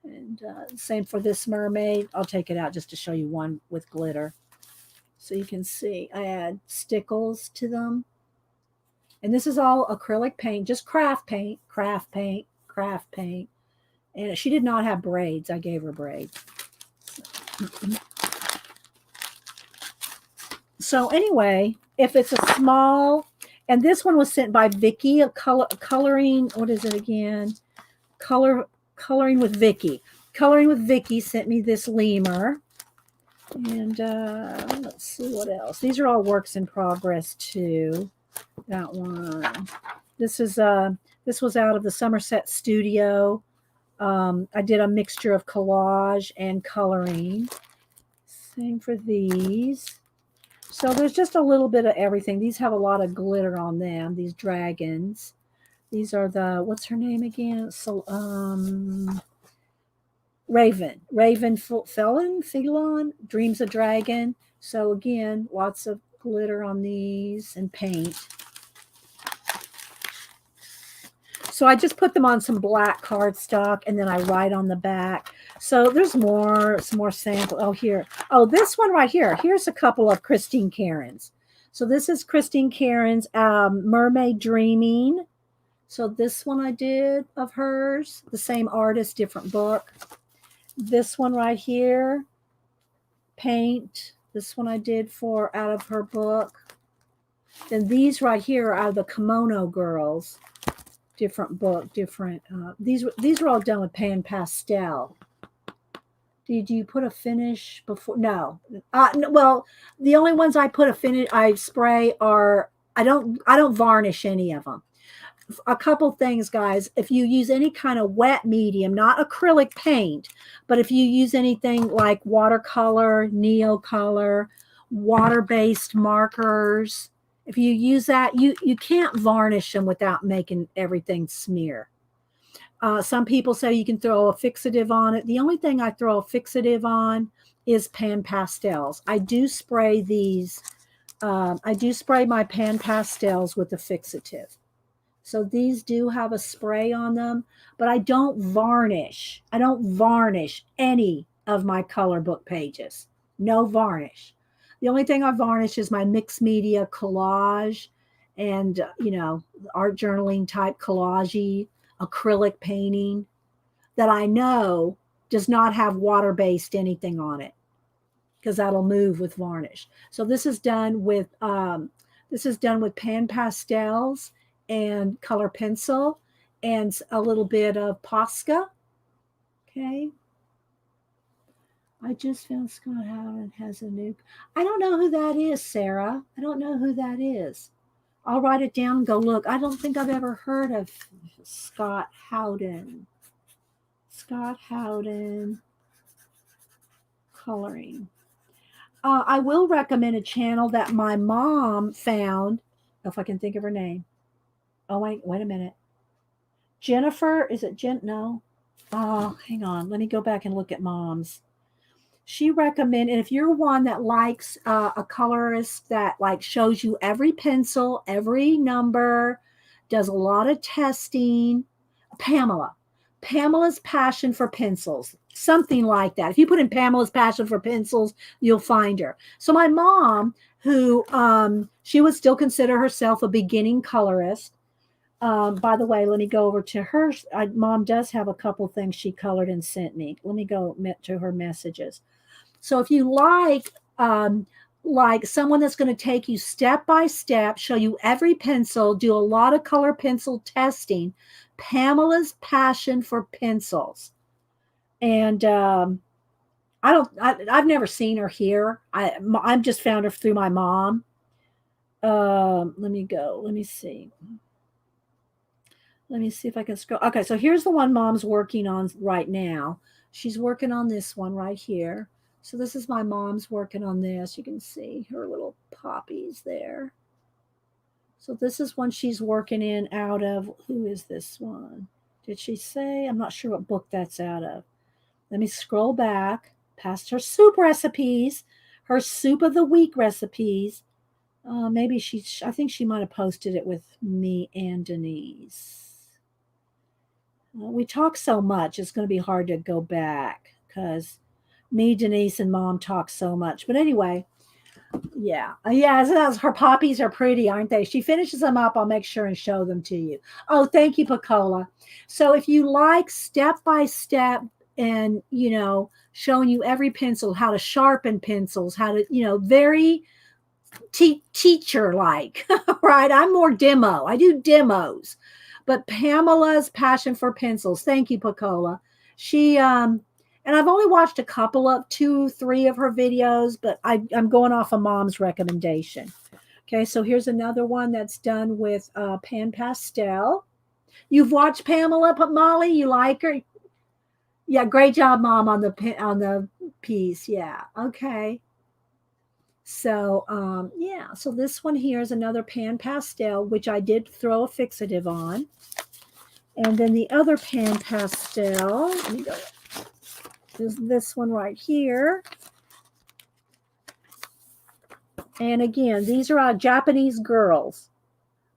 And same for this mermaid. I'll take it out just to show you one with glitter. So you can see I add stickles to them. And this is all acrylic paint, just craft paint, craft paint, craft paint. And she did not have braids. I gave her braids. So anyway, if it's a small, and this one was sent by Vicky, coloring, what is it again? Coloring with Vicky. Coloring with Vicky sent me this lemur. And let's see what else. These are all works in progress too. That one. This was out of the Somerset studio. I did a mixture of collage and coloring. Same for these. So there's just a little bit of everything. These have a lot of glitter on them, these dragons. These are the, what's her name again? So, Raven Felon, Dreams of Dragon. So again, lots of glitter on these and paint. So I just put them on some black cardstock, and then I write on the back. So there's some more sample. Oh, here. Oh, this one right here. Here's a couple of Christine Karron's. So this is Christine Karron's Mermaid Dreaming. So this one I did of hers. The same artist, different book. This one right here, paint. This one I did out of her book. Then these right here are the Kimono Girls. Different book, different. These were all done with pan pastel. Did you put a finish before? No. No, well, the only ones I put a finish, I spray are, I don't varnish any of them. A couple things, guys. If you use any kind of wet medium, not acrylic paint, but if you use anything like watercolor, neocolor, water-based markers, if you use that, you can't varnish them without making everything smear. Some people say you can throw a fixative on it. The only thing I throw a fixative on is pan pastels. I do spray these. I do spray my pan pastels with a fixative. So these do have a spray on them, but I don't varnish. I don't varnish any of my color book pages. No varnish. The only thing I varnish is my mixed media collage and, art journaling type collage, acrylic painting that I know does not have water-based anything on it because that'll move with varnish. So this is done with pan pastels and color pencil and a little bit of Posca. Okay. I just found Scott Howden has a new. I don't know who that is, Sarah. I don't know who that is. I'll write it down and go look. I don't think I've ever heard of Scott Howden. Scott Howden coloring. I will recommend a channel that my mom found, if I can think of her name. Oh, wait a minute. Jennifer, is it Jen? No. Oh, hang on. Let me go back and look at mom's. She recommended, and if you're one that likes a colorist that like shows you every pencil, every number, does a lot of testing, Pamela's Passion for Pencils, something like that. If you put in Pamela's Passion for Pencils, you'll find her. So my mom, who she would still consider herself a beginning colorist. By the way, let me go over to her. Mom does have a couple things she colored and sent me. Let me go to her messages. So if you like someone that's going to take you step by step, show you every pencil, do a lot of color pencil testing, Pamela's Passion for Pencils. And I've never seen her here. I've just found her through my mom. Let me go. Let me see. Let me see if I can scroll. Okay, so here's the one mom's working on right now. She's working on this one right here. So this is my mom's working on this. You can see her little poppies there. So this is one she's working in out of. Who is this one? Did she say? I'm not sure what book that's out of. Let me scroll back. past her soup recipes, her soup of the week recipes. Maybe I think she might have posted it with me and Denise. We talk so much, it's going to be hard to go back because me, Denise, and Mom talk so much. But anyway, yeah. Her poppies are pretty, aren't they? She finishes them up. I'll make sure and show them to you. Oh, thank you, Pacola. So if you like step by step and, showing you every pencil, how to sharpen pencils, how to, very teacher like, right? I'm more demo. I do demos. But Pamela's passion for pencils. Thank you, Pacola. She, and I've only watched a couple of 2-3 of her videos, but I'm going off of Mom's recommendation. Okay, so here's another one that's done with pan pastel. You've watched Pamela, but Molly, you like her? Yeah, great job, Mom, on the piece. Yeah, okay. So, so this one here is another pan pastel, which I did throw a fixative on. And then the other pan pastel, is this one right here. And again, these are Japanese Girls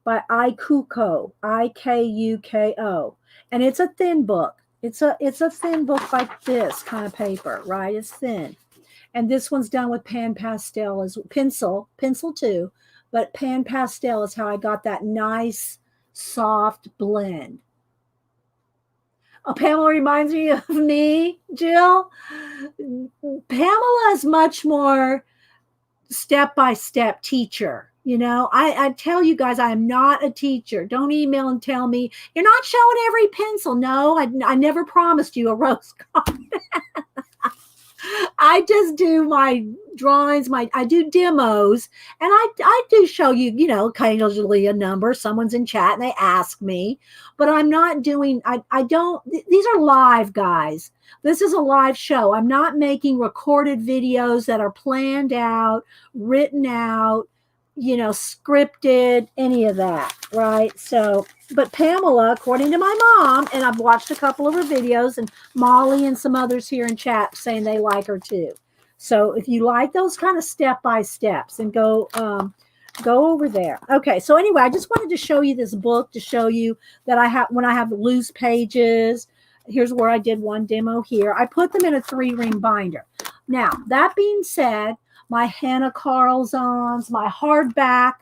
by Ikuko, Ikuko. And it's a thin book. It's a thin book like this kind of paper, right? It's thin. And this one's done with pan pastel as pencil too, but pan pastel is how I got that nice soft blend. Oh, Pamela reminds me of me, Jill. Pamela is much more step-by-step teacher. I tell you guys, I am not a teacher. Don't email and tell me you're not showing every pencil. No, I never promised you a rose garden. I just do my drawings, I do demos, and I do show you, occasionally a number. Someone's in chat and they ask me, but I'm not doing, these are live, guys. This is a live show. I'm not making recorded videos that are planned out, written out, scripted, any of that, right? So, but Pamela, according to my mom, and I've watched a couple of her videos, and Molly and some others here in chat saying they like her too. So if you like those kind of step-by-steps, and go over there. Okay, so anyway, I just wanted to show you this book to show you that when I have loose pages, here's where I did one demo here. I put them in a 3-ring binder. Now, that being said, my Hannah Carlsons, my hardback,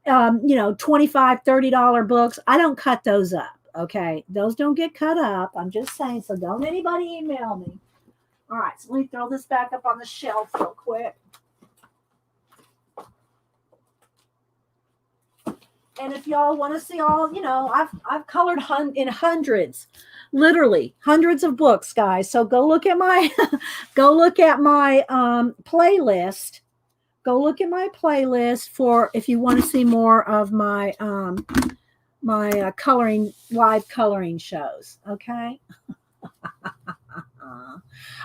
$25, $30 books, I don't cut those up, okay? Those don't get cut up. I'm just saying, so don't anybody email me. All right, so let me throw this back up on the shelf real quick. And if y'all want to see all, I've colored in hundreds, literally hundreds of books, guys. So go look at my playlist. Go look at my playlist for if you want to see more of my live coloring shows. Okay.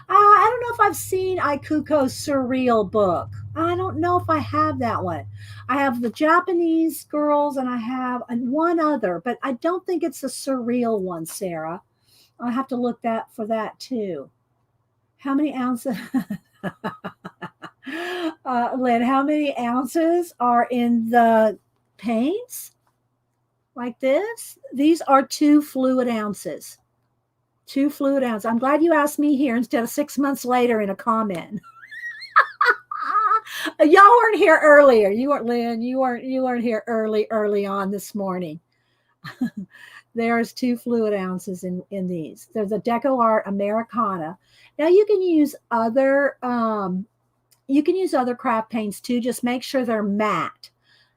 I don't know if I've seen Ikuko's surreal book. I don't know if I have that one. I have the Japanese Girls and I have one other, but I don't think it's a surreal one, Sarah. I'll have to look for that too. How many ounces? Lynn, how many ounces are in the paints like this? These are 2 fluid ounces. 2 fluid ounces. I'm glad you asked me here instead of 6 months later in a comment. Y'all weren't here earlier. You weren't, Lynn. You weren't here early on this morning. There's 2 fluid ounces in these. There's a Deco Art Americana. Now you can use other craft paints too. Just make sure they're matte.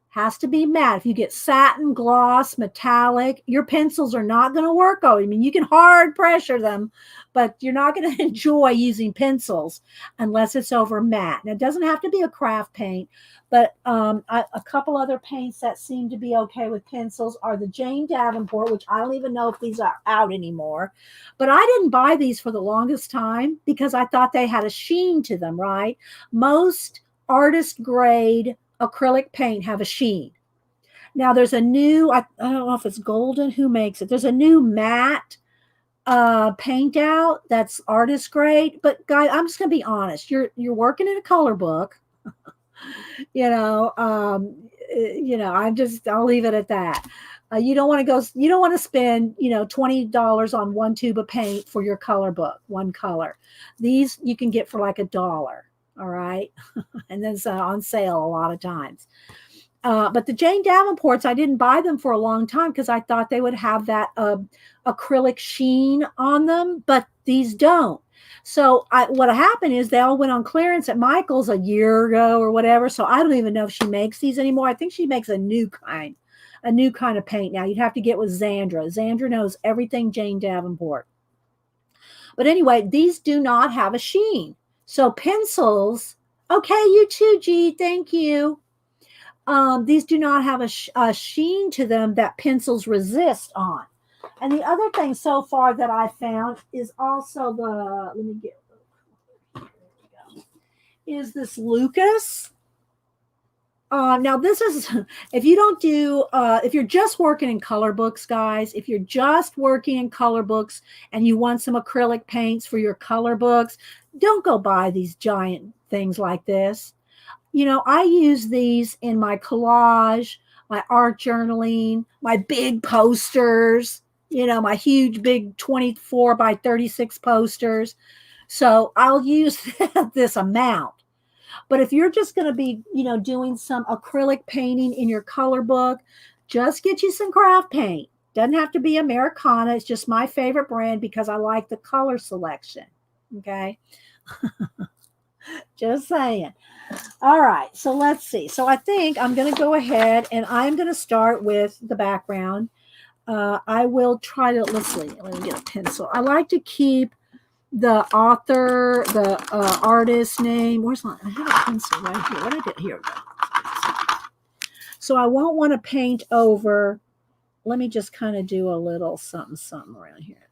Has to be matte. If you get satin, gloss, metallic, your pencils are not going to work. You can hard pressure them, but you're not going to enjoy using pencils unless it's over matte. Now, it doesn't have to be a craft paint, but a couple other paints that seem to be okay with pencils are the Jane Davenport, which I don't even know if these are out anymore. But I didn't buy these for the longest time because I thought they had a sheen to them, right? Most artist grade acrylic paint have a sheen. Now there's a new, I don't know if it's Golden, who makes it. There's a new matte paint out. That's artist grade. But guys, I'm just gonna be honest. You're working in a color book. you know, I'll leave it at that. You don't want to go. You don't want to spend $20 on one tube of paint for your color book, one color. These you can get for like $1. All right, and then it's on sale a lot of times. But the Jane Davenports, I didn't buy them for a long time because I thought they would have that acrylic sheen on them, but these don't. So what happened is they all went on clearance at Michael's a year ago or whatever. So I don't even know if she makes these anymore. I think she makes a new kind of paint now. You'd have to get with Zandra. Zandra knows everything Jane Davenport. But anyway, these do not have a sheen. So pencils, okay, you too, G, thank you. These do not have a sheen to them that pencils resist on. And the other thing so far that I found is also is this Lucas. Now this is, if you're just working in color books, guys, if you're just working in color books and you want some acrylic paints for your color books, don't go buy these giant things like this. I use these in my collage, my art journaling, my big posters, my huge big 24 by 36 posters. So I'll use this amount. But if you're just going to be, doing some acrylic painting in your color book, just get you some craft paint. Doesn't have to be Americana. It's just my favorite brand because I like the color selection. Okay. Just saying. All right. So let's see. So I think I'm going to go ahead and I'm going to start with the background. I will try to, let's see. Let me get a pencil. I like to keep the author, the artist name. Where's my? I have a pencil right here. What did I get? Here we go. So I won't want to paint over. Let me just kind of do a little something around here.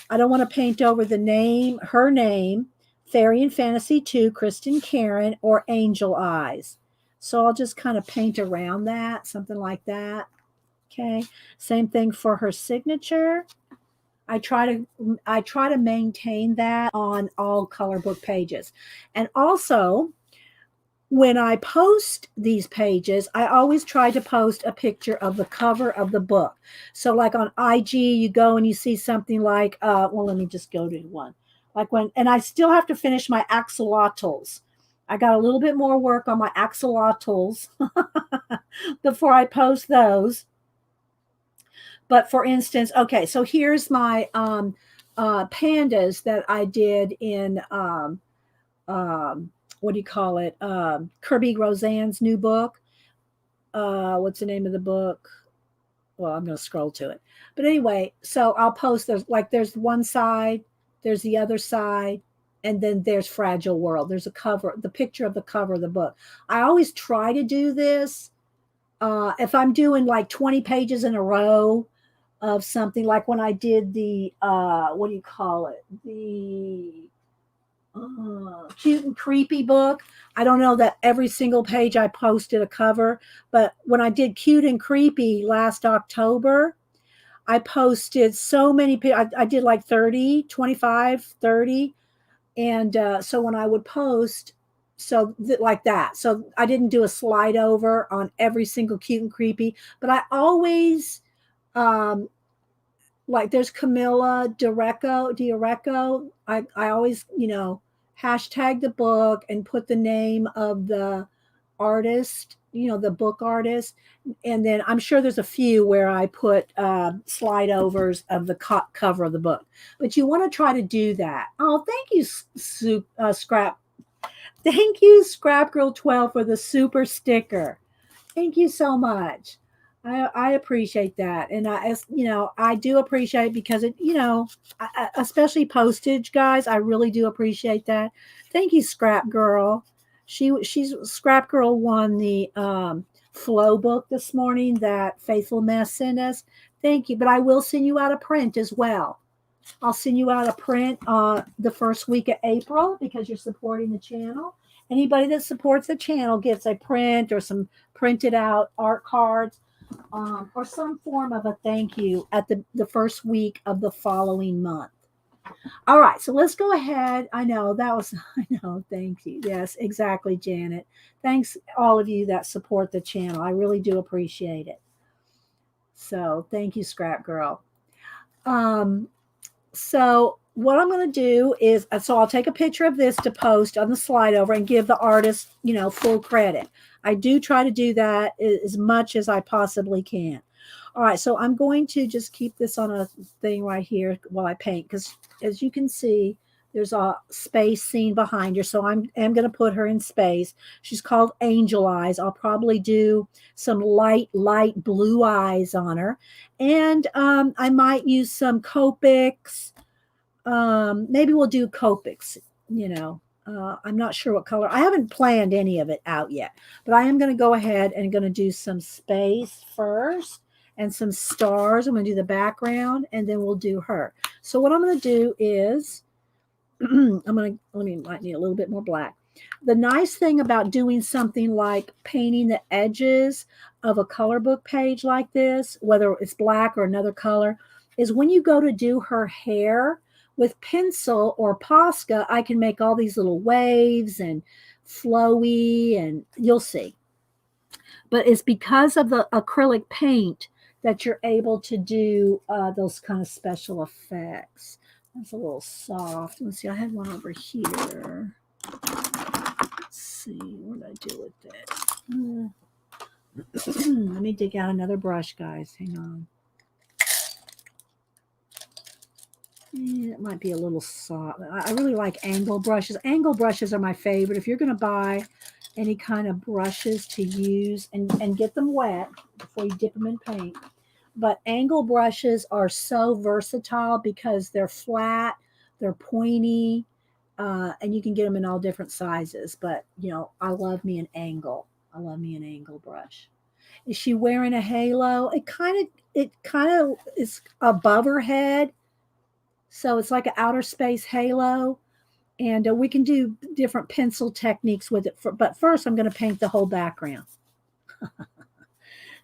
I don't want to paint over the name, her name, Fairy and Fantasy2, Kristen Karron, or Angel Eyes. So I'll just kind of paint around that, something like that. Okay. Same thing for her signature. I try to maintain that on all color book pages. And also, when I post these pages, I always try to post a picture of the cover of the book. So like on IG, you go and you see something like, let me just go to one. And I still have to finish my axolotls. I got a little bit more work on my axolotls before I post those. But for instance, okay, so here's my pandas that I did in, what do you call it? Kirby Roseanne's new book. What's the name of the book? Well, I'm going to scroll to it. But anyway, so I'll post, there's one side, there's the other side, and then there's Fragile World. There's a cover, the picture of the cover of the book. I always try to do this. If I'm doing like 20 pages in a row of something, like when I did the, what do you call it? The Cute and Creepy book. I don't know that every single page I posted a cover, but when I did Cute and Creepy last October, I posted so many, I did like 30, 25, 30. And so when I would post, like that. So I didn't do a slide over on every single Cute and Creepy, but I always, like there's Camilla D'Oreco. I always, hashtag the book and put the name of the artist, the book artist. And then I'm sure there's a few where I put slide overs of the cover of the book. But you want to try to do that. Oh, thank you, Scrap. Thank you, Scrap Girl 12, for the super sticker. Thank you so much. I appreciate that. And I do appreciate it because it, especially postage, guys, I really do appreciate that. Thank you, Scrap Girl. She's Scrap Girl won the flow book this morning that Faithful Mess sent us. Thank you. But I will send you out a print as well. I'll send you out a print the first week of April because you're supporting the channel. Anybody that supports the channel gets a print or some printed out art cards. or some form of a thank you at the first week of the following month. All right, so let's go ahead. I know that was, I know, thank you. Yes, exactly, Janet. Thanks, all of you that support the channel. I really do appreciate it. So thank you, Scrap Girl. Um, so what I'm going to do is, so I'll take a picture of this to post on the slide over and give the artist, full credit. I do try to do that as much as I possibly can. All right, so I'm going to just keep this on a thing right here while I paint, because as you can see, there's a space scene behind her. So I'm going to put her in space. She's called Angel Eyes. I'll probably do some light blue eyes on her. And I might use some Copics. Maybe we'll do Copics, I'm not sure what color. I haven't planned any of it out yet, but I am going to go ahead and going to do some space first and some stars. I'm going to do the background and then we'll do her. So what I'm going to do is might need a little bit more black. The nice thing about doing something like painting the edges of a color book page like this, whether it's black or another color, is when you go to do her hair with pencil or Posca, I can make all these little waves and flowy, and you'll see. But it's because of the acrylic paint that you're able to do those kind of special effects. That's a little soft. Let's see, I had one over here. Let's see, what did I do with this? Let me dig out another brush, guys. Hang on. It might be a little soft. I really like angle brushes. Angle brushes are my favorite. If you're going to buy any kind of brushes to use and get them wet before you dip them in paint. But angle brushes are so versatile because they're flat, they're pointy, and you can get them in all different sizes. But, I love me an angle. I love me an angle brush. Is she wearing a halo? It kind of is above her head. So it's like an outer space halo. And we can do different pencil techniques with it. But first, I'm going to paint the whole background.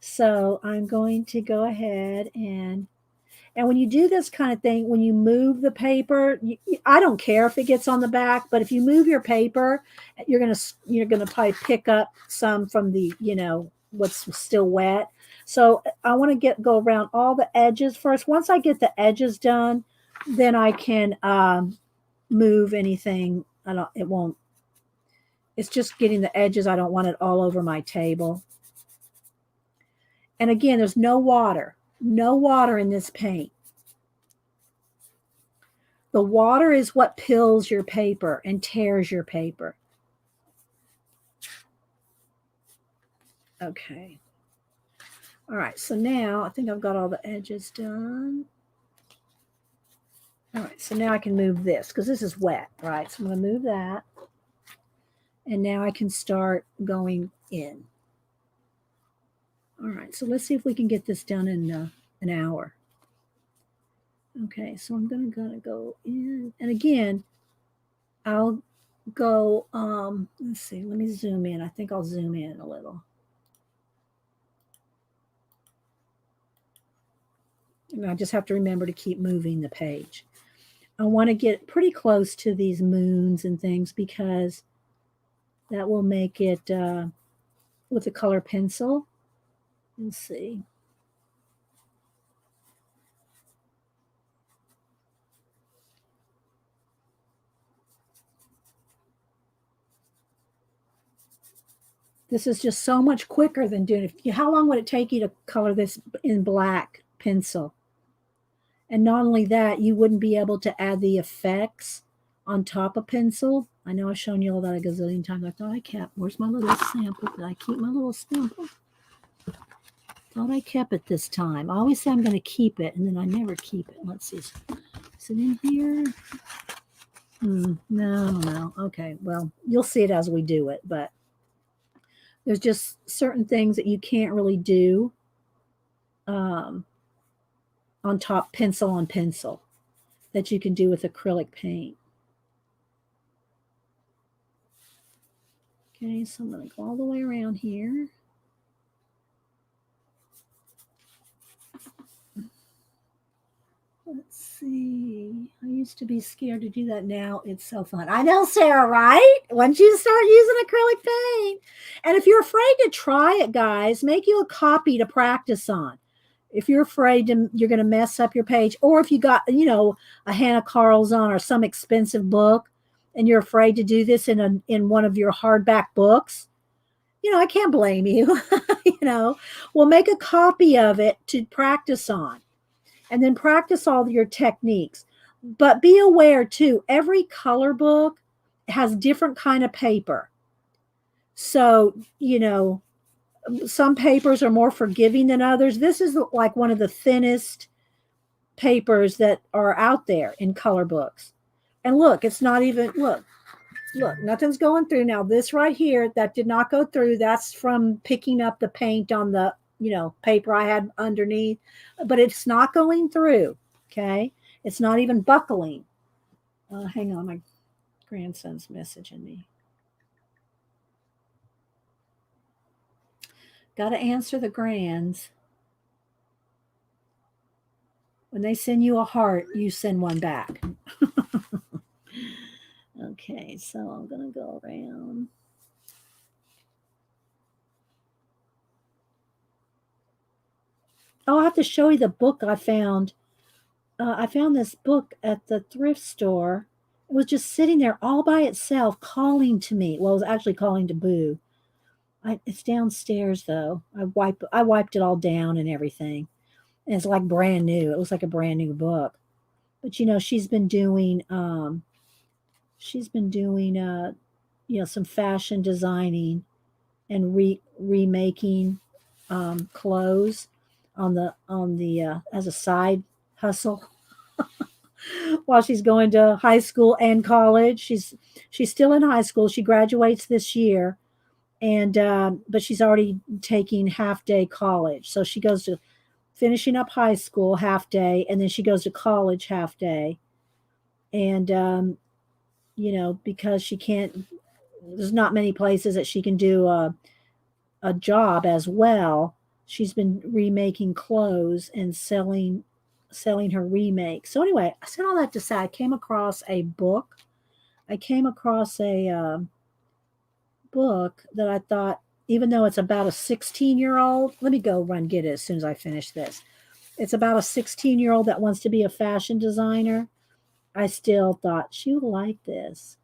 So I'm going to go ahead and when you do this kind of thing, when you move the paper, I don't care if it gets on the back, but if you move your paper, you're gonna probably pick up some from the what's still wet. So I want to go around all the edges first. Once I get the edges done, then I can move anything. It won't. It's just getting the edges. I don't want it all over my table. And again, there's no water in this paint. The water is what pills your paper and tears your paper. Okay. All right, so now I think I've got all the edges done. All right, so now I can move this because this is wet, right? So I'm going to move that. And now I can start going in. All right, so let's see if we can get this done in an hour. Okay, so I'm going to go in. And again, I'll go, let's see, let me zoom in. I think I'll zoom in a little. And I just have to remember to keep moving the page. I want to get pretty close to these moons and things because that will make it with a color pencil. Let's see. This is just so much quicker than doing it. How long would it take you to color this in black pencil? And not only that, you wouldn't be able to add the effects on top of pencil. I know I've shown you all that a gazillion times. I thought I kept. Where's my little sample? Did I keep my little sample? Thought I kept it this time. I always say I'm going to keep it, and then I never keep it. Let's see. Is it in here? No. Okay, well, you'll see it as we do it, but there's just certain things that you can't really do on top pencil on pencil that you can do with acrylic paint. Okay, so I'm going to go all the way around here. Let's see. I used to be scared to do that. Now it's so fun. I know, Sarah, right? Once you start using acrylic paint. And if you're afraid to try it, guys, make you a copy to practice on. If you're afraid you're going to mess up your page, or if you got, a Hannah Carlson or some expensive book and you're afraid to do this in one of your hardback books, I can't blame you. We'll make a copy of it to practice on and then practice all your techniques. But be aware too, every color book has different kind of paper. So, some papers are more forgiving than others. This is like one of the thinnest papers that are out there in color books. And look, it's not even, look, nothing's going through. Now, this right here, that did not go through. That's from picking up the paint on the, paper I had underneath, but it's not going through. Okay. It's not even buckling. Hang on. My grandson's messaging me. Got to answer the grands. When they send you a heart, you send one back. Okay, so I'm going to go around. Oh, I have to show you the book I found. I found this book at the thrift store. It was just sitting there all by itself, calling to me. Well, it was actually calling to Boo. It's downstairs though. I wiped it all down and everything. And it's like brand new. It was like a brand new book. But she's been doing some fashion designing and remaking clothes on the as a side hustle while she's going to high school and college. She's still in high school. She graduates this year, and but she's already taking half day college. So she goes to finishing up high school half day, and then she goes to college half day. And because she can't, there's not many places that she can do a job as well. She's been remaking clothes and selling her remakes. So anyway, I said all that to say I came across a book. I came across a book that I thought, even though it's about a 16-year-old, let me go run get it as soon as I finish this. It's about a 16-year-old that wants to be a fashion designer. I still thought she will like this.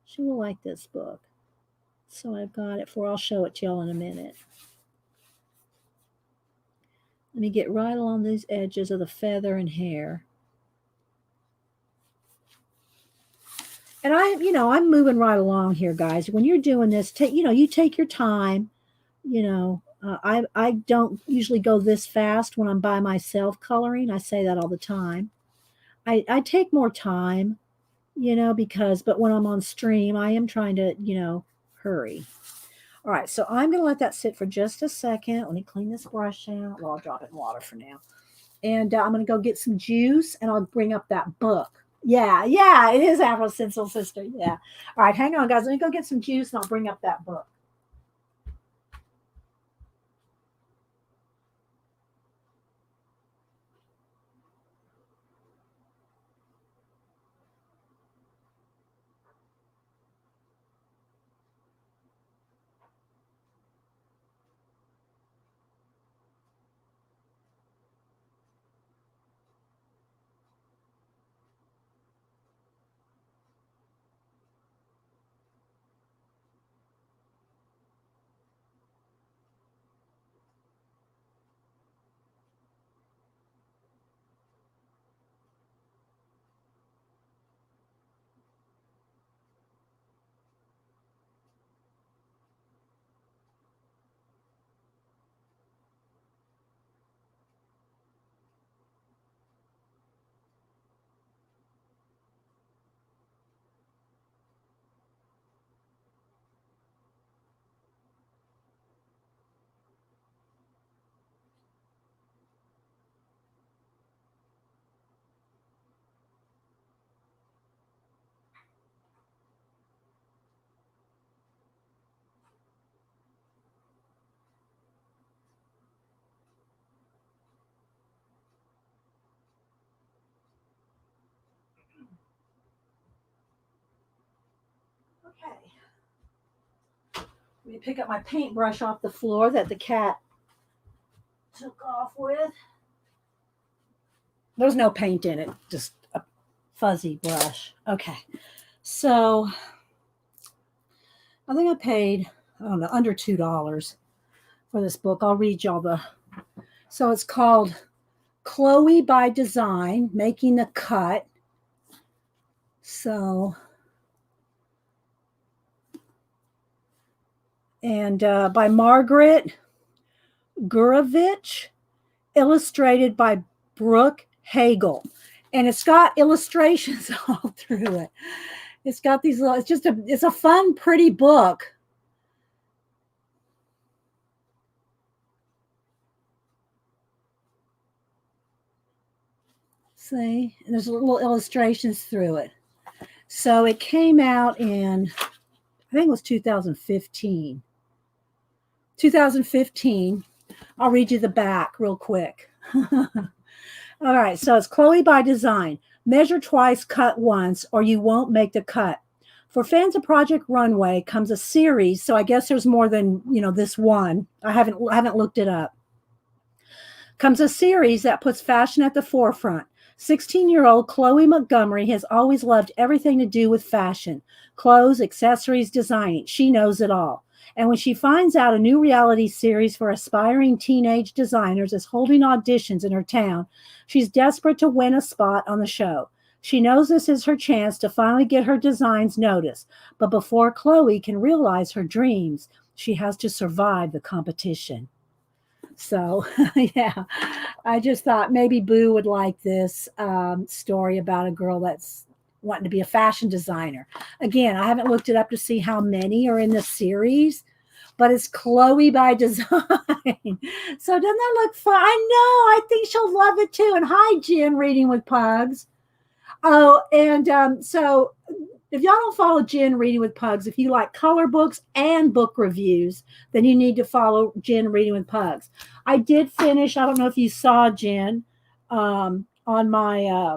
She will like this book. So I've got it for, I'll show it to y'all in a minute. Let me get right along these edges of the feather and hair. And I'm moving right along here, guys. When you're doing this, you take your time. I don't usually go this fast when I'm by myself coloring. I say that all the time. I take more time, but when I'm on stream, I am trying to, hurry. All right, so I'm going to let that sit for just a second. Let me clean this brush out. Well, I'll drop it in water for now. And I'm going to go get some juice, and I'll bring up that book. Yeah, it is Afro Stencil Sister. Yeah. All right, hang on, guys. Let me go get some juice, and I'll bring up that book. Okay. Let me pick up my paintbrush off the floor that the cat took off with. There's no paint in it, just a fuzzy brush. Okay. So I think I paid, I don't know, under $2 for this book. I'll read y'all the. So it's called Chloe by Design, Making the Cut. So, and by Margaret Gurovich, illustrated by Brooke Hagel. And it's got illustrations all through it. It's got these little, it's a fun, pretty book. See, and there's little illustrations through it. So it came out in, I think it was 2015. 2015. I'll read you the back real quick. All right, so it's Chloe by Design. Measure twice, cut once, or you won't make the cut. For fans of Project Runway comes a series, so I guess there's more than, this one. I haven't looked it up. Comes a series that puts fashion at the forefront. 16-year-old Chloe Montgomery has always loved everything to do with fashion, clothes, accessories, designing. She knows it all. And when she finds out a new reality series for aspiring teenage designers is holding auditions in her town, she's desperate to win a spot on the show. She knows this is her chance to finally get her designs noticed. But before Chloe can realize her dreams, she has to survive the competition. So, yeah, I just thought maybe Boo would like this story about a girl that's wanting to be a fashion designer. Again, I haven't looked it up to see how many are in the series, but it's Chloe by Design. So doesn't that look fun? I know. I think she'll love it too. And hi, Jen, Reading with Pugs. Oh, and so if y'all don't follow Jen Reading with Pugs, if you like color books and book reviews, then you need to follow Jen Reading with Pugs. I did finish, I don't know if you saw Jen on my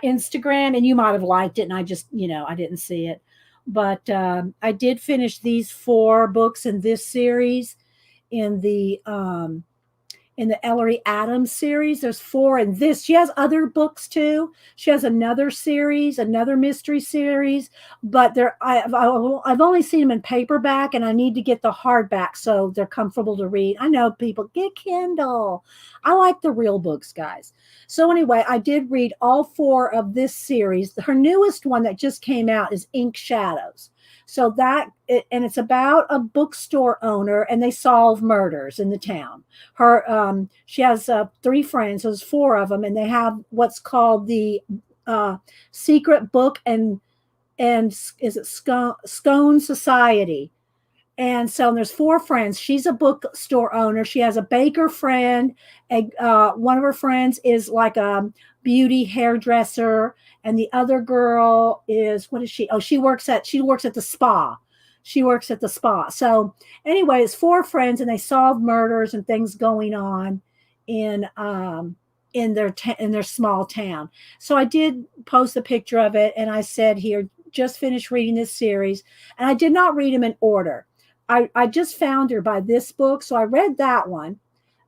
Instagram, and you might have liked it, and I just, I didn't see it. But I did finish these 4 books in this series in the Ellery Adams series. There's 4 in this. She has other books too. She has another series, another mystery series, but I've only seen them in paperback, and I need to get the hardback so they're comfortable to read. I know people get Kindle. I like the real books, guys. So anyway, I did read all 4 of this series. Her newest one that just came out is Ink Shadows. So and it's about a bookstore owner, and they solve murders in the town. She has 3 friends, so there's 4 of them, and they have what's called the Secret Book and is it Scone Society. And so there's 4 friends. She's a bookstore owner. She has a baker friend. One of her friends is like a beauty hairdresser, and the other girl is, what is she? Oh, she works at the spa. She works at the spa. So anyway, it's 4 friends, and they solve murders and things going on in their small town. So I did post a picture of it, and I said here, just finished reading this series, and I did not read them in order. I just found her by this book, so I read that one.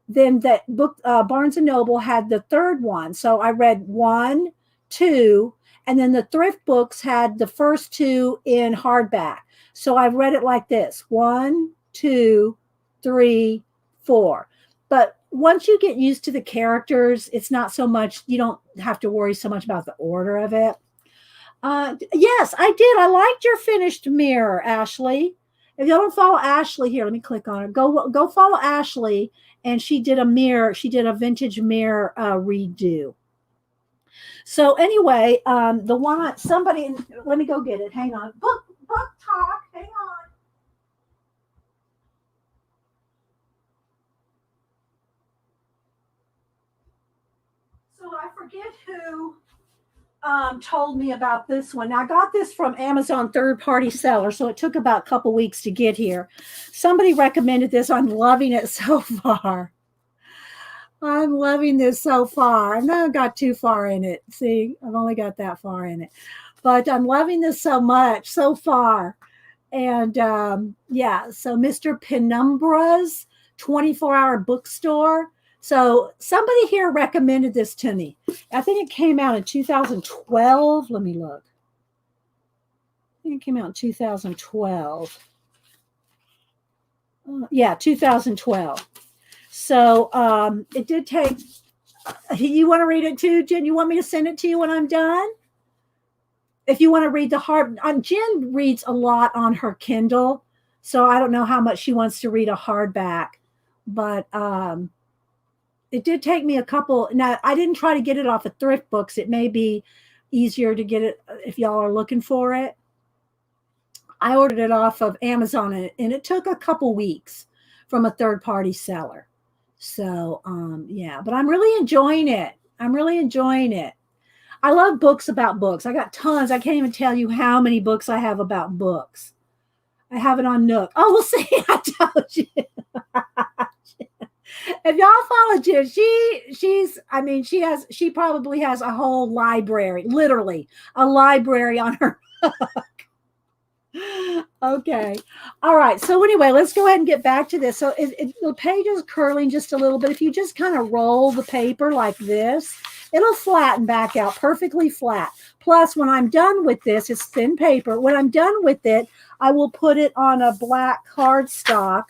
Then that book, Barnes and Noble had the 3rd one, so I read 1, 2, and then the thrift books had the first 2 in hardback. So I read it like this: 1, 2, 3, 4. But once you get used to the characters, it's not so much, you don't have to worry so much about the order of it. Yes, I did. I liked your finished mirror, Ashley. If you don't follow Ashley, here, let me click on her. Go follow Ashley, and she did a mirror. She did a vintage mirror redo. So anyway, the one somebody, let me go get it. Hang on. Book talk. Hang on. So I forget who told me about this one. Now, I got this from Amazon third-party seller, so it took about a couple weeks to get here. Somebody recommended this. I'm loving it so far. I'm loving this so far. I've not got too far in it. See, I've only got that far in it. But I'm loving this so much so far. And yeah, so Mr. Penumbra's 24-hour bookstore. So somebody here recommended this to me. I think it came out in 2012. Let me look. I think it came out in 2012. Yeah, 2012. So it did take. You want to read it too, Jen? You want me to send it to you when I'm done? If you want to read the hard, Jen reads a lot on her Kindle, so I don't know how much she wants to read a hardback, but it did take me a couple. Now I didn't try to get it off of thrift books. It may be easier to get it if y'all are looking for it. I ordered it off of Amazon, and it took a couple weeks from a third party seller. So yeah, but I'm really enjoying it. I'm really enjoying it. I love books about books. I got tons. I can't even tell you how many books I have about books. I have it on Nook. Oh, we'll see. I told you. If y'all follow Jen, she probably has a whole library, literally a library on her. Okay. All right. So anyway, let's go ahead and get back to this. So the page is curling just a little bit. If you just kind of roll the paper like this, it'll flatten back out perfectly flat. Plus, when I'm done with this, it's thin paper. When I'm done with it, I will put it on a black cardstock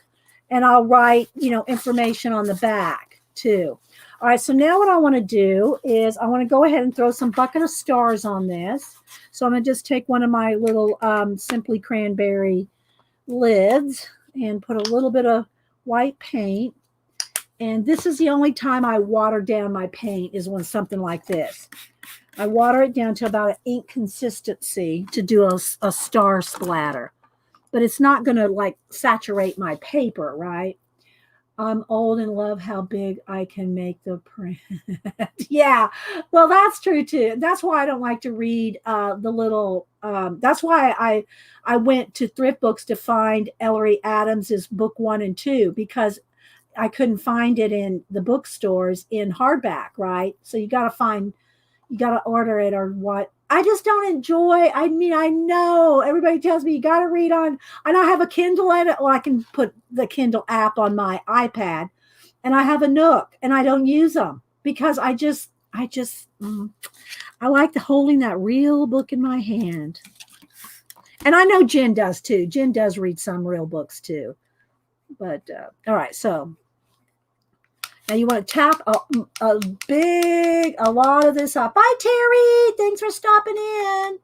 and I'll write, information on the back too. All right. So now what I want to do is I want to go ahead and throw some bucket of stars on this. So I'm going to just take one of my little Simply Cranberry lids and put a little bit of white paint. And this is the only time I water down my paint is when something like this. I water it down to about an ink consistency to do a star splatter. But it's not going to like saturate my paper, right? I'm old and love how big I can make the print. Yeah, well, that's true too. That's why I don't like to read the little. That's why I went to thrift books to find Ellery Adams's book 1 and 2 because I couldn't find it in the bookstores in hardback, right? So you got to order it or what. I just don't enjoy. I mean, I know everybody tells me you got to read on, and I have a Kindle in it. Well, I can put the Kindle app on my iPad, and I have a Nook, and I don't use them because I like holding that real book in my hand. And I know Jen does too. Jen does read some real books too. But all right, so now you want to tap a lot of this up. Bye, Terry. Thanks for stopping in.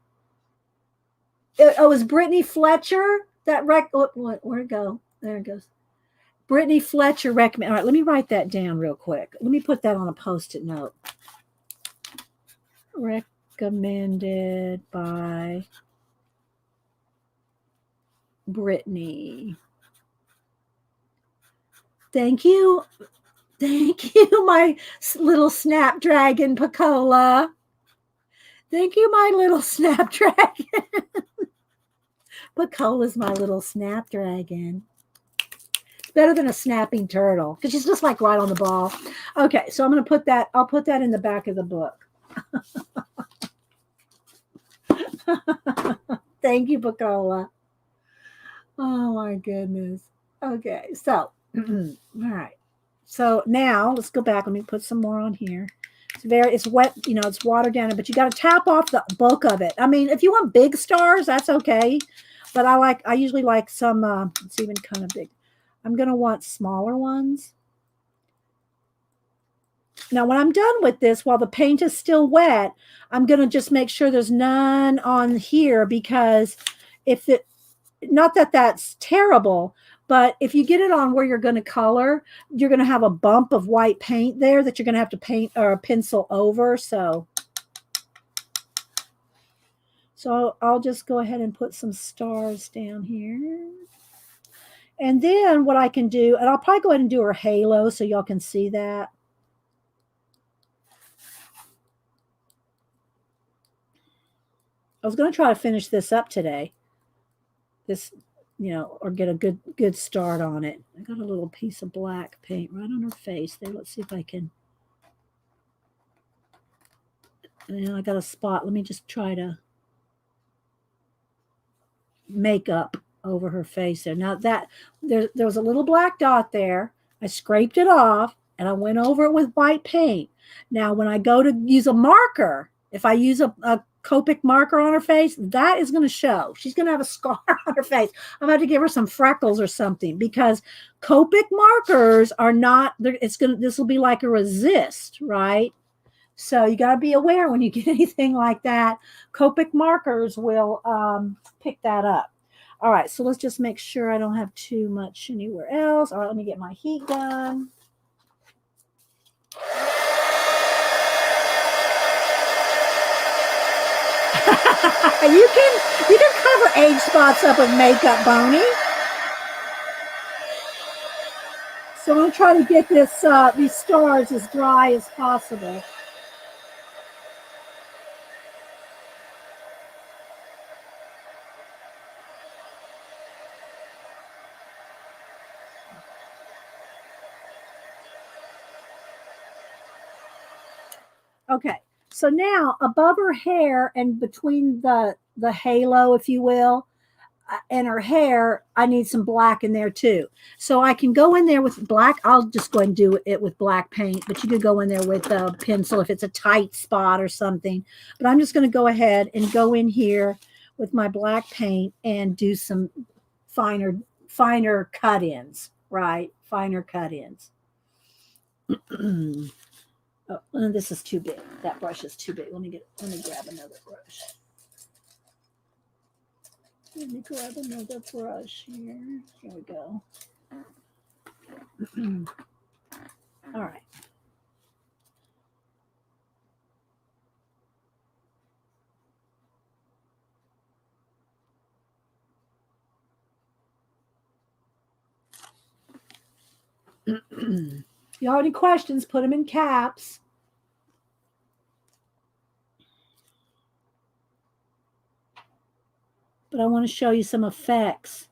It was Brittany Fletcher that where'd it go? There it goes. Brittany Fletcher recommend. All right, let me write that down real quick. Let me put that on a Post-it note. Recommended by Brittany. Thank you. Thank you, my little Snapdragon Picola. Thank you, my little Snapdragon. Picola's my little Snapdragon. It's better than a snapping turtle because she's just like right on the ball. Okay, so I'm going to put that. I'll put that in the back of the book. Thank you, Picola. Oh my goodness. Okay, so all right. So now let's go back. Let me put some more on here. It's wet, it's watered down, but you got to tap off the bulk of it. I mean, if you want big stars, that's okay. But I usually like some, it's even kind of big. I'm going to want smaller ones. Now, when I'm done with this, while the paint is still wet, I'm going to just make sure there's none on here because not that that's terrible, but if you get it on where you're going to color, you're going to have a bump of white paint there that you're going to have to paint or pencil over. So I'll just go ahead and put some stars down here. And then what I can do, and I'll probably go ahead and do her halo so y'all can see that. I was going to try to finish this up today. Or get a good start on it. I got a little piece of black paint right on her face there. Let's see if I can. I got a spot. Let me just try to. makeup over her face there. Now that there was a little black dot there. I scraped it off and I went over it with white paint. Now, when I go to use a marker, if I use a Copic marker on her face, that is going to show. She's going to have a scar on her face. I'm going to give her some freckles or something because Copic markers are not, this will be like a resist, right? So you got to be aware when you get anything like that. Copic markers will pick that up. All right, so let's just make sure I don't have too much anywhere else. All right, let me get my heat gun. you can cover age spots up with makeup, Bonnie. So I'm going to try to get these stars as dry as possible. Okay, so now above her hair and between the halo, if you will, and her hair, I need some black in there too. So I can go in there with black. I'll just go and do it with black paint, but you could go in there with a pencil if it's a tight spot or something. But I'm just going to go ahead and go in here with my black paint and do some finer cut-ins, right? Finer cut-ins. Oh, this is too big. That brush is too big. Let me grab another brush. Let me grab another brush here. Here we go. All right. If you have any questions, put them in caps. But I want to show you some effects.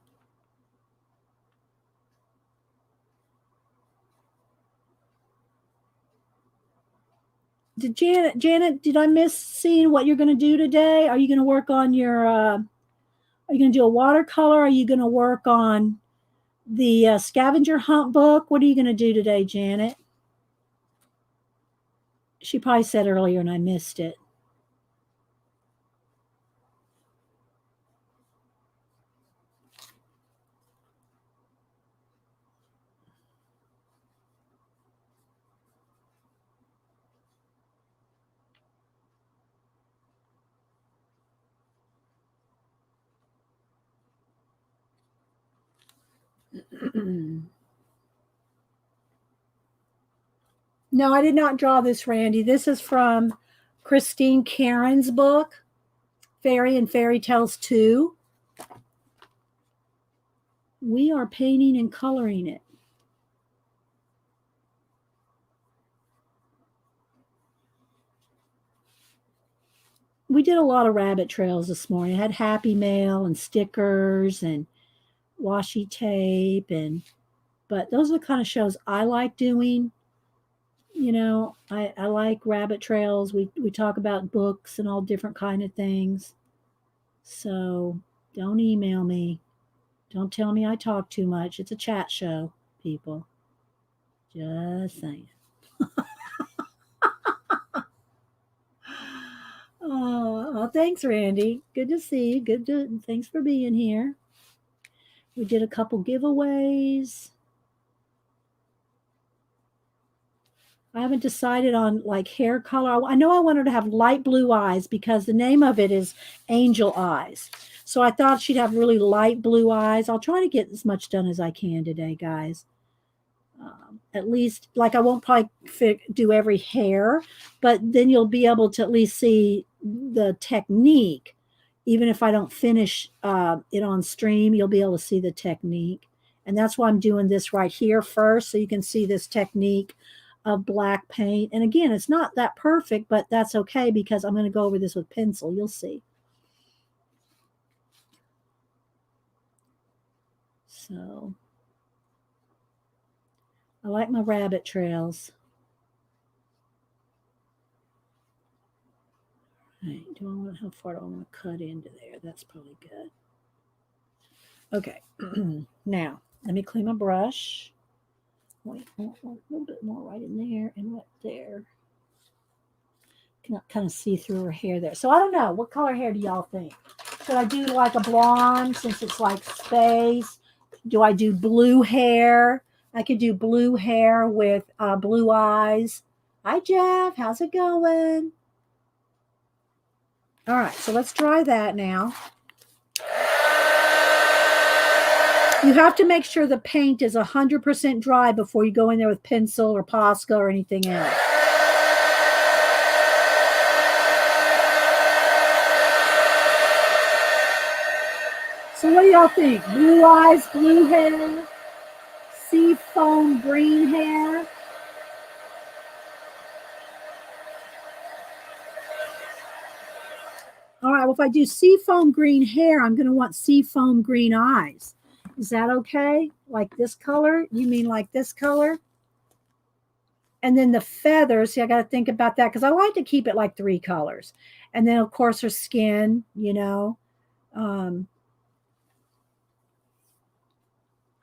Janet, did I miss seeing what you're going to do today? Are you going to work on your, are you going to do a watercolor? Are you going to work on the scavenger hunt book? What are you going to do today, Janet? She probably said earlier and I missed it. No, I did not draw this, Randy. This is from Christine Karron's book, Fairy and Fairy Tales 2. We are painting and coloring it. We did a lot of rabbit trails this morning. I had Happy Mail and stickers and washi tape, but those are the kind of shows I like doing. You know, I like rabbit trails. We talk about books and all different kind of things. So don't email me. Don't tell me I talk too much. It's a chat show, people. Just saying. Oh, thanks, Randy. Good to see you. Thanks for being here. We did a couple giveaways. I haven't decided on like hair color. I know I want her to have light blue eyes because the name of it is Angel Eyes. So I thought she'd have really light blue eyes. I'll try to get as much done as I can today, guys. At least, like I won't probably do every hair, but then you'll be able to at least see the technique. Even if I don't finish it on stream, you'll be able to see the technique. And that's why I'm doing this right here first, so you can see this technique of black paint. And again, it's not that perfect, but that's okay because I'm going to go over this with pencil. You'll see. So I like my rabbit trails. All right, how far do I want to cut into there? That's probably good. Okay. Now, let me clean my brush. Wait, a little bit more right in there and right there. Can kind of see through her hair there. So I don't know. What color hair do y'all think? Should I do like a blonde since it's like space? Do I do blue hair? I could do blue hair with blue eyes. Hi, Jeff. How's it going? All right. So let's try that now. You have to make sure the paint is 100% dry before you go in there with pencil or Posca or anything else. So what do y'all think? Blue eyes, blue hair, sea foam green hair. All right, well, if I do sea foam green hair, I'm going to want sea foam green eyes. Is that okay? Like this color? You mean like this color? And then the feathers, see, I got to think about that because I like to keep it like 3 colors. And then, of course, her skin, you know.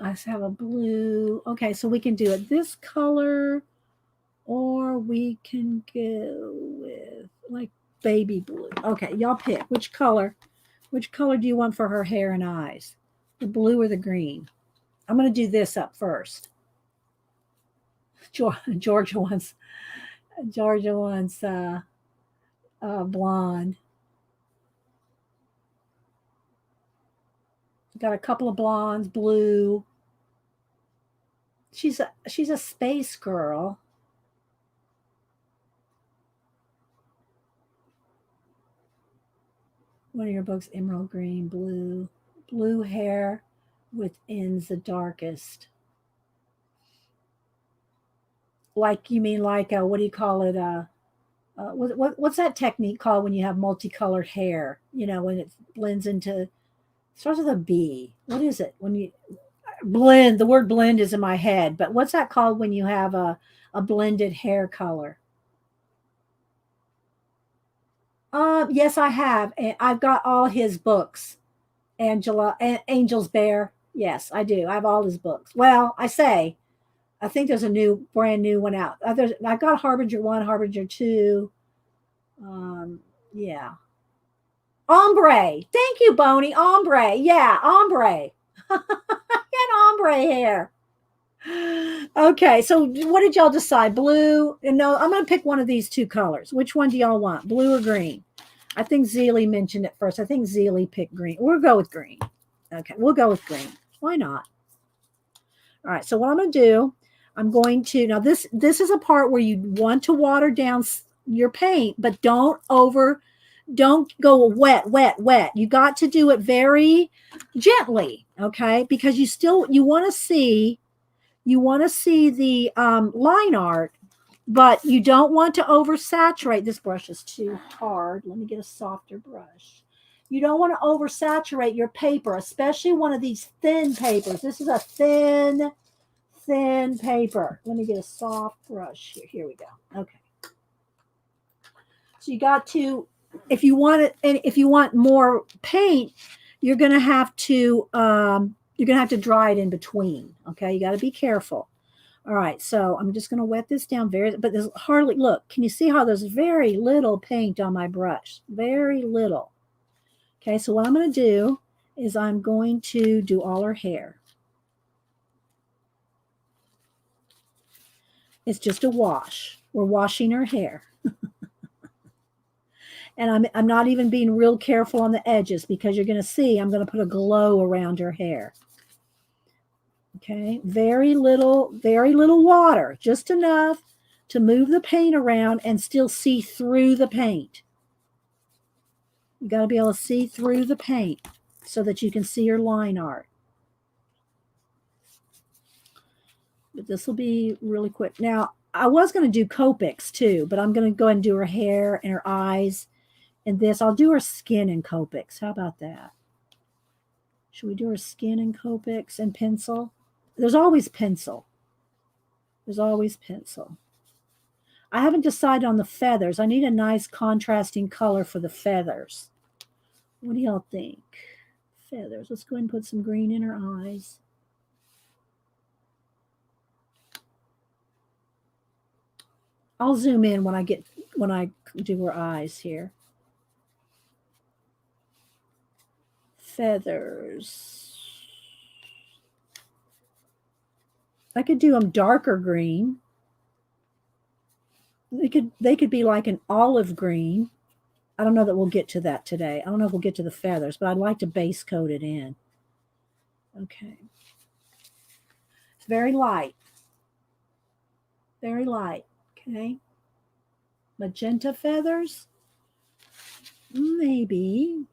I have a blue. Okay, so we can do it this color, or we can go with like baby blue. Okay, y'all pick which color. Which color do you want for her hair and eyes? The blue or the green? I'm going to do this up first. Georgia wants blonde. Got a couple of blondes, blue. She's a space girl. One of your books, emerald green, blue, blue hair with ends the darkest. Like you mean like what do you call it? What's that technique called when you have multicolored hair? You know, when it blends into starts with a B. What is it? When you blend, the word blend is in my head, but what's that called when you have a blended hair color? Yes, I have. And I've got all his books. Angel's Bear. Yes, I do. I have all his books. Well, I think there's a brand new one out. I got Harbinger 1, Harbinger 2. Yeah. Ombre. Thank you, Boney. Ombre. Yeah, ombre. Get ombre hair. Okay, so what did y'all decide? Blue? And no, I'm going to pick one of these 2 colors. Which one do y'all want? Blue or green? I think Zeely mentioned it first. I think Zeely picked green. We'll go with green. Okay, we'll go with green. Why not? All right, so what I'm going to do, I'm going to, now this is a part where you want to water down your paint, but don't go wet. You got to do it very gently, okay? Because you want to see the line art, but you don't want to oversaturate. This brush is too hard. Let me get a softer brush. You don't want to oversaturate your paper, especially one of these thin papers. This is a thin paper. Let me get a soft brush here. Here we go. Okay. So you got to, if you want it, and if you want more paint, you're going to have to dry it in between. Okay. You got to be careful. All right. So I'm just going to wet this down but there's hardly, look, can you see how there's very little paint on my brush? Very little. Okay. So what I'm going to do is I'm going to do all her hair. It's just a wash. We're washing her hair. And I'm not even being real careful on the edges because you're going to see I'm going to put a glow around her hair. Okay, very little water, just enough to move the paint around and still see through the paint. You got to be able to see through the paint so that you can see your line art. But this will be really quick. Now, I was going to do Copics too, but I'm going to go ahead and do her hair and her eyes. And this, I'll do her skin in Copics. How about that? Should we do her skin in Copics and pencil? There's always pencil. There's always pencil. I haven't decided on the feathers. I need a nice contrasting color for the feathers. What do y'all think? feathers. Let's go ahead and put some green in her eyes. I'll zoom in when I do her eyes here. Feathers. I could do them darker green. They could be like an olive green. I don't know that we'll get to that today. I don't know if we'll get to the feathers, but I'd like to base coat it in. Okay. It's very light. Very light. Okay. Magenta feathers? Maybe.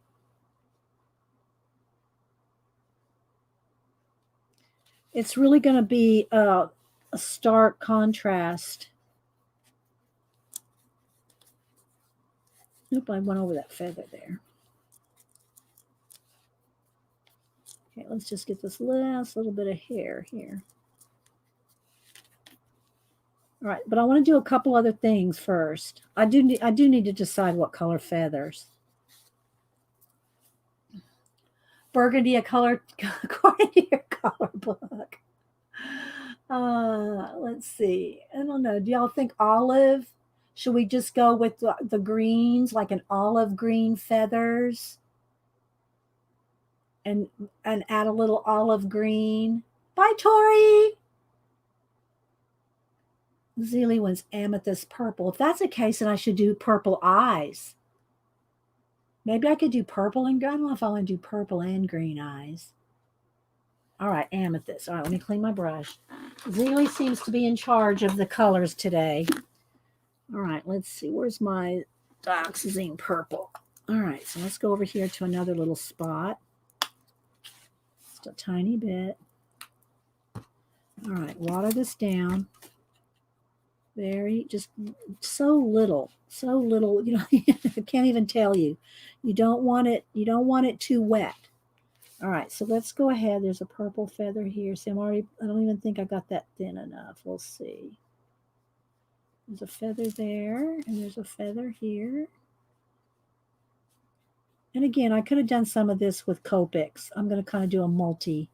It's really going to be a stark contrast. Nope, I went over that feather there. Okay, let's just get this last little bit of hair here. All right, but I want to do a couple other things first. I do need to decide what color feathers. Burgundy, a color according to your color book. Let's see. I don't know. Do y'all think olive? Should we just go with the greens, like an olive green feathers? And add a little olive green. Bye, Tori. Zelie wants amethyst purple. If that's the case, then I should do purple eyes. Maybe I could do purple and green. I don't know if I want to do purple and green eyes. All right, amethyst. All right, let me clean my brush. Zelie seems to be in charge of the colors today. All right, let's see. Where's my dioxazine purple? All right, so let's go over here to another little spot. Just a tiny bit. All right, water this down. Just so little, you know, I can't even tell you. You don't want it too wet. All right, so let's go ahead. There's a purple feather here. See, I don't even think I got that thin enough. We'll see. There's a feather there, and there's a feather here. And again, I could have done some of this with Copics. I'm going to kind of do a multi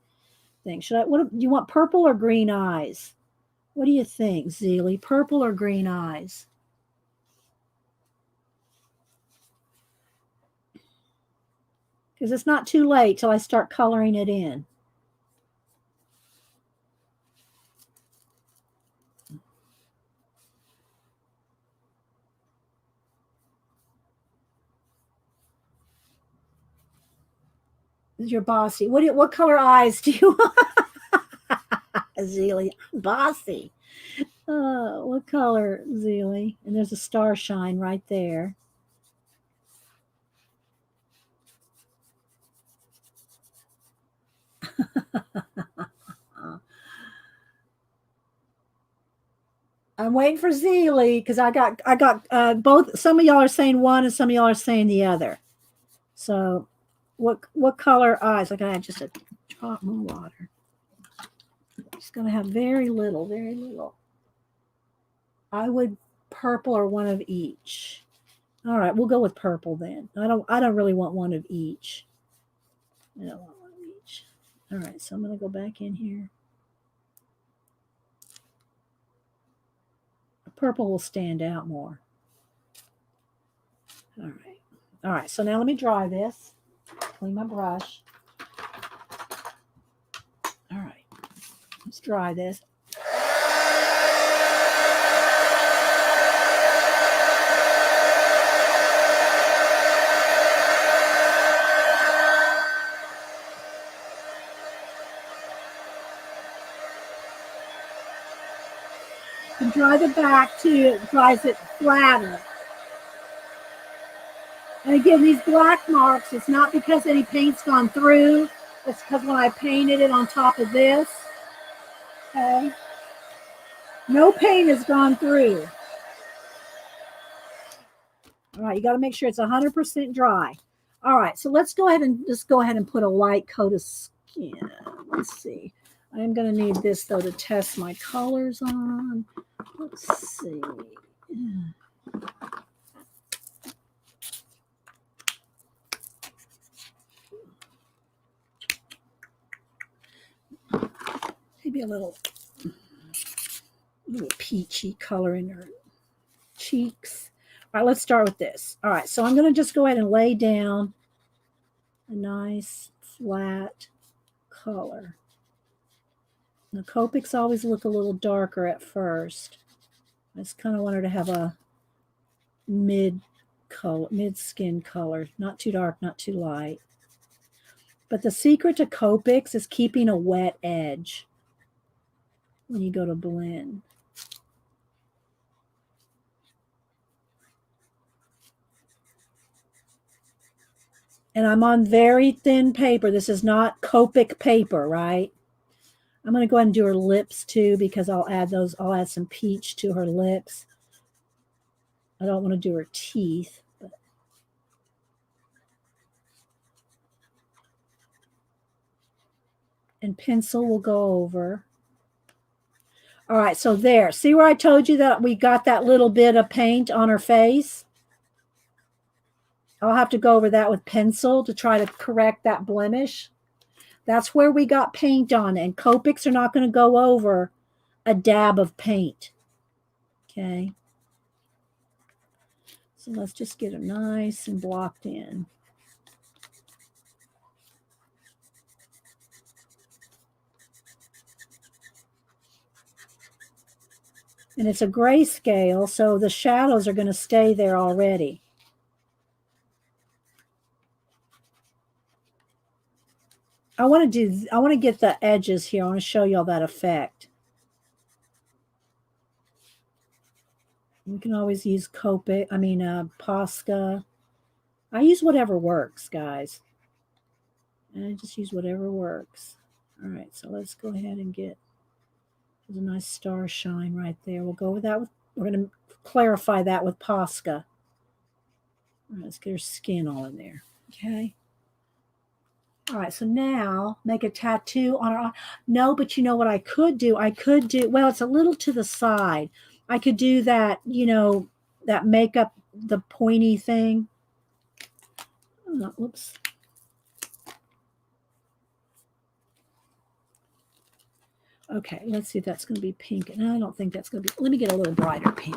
thing. Do you want purple or green eyes? What do you think, Zelie? Purple or green eyes? Because it's not too late till I start coloring it in. You're bossy. What color eyes do you want? Zelie, bossy. What color, Zelie? And there's a star shine right there. I'm waiting for Zelie because I got both. Some of y'all are saying one, and some of y'all are saying the other. So, what color eyes? I gotta add just a drop more water. Just gonna have very little, very little. I would purple or one of each. All right, we'll go with purple then. I don't really want one of each. I don't want one of each. All right, so I'm gonna go back in here. Purple will stand out more. All right, so now let me dry this. Clean my brush. All right, let's dry this. And dry the back too. It dries it flatter. And again, these black marks, it's not because any paint's gone through. It's because when I painted it on top of this, okay, no paint has gone through. All right, you got to make sure it's 100% dry. All right, so let's go ahead and put a light coat of skin. Let's see. I am going to need this, though, to test my colors on. Let's see. maybe a little peachy color in her cheeks. All right, let's start with this. All right, so I'm going to just go ahead and lay down a nice flat color. The Copics always look a little darker at first. I just kind of want her to have a mid skin color, not too dark, not too light. But the secret to Copics is keeping a wet edge when you go to blend. And I'm on very thin paper. This is not Copic paper, right? I'm going to go ahead and do her lips too, because I'll add some peach to her lips. I don't want to do her teeth. And pencil will go over. All right, so there. See where I told you that we got that little bit of paint on her face? I'll have to go over that with pencil to try to correct that blemish. That's where we got paint on, and Copics are not going to go over a dab of paint. Okay. So let's just get it nice and blocked in. And it's a grayscale, so the shadows are going to stay there already. I want to get the edges here. I want to show you all that effect. You can always use Posca. I use whatever works, guys. I just use whatever works. All right, so let's go ahead and get, there's a nice star shine right there. We'll go with that. We're going to clarify that with Posca. All right, let's get her skin all in there. Okay. All right, so now make a tattoo on her arm. No, but you know what I could do? Well, it's a little to the side. I could do that, that makeup, the pointy thing. Oh, whoops. Okay, let's see if that's going to be pink. No, I don't think that's going to be. Let me get a little brighter pink.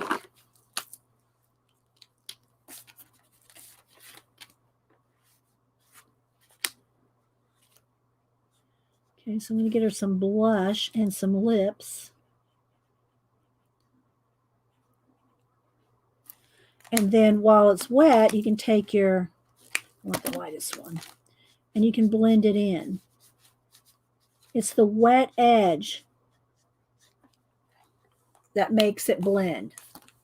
Okay, so I'm going to get her some blush and some lips. And then while it's wet, you can take I want the lightest one, and you can blend it in. It's the wet edge that makes it blend.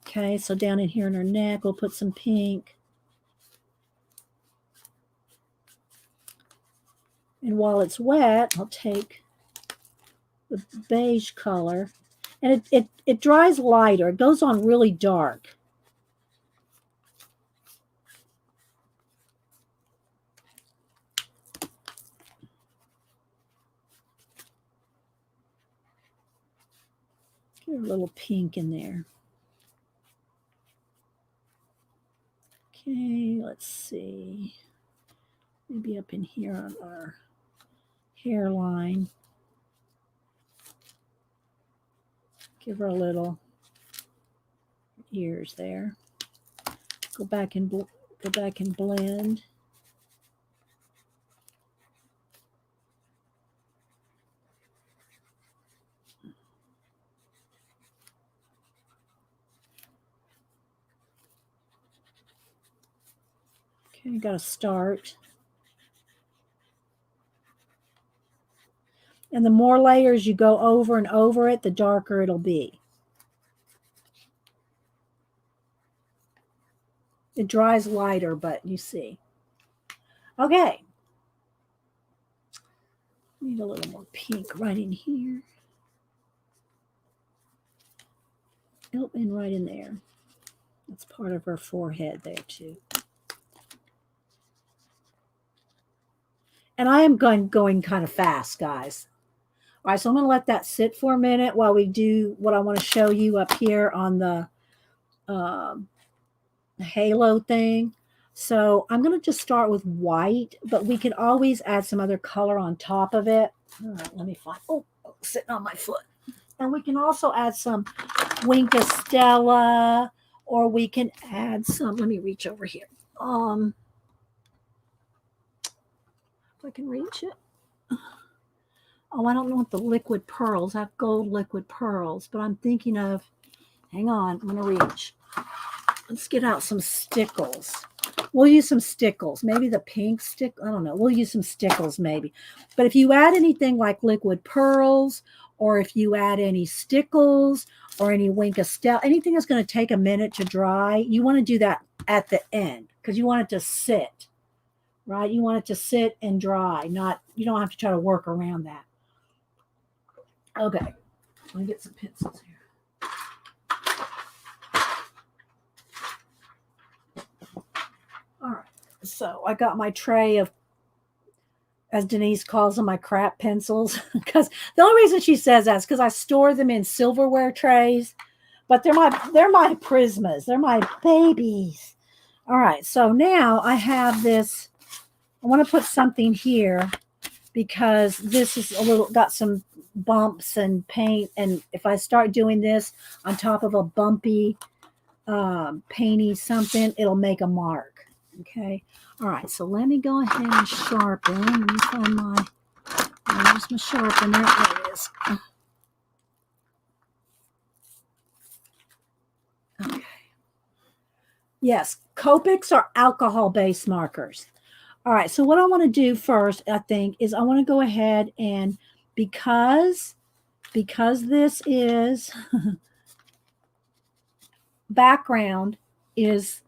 Okay, so down in here in her neck, we'll put some pink. And while it's wet, I'll take the beige color. And it dries lighter. It goes on really dark. Get a little pink in there. Okay, let's see. Maybe up in here on our hairline. Give her a little ears there. Go back and blend. Okay, got to start. And the more layers you go over and over it, the darker it'll be. It dries lighter, but you see. Okay. Need a little more pink right in here. Oh, and right in there. That's part of her forehead there too. And I am going kind of fast, guys. All right, so I'm going to let that sit for a minute while we do what I want to show you up here on the halo thing. So I'm going to just start with white, but we can always add some other color on top of it. All right, let me find. Oh, sitting on my foot. And we can also add some Winka Stella, or we can add some, let me reach over here. If I can reach it. Oh, I don't want the liquid pearls. I have gold liquid pearls, but I'm thinking of, hang on, I'm going to reach. Let's get out some stickles. We'll use some stickles. Maybe the pink stick. I don't know. We'll use some stickles maybe. But if you add anything like liquid pearls, or if you add any stickles or any Winka Stella, anything that's going to take a minute to dry, you want to do that at the end because you want it to sit, right? You want it to sit and dry. You don't have to try to work around that. Okay. Let me get some pencils here. All right, so I got my tray of, as Denise calls them, my crap pencils. Because the only reason she says that is because I store them in silverware trays, but they're my Prismas. They're my babies. All right, so now I have this. I want to put something here because this is got some bumps and paint, and if I start doing this on top of a bumpy, painty something, it'll make a mark. Okay. All right. So let me go ahead and sharpen. Let me find where's my sharpener? There it is. Okay. Yes. Copics are alcohol-based markers. All right. So what I want to do first, I think, is I want to go ahead and because this is background is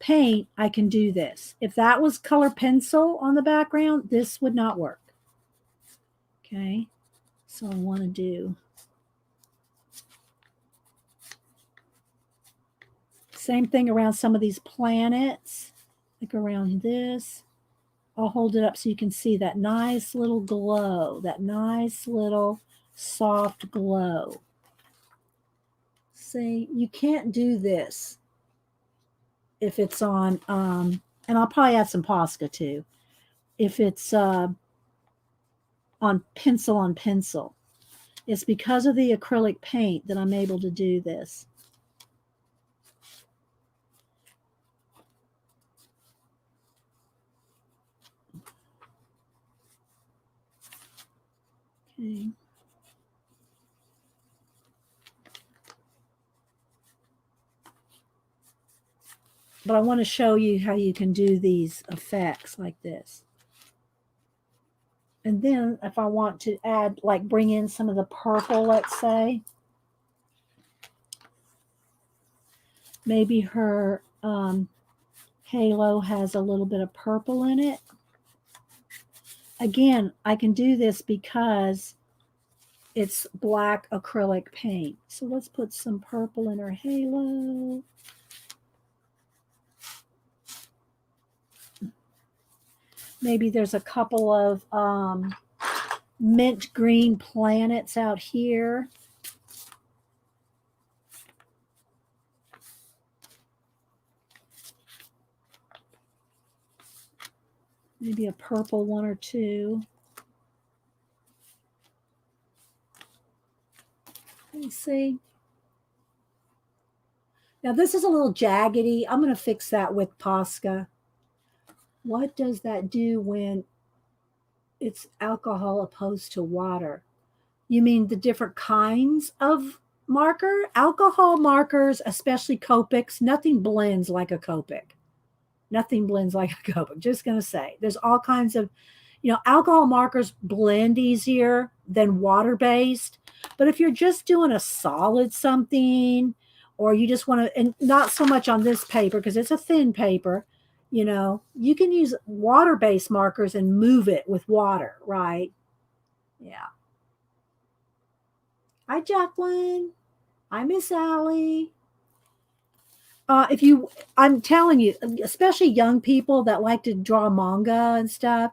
paint, I can do this. If that was color pencil on the background, this would not work. Okay, so I want to do same thing around some of these planets, like around this. I'll hold it up so you can see that nice little glow, that nice little soft glow. See, you can't do this if it's on, and I'll probably add some Posca too, if it's on pencil. It's because of the acrylic paint that I'm able to do this. Okay. But I want to show you how you can do these effects like this. And then if I want to add, like bring in some of the purple, let's say. Maybe her halo has a little bit of purple in it. Again, I can do this because it's black acrylic paint. So let's put some purple in her halo. Maybe there's a couple of mint green planets out here. Maybe a purple one or two. Let me see. Now this is a little jaggedy. I'm going to fix that with Posca. What does that do when it's alcohol opposed to water? You mean the different kinds of marker? Alcohol markers, especially Copics, nothing blends like a Copic. Nothing blends like a Copic. Just going to say, there's all kinds of, alcohol markers blend easier than water-based. But if you're just doing a solid something, or you just want to, and not so much on this paper because it's a thin paper, you can use water-based markers and move it with water, right? Yeah. Hi, Jacqueline. Hi, Miss Allie. I'm telling you, especially young people that like to draw manga and stuff,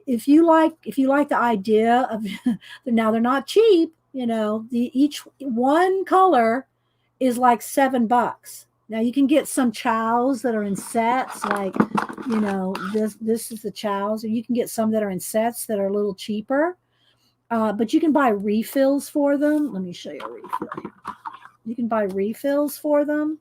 if you like the idea of, now they're not cheap, each one color is like $7. Now you can get some chows that are in sets, like, this is the chows, or you can get some that are in sets that are a little cheaper. But you can buy refills for them. Let me show you a refill here. You can buy refills for them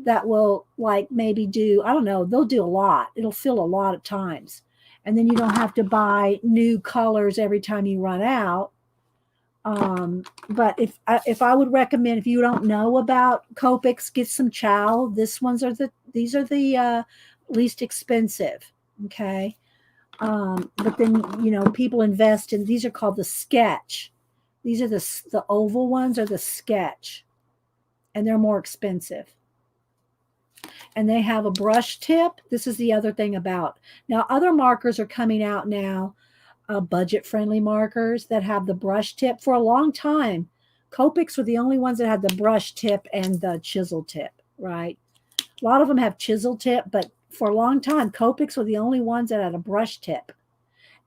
that will like maybe do, I don't know, they'll do a lot. It'll fill a lot of times. And then you don't have to buy new colors every time you run out. But if I would recommend, if you don't know about Copics, get some Chow. These are the least expensive. Okay. But then, people invest in, these are called the Sketch. These are the oval ones are the Sketch, and they're more expensive. And they have a brush tip. This is the other thing about, now other markers are coming out now, budget-friendly markers that have the brush tip. For a long time, Copics were the only ones that had the brush tip and the chisel tip, right? A lot of them have chisel tip, but for a long time, Copics were the only ones that had a brush tip.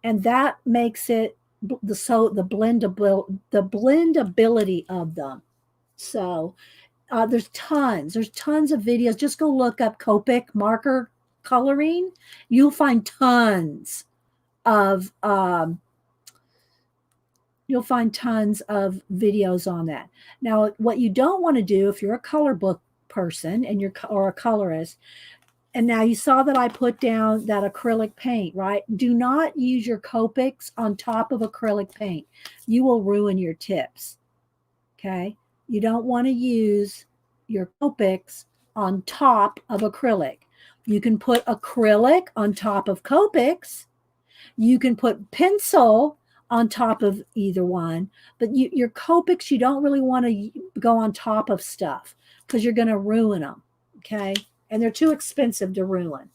And that makes it the blendability of them. So there's tons of videos. Just go look up Copic marker coloring. You'll find tons of videos on that. Now, what you don't want to do if you're a color book person or a colorist, and now you saw that I put down that acrylic paint, right? Do not use your Copics on top of acrylic paint. You will ruin your tips. Okay? You don't want to use your Copics on top of acrylic. You can put acrylic on top of Copics. You can put pencil on top of either one, but your Copics, you don't really want to go on top of stuff because you're going to ruin them. Okay? And they're too expensive to ruin.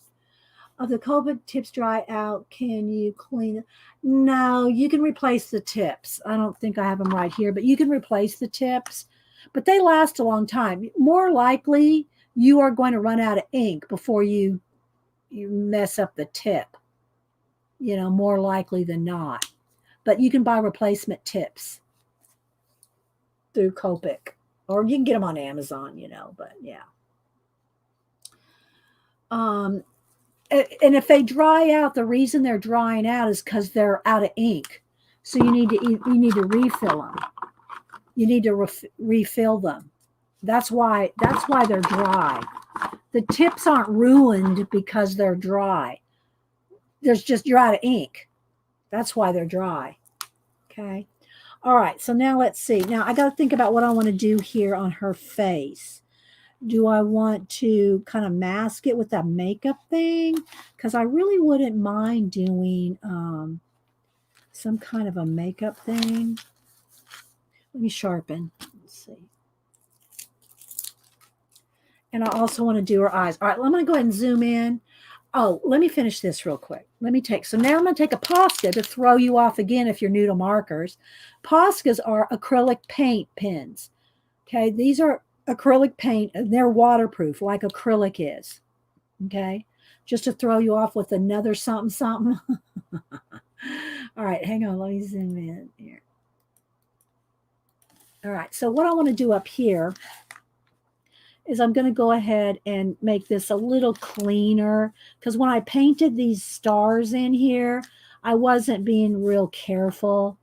The Copic tips dry out. Can you clean it? No, you can replace the tips. I don't think I have them right here, but you can replace the tips. But they last a long time. More likely, you are going to run out of ink before you mess up the tip. More likely than not. But you can buy replacement tips through Copic. Or you can get them on Amazon, but yeah. And if they dry out, the reason they're drying out is because they're out of ink. So you need to refill them. You need to refill them. That's why they're dry. The tips aren't ruined because they're dry. You're out of ink. That's why they're dry. Okay. All right. So now let's see. Now I got to think about what I want to do here on her face. Do I want to kind of mask it with that makeup thing? Because I really wouldn't mind doing some kind of a makeup thing. Let me sharpen. Let's see. And I also want to do her eyes. All right, I'm going to go ahead and zoom in. Oh, let me finish this real quick. So now I'm going to take a Posca to throw you off again if you're new to markers. Poscas are acrylic paint pens. Okay, these are acrylic paint, and they're waterproof like acrylic is. Okay, just to throw you off with another something. All right, hang on, let me zoom in here. All right, so what I want to do up here is I'm going to go ahead and make this a little cleaner, because when I painted these stars in here, I wasn't being real careful.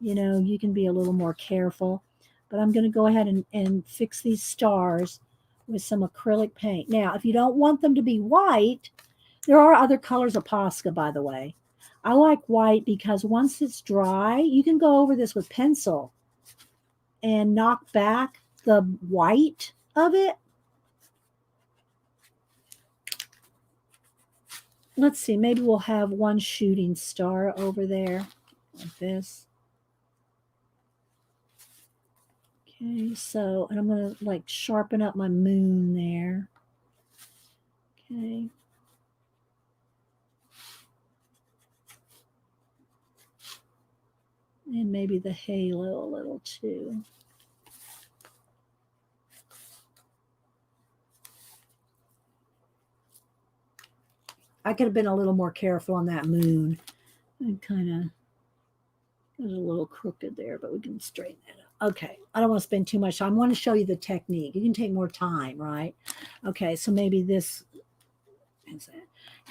You can be a little more careful. But I'm going to go ahead and fix these stars with some acrylic paint. Now, if you don't want them to be white, there are other colors of Posca, by the way. I like white because once it's dry, you can go over this with pencil and knock back the white of it. Let's see, maybe we'll have one shooting star over there like this. Okay, so, and I'm going to like sharpen up my moon there. Okay. And maybe the halo a little too. I could have been a little more careful on that moon. I kind of got a little crooked there, but we can straighten that up. Okay, I don't want to spend too much time. I want to show you the technique. You can take more time, right? Okay, so maybe this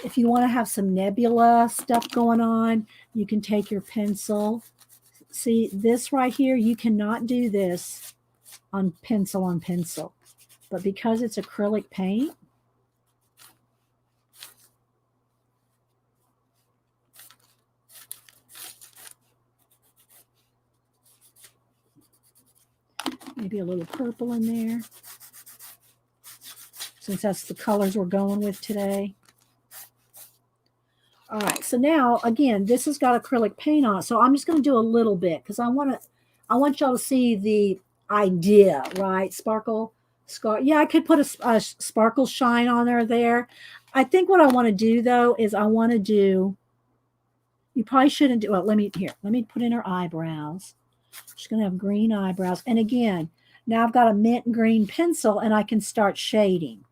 If you want to have some nebula stuff going on, you can take your pencil. See, this right here, you cannot do this on pencil. But because it's acrylic paint, maybe a little purple in there, since that's the colors we're going with today. All right, so now again, this has got acrylic paint on it, so I'm just going to do a little bit because I want y'all to see the idea, right? Sparkle, yeah, I could put a sparkle shine on there. I think what I want to do though is I want to do. You probably shouldn't do. Well, let me put in her eyebrows. She's going to have green eyebrows, and again, now I've got a mint green pencil, and I can start shading.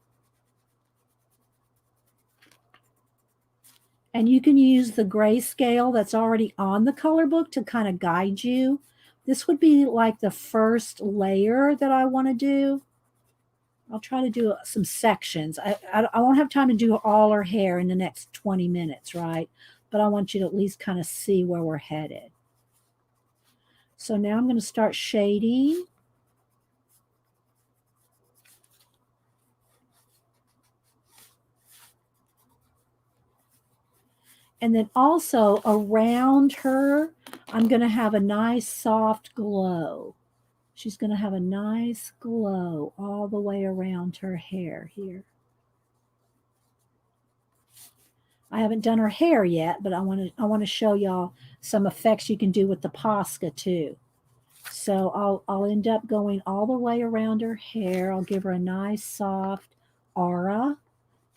And you can use the grayscale that's already on the color book to kind of guide you. This would be like the first layer that I want to do. I'll try to do some sections. I won't have time to do all her hair in the next 20 minutes, right? But I want you to at least kind of see where we're headed. So now I'm going to start shading. And then also around her, I'm going to have a nice soft glow. She's going to have a nice glow all the way around her hair here. I haven't done her hair yet, but I want to show y'all some effects you can do with the Posca too. So I'll end up going all the way around her hair. I'll give her a nice soft aura.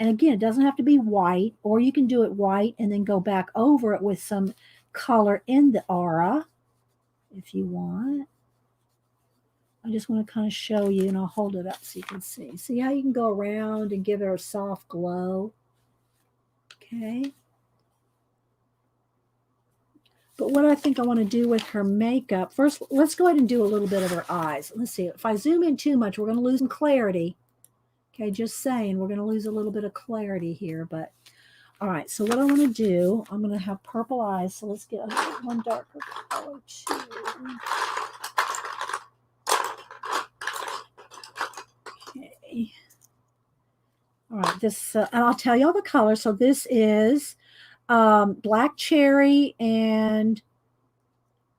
And again, it doesn't have to be white, or you can do it white and then go back over it with some color in the aura if you want. I just want to kind of show you, and I'll hold it up so you can see. See how you can go around and give her a soft glow? Okay. But what I think I want to do with her makeup, first, let's go ahead and do a little bit of her eyes. Let's see. If I zoom in too much, we're going to lose some clarity. Okay, just saying, we're going to lose a little bit of clarity here. But, all right, so what I want to do, I'm going to have purple eyes. So let's get one darker color too. Okay. All right, this, and I'll tell you all the colors. So this is black cherry and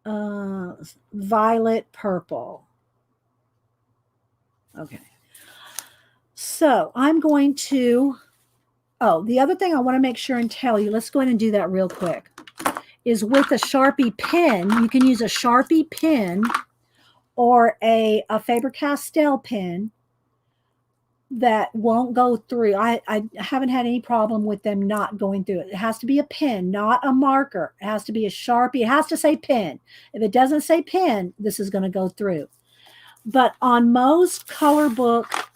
violet purple. Okay. So I'm going to, the other thing I want to make sure and tell you, let's go ahead and do that real quick, is with a Sharpie pen, you can use a Sharpie pen or a Faber-Castell pen that won't go through. I haven't had any problem with them not going through it. It has to be a pen, not a marker. It has to be a Sharpie. It has to say pen. If it doesn't say pen, this is going to go through. But on most color books,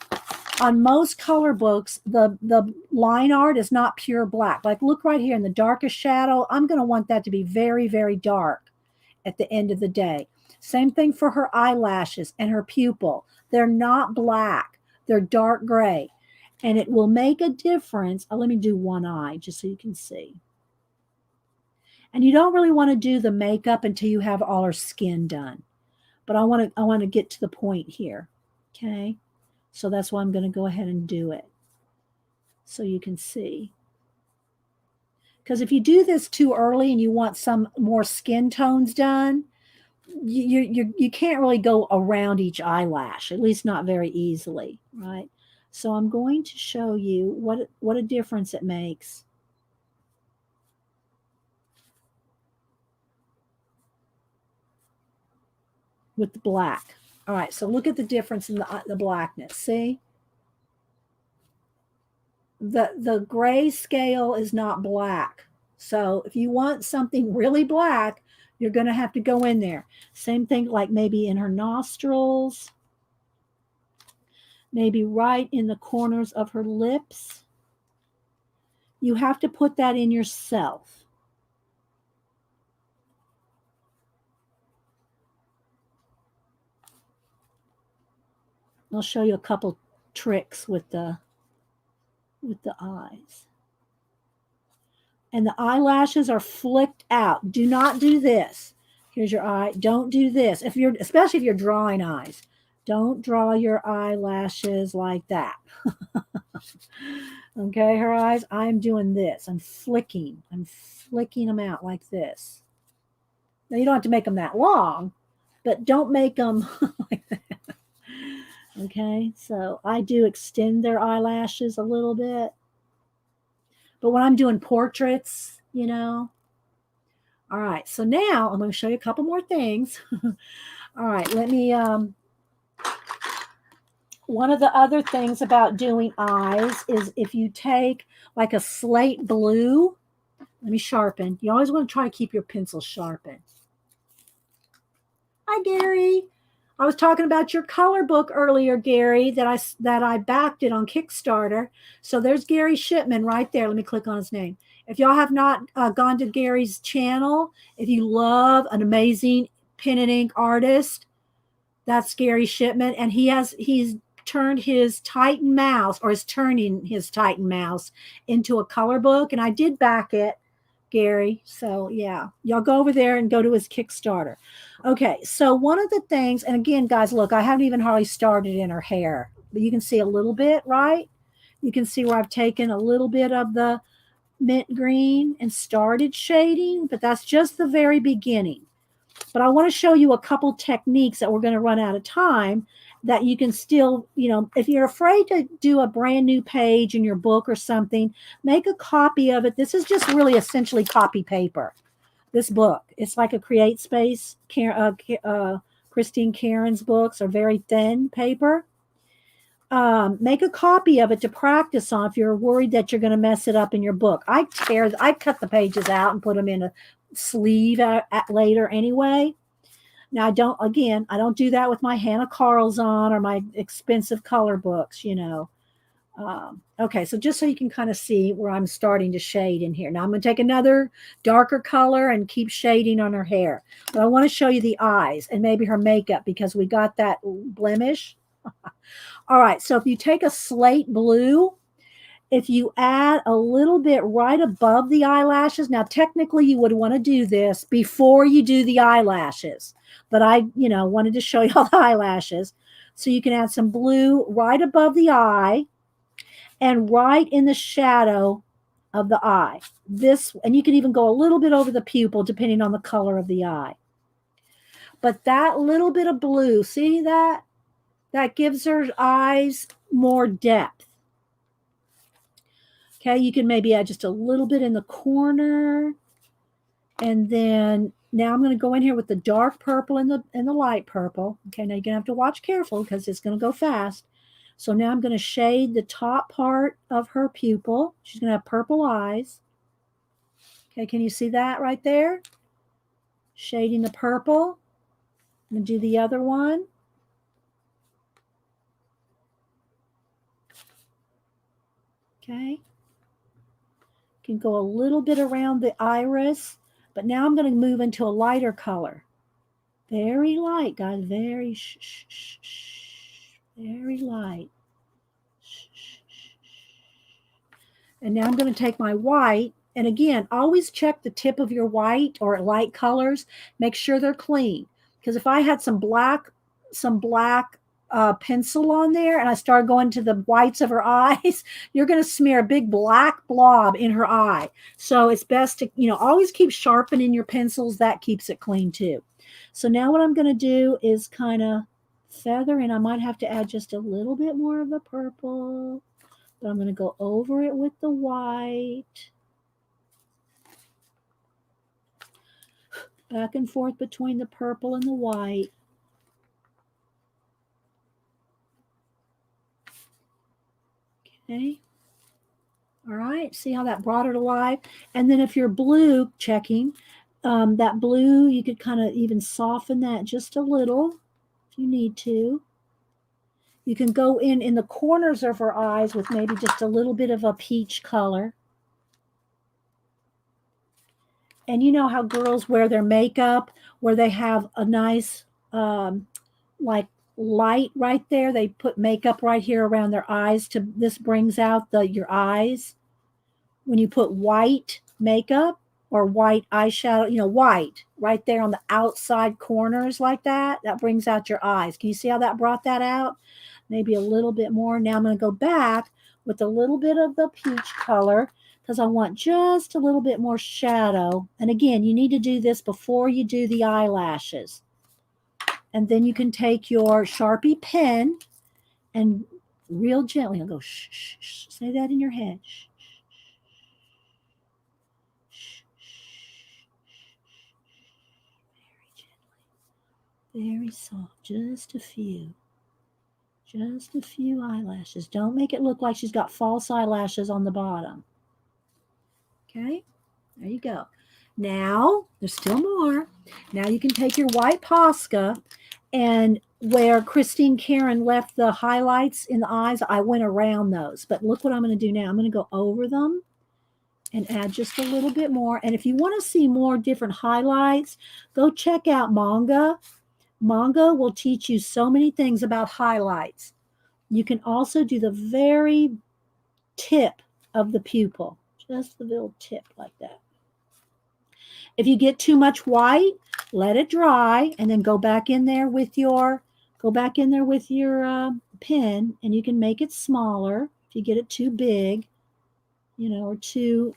the line art is not pure black. Like look right here in the darkest shadow. I'm going to want that to be very, very dark at the end of the day. Same thing for her eyelashes and her pupil. They're not black. They're dark gray. And it will make a difference. Let me do one eye just so you can see. And you don't really want to do the makeup until you have all her skin done. But I want to get to the point here. Okay? So that's why I'm going to go ahead and do it. So you can see. Because if you do this too early and you want some more skin tones done, you can't really go around each eyelash, at least not very easily, right? So I'm going to show you what a difference it makes. With the black. All right, so look at the difference in the blackness. See? The gray scale is not black. So if you want something really black, you're going to have to go in there. Same thing like maybe in her nostrils, maybe right in the corners of her lips. You have to put that in yourself. I'll show you a couple tricks with the eyes. and the eyelashes are flicked out. Do not do this. Here's your eye. Don't do this. Especially if you're drawing eyes. Don't draw your eyelashes like that. Okay, her eyes, I'm doing this. I'm flicking them out like this. Now, you don't have to make them that long, but don't make them like that. Okay, so I do extend their eyelashes a little bit. But when I'm doing portraits, you know. All right, so now I'm going to show you a couple more things. All right, let me, one of the other things about doing eyes is if you take like a slate blue, let me sharpen. You always want to try to keep your pencil sharpened. Hi, Gary. I was talking about your color book earlier, Gary, that I backed it on Kickstarter. So there's Gary Shipman right there. Let me click on his name. If y'all have not gone to Gary's channel, if you love an amazing pen and ink artist, that's Gary Shipman, and he's turned his Titan mouse, or is turning his Titan mouse into a color book, and I did back it, Gary. So yeah, y'all go over there and go to his Kickstarter. Okay, so one of the things, and again, guys, look, I haven't even hardly started in her hair, but you can see a little bit, right? You can see where I've taken a little bit of the mint green and started shading, but that's just the very beginning. But I want to show you a couple techniques that we're going to run out of time that you can still, you know, if you're afraid to do a brand new page in your book or something, make a copy of it. This is just really essentially copy paper. This book, it's like a Create Space. Christine Karron's books are very thin paper. Make a copy of it to practice on if you're worried that you're going to mess it up in your book. I cut the pages out and put them in a sleeve later anyway. Now I don't do that with my Hannah Carls on or my expensive color books, you know. Okay, so just so you can kind of see where I'm starting to shade in here. Now I'm going to take another darker color and keep shading on her hair. But I want to show you the eyes and maybe her makeup because we got that blemish. All right, so if you take a slate blue, if you add a little bit right above the eyelashes, now technically you would want to do this before you do the eyelashes, but I, wanted to show you all the eyelashes. So you can add some blue right above the eye and right in the shadow of the eye. And you can even go a little bit over the pupil depending on the color of the eye. But that little bit of blue, see that? That gives her eyes more depth. Okay, you can maybe add just a little bit in the corner. And then now I'm going to go in here with the dark purple and the light purple. Okay, now you're going to have to watch careful because it's going to go fast. So now I'm going to shade the top part of her pupil. She's going to have purple eyes. Okay, can you see that right there? Shading the purple. I'm going to do the other one. Okay. Can go a little bit around the iris, but now I'm going to move into a lighter color. Very light, guys. Very very light. And now I'm going to take my white, and again, always check the tip of your white or light colors. Make sure they're clean, because if I had some black pencil on there and I start going to the whites of her eyes, you're going to smear a big black blob in her eye. So it's best to, always keep sharpening your pencils. That keeps it clean too. So now what I'm going to do is kind of feather, and I might have to add just a little bit more of the purple, but I'm going to go over it with the white. Back and forth between the purple and the white. Okay. All right. See how that brought her to life? And then if you're blue checking, that blue, you could kind of even soften that just a little if you need to. You can go in the corners of her eyes with maybe just a little bit of a peach color. And you know how girls wear their makeup where they have a nice like light right there. They put makeup right here around their eyes this brings out your eyes. When you put white makeup or white eyeshadow, white right there on the outside corners like that. That brings out your eyes. Can you see how that brought that out? Maybe a little bit more. Now I'm going to go back with a little bit of the peach color because I want just a little bit more shadow. And again, you need to do this before you do the eyelashes. And then you can take your Sharpie pen and real gently, I'll go shh, shh, shh. Say that in your head. Shh, shh, shh, very gently, very soft, just a few. Just a few eyelashes. Don't make it look like she's got false eyelashes on the bottom. Okay, there you go. Now, there's still more. Now you can take your white Posca, and where Christine Karron left the highlights in the eyes, I went around those. But look what I'm going to do now. I'm going to go over them and add just a little bit more. And if you want to see more different highlights, go check out Manga. Manga will teach you so many things about highlights. You can also do the very tip of the pupil, just the little tip like that. If you get too much white, let it dry and then go back in there with your pen, and you can make it smaller if you get it too big, or too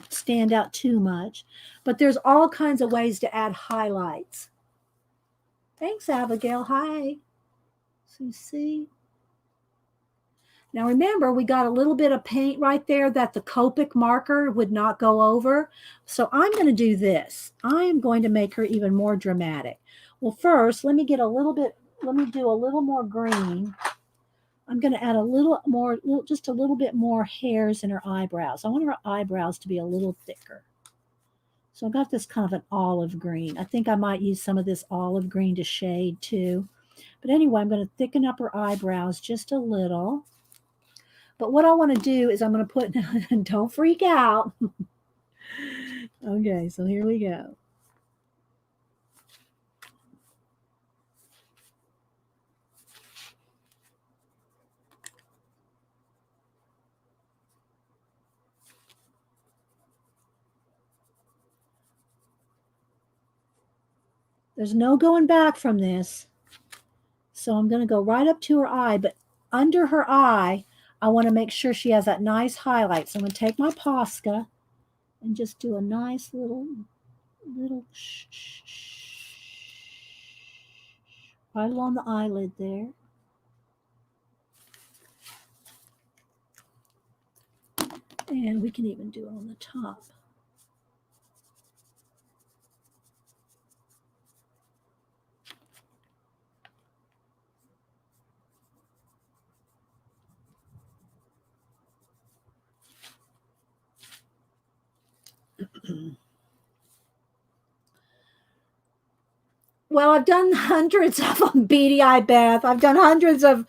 stand out too much. But there's all kinds of ways to add highlights. Thanks, Abigail. Hi. So you see. Now remember, we got a little bit of paint right there that the Copic marker would not go over. So I'm going to do this. I am going to make her even more dramatic. Well, first, let me do a little more green. I'm going to add just a little bit more hairs in her eyebrows. I want her eyebrows to be a little thicker. So I got this kind of an olive green. I think I might use some of this olive green to shade too. But anyway, I'm going to thicken up her eyebrows just a little. But what I want to do is I'm going to put, don't freak out. Okay, so here we go. There's no going back from this. So I'm going to go right up to her eye, but under her eye, I want to make sure she has that nice highlight. So I'm going to take my Posca and just do a nice little right along the eyelid there. And we can even do it on the top. Well, I've done hundreds of them, Beady Eye Beth. I've done hundreds of,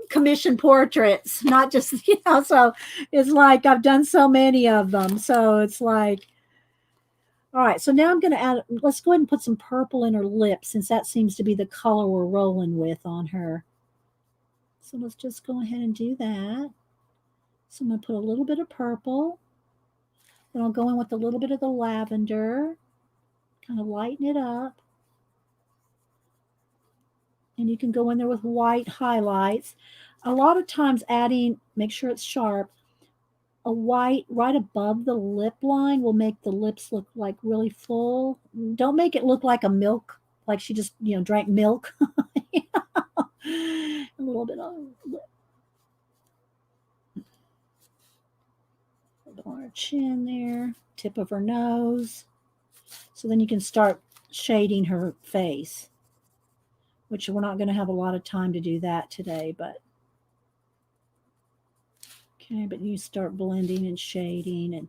commission portraits, not just, so it's like I've done so many of them. So it's like, all right, so now I'm going to add, let's go ahead and put some purple in her lips since that seems to be the color we're rolling with on her. So let's just go ahead and do that. So I'm going to put a little bit of purple. Then I'll go in with a little bit of the lavender, kind of lighten it up. And you can go in there with white highlights. A lot of times make sure it's sharp, a white right above the lip line will make the lips look like really full. Don't make it look like a milk, like she just, drank milk. A little bit on her chin there, tip of her nose. So then you can start shading her face, which we're not going to have a lot of time to do that today, but okay, but you start blending and shading and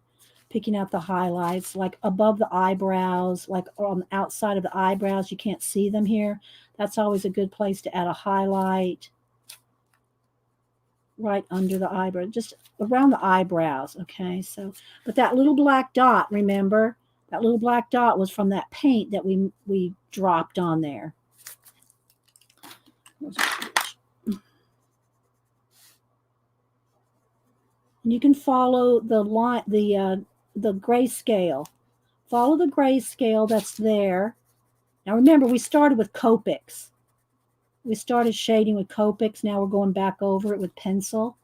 picking out the highlights, like above the eyebrows, like on the outside of the eyebrows. You can't see them here. That's always a good place to add a highlight. Right under the eyebrow, just around the eyebrows. Okay, so, but that little black dot, remember, that little black dot was from that paint that we dropped on there. And you can follow the line, the grayscale. Follow the grayscale that's there. Now remember, we started with Copics. We started shading with Copics. Now we're going back over it with pencil.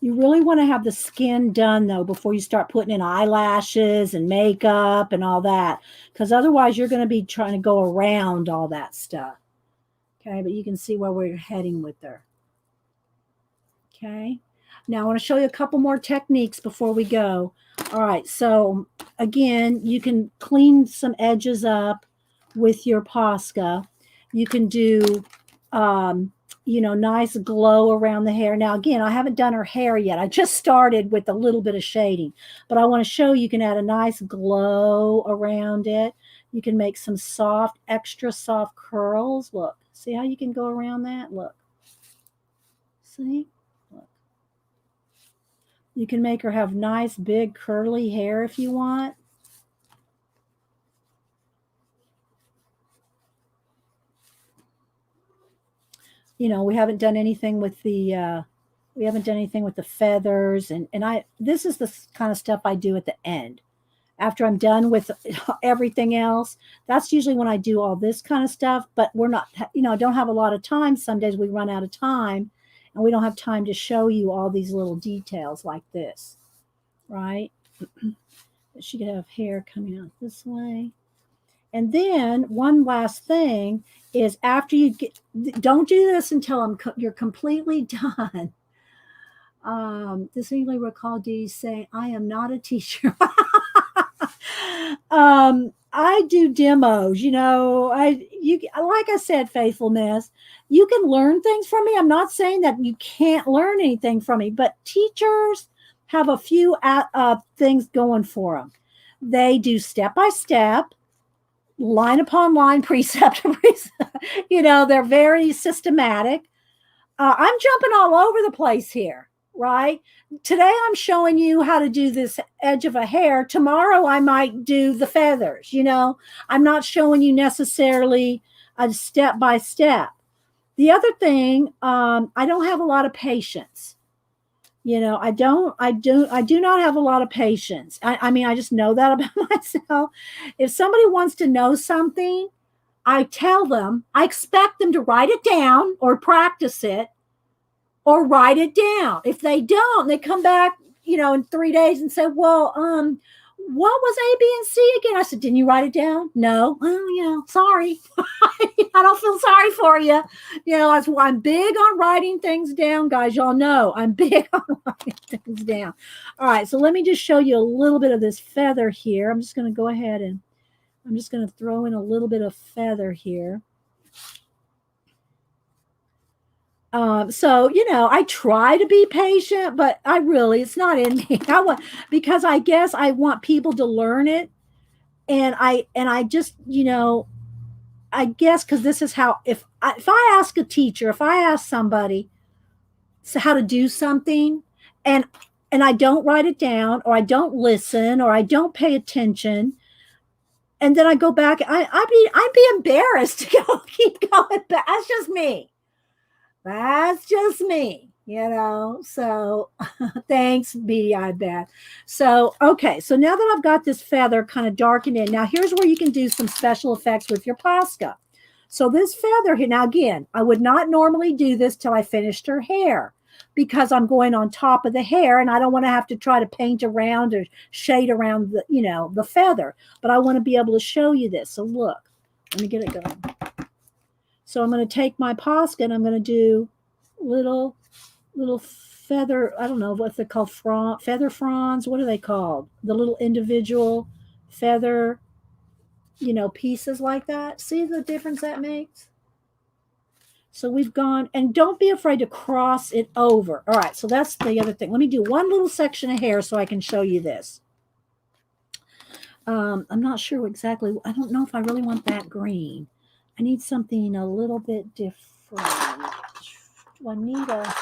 You really want to have the skin done, though, before you start putting in eyelashes and makeup and all that, because otherwise you're going to be trying to go around all that stuff. Okay, but you can see where we're heading with her. Okay, now I want to show you a couple more techniques before we go. All right, so again, you can clean some edges up with your Posca. You can do nice glow around the hair. Now, again, I haven't done her hair yet. I just started with a little bit of shading, but I want to show you can add a nice glow around it. You can make some soft, extra soft curls. Look, see how you can go around that? Look, see? Look. You can make her have nice, big, curly hair if you want. We haven't done anything with the feathers, and this is the kind of stuff I do at the end after I'm done with everything else. That's usually when I do all this kind of stuff, but we're not, don't have a lot of time. Some days we run out of time and we don't have time to show you all these little details like this, right? She could have hair coming out this way. And then one last thing is, after you don't do this until you're completely done. Distinctly recall Dee saying, "I am not a teacher." I do demos. Like I said, faithfulness. You can learn things from me. I'm not saying that you can't learn anything from me, but teachers have a few things going for them. They do step by step, line upon line, precept to precept. They're very systematic. I'm jumping all over the place here, right? Today I'm showing you how to do this edge of a hair. Tomorrow I might do the feathers. I'm not showing you necessarily a step by step. The other thing, I don't have a lot of patience. I do not have a lot of patience. I mean, I just know that about myself. If somebody wants to know something, I tell them, I expect them to write it down or practice it or write it down. If they don't, they come back, in 3 days and say, well, what was A, B, and C again? I said, didn't you write it down? No. Well, sorry. I don't feel sorry for you. That's why I'm big on writing things down, guys. Y'all know I'm big on writing things down. All right, so let me just show you a little bit of this feather here. I'm just going to go ahead and I'm just going to throw in a little bit of feather here. I try to be patient, but it's not in me. Because I guess I want people to learn it. And I just, I guess, because this is how, if I ask a teacher, if I ask somebody how to do something and I don't write it down, or I don't listen, or I don't pay attention, and then I go back, I'd be embarrassed to keep going back. That's just me. That's just me, So thanks, Beady Eye Bad. So, okay. So now that I've got this feather kind of darkened in, now here's where you can do some special effects with your Posca. So this feather here, now again, I would not normally do this till I finished her hair, because I'm going on top of the hair and I don't want to have to try to paint around or shade around the feather, but I want to be able to show you this. So look, let me get it going. So I'm going to take my Posca and I'm going to do little feather, I don't know what they're called, feather fronds. What are they called? The little individual feather, pieces like that. See the difference that makes? So we've gone, and don't be afraid to cross it over. All right, so that's the other thing. Let me do one little section of hair so I can show you this. I'm not sure exactly. I don't know if I really want that green. I need something a little bit different. Do I need a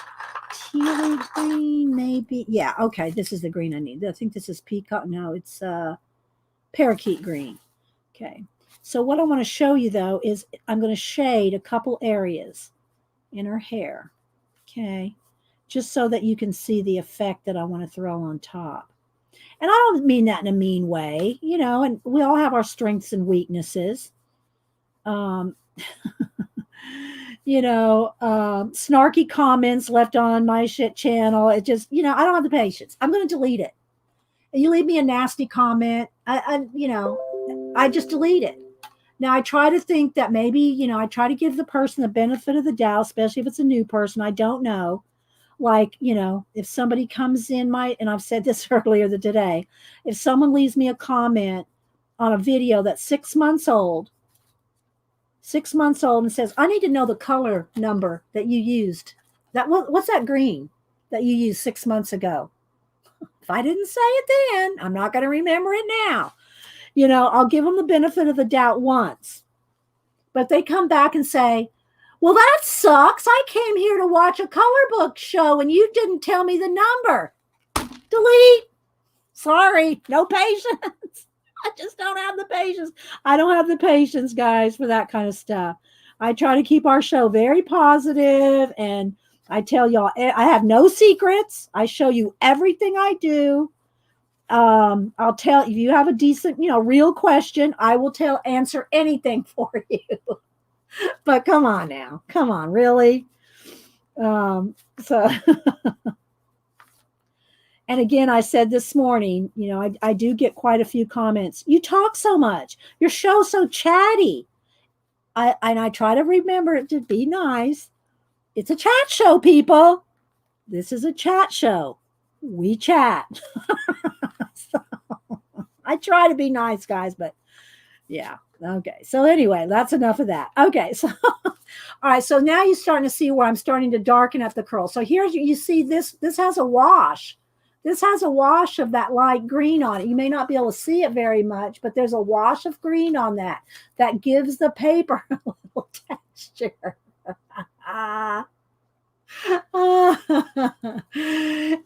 teal green, maybe? Yeah, okay, this is the green I need. I think this is peacock. No, it's parakeet green. Okay, so what I want to show you, though, is I'm going to shade a couple areas in her hair. Okay. Just so that you can see the effect that I want to throw on top. And I don't mean that in a mean way, you know, and we all have our strengths and weaknesses. Um, snarky comments left on my shit channel. It just, you know, I don't have the patience. I'm going to delete it. And you leave me a nasty comment, I just delete it. Now I try to think that maybe, you know, I try to give the person the benefit of the doubt, especially if it's a new person I don't know. Like, you know, if somebody comes in and I've said this earlier today, if someone leaves me a comment on a video that's 6 months old, and says, I need to know the color number that you used. What's that green that you used 6 months ago? If I didn't say it then, I'm not going to remember it now. You know, I'll give them the benefit of the doubt once. But they come back and say, well, that sucks. I came here to watch a color book show and you didn't tell me the number. Delete. Sorry, no patience. I just don't have the patience. I don't have the patience, guys, for that kind of stuff. I try to keep our show very positive, and I tell y'all, I have no secrets. I show you everything I do. I'll tell if you have a decent, you know, real question, I will answer anything for you. But come on now. Come on, really? So and again, I said this morning, you know, I do get quite a few comments. You talk so much. Your show's so chatty. I try to remember to be nice. It's a chat show, people. This is a chat show. We chat. So, I try to be nice, guys, but yeah. Okay. So anyway, that's enough of that. Okay. So, all right. So now you're starting to see where I'm starting to darken up the curl. So here's, you see this has a wash. This has a wash of that light green on it. You may not be able to see it very much, but there's a wash of green on that. That gives the paper a little texture.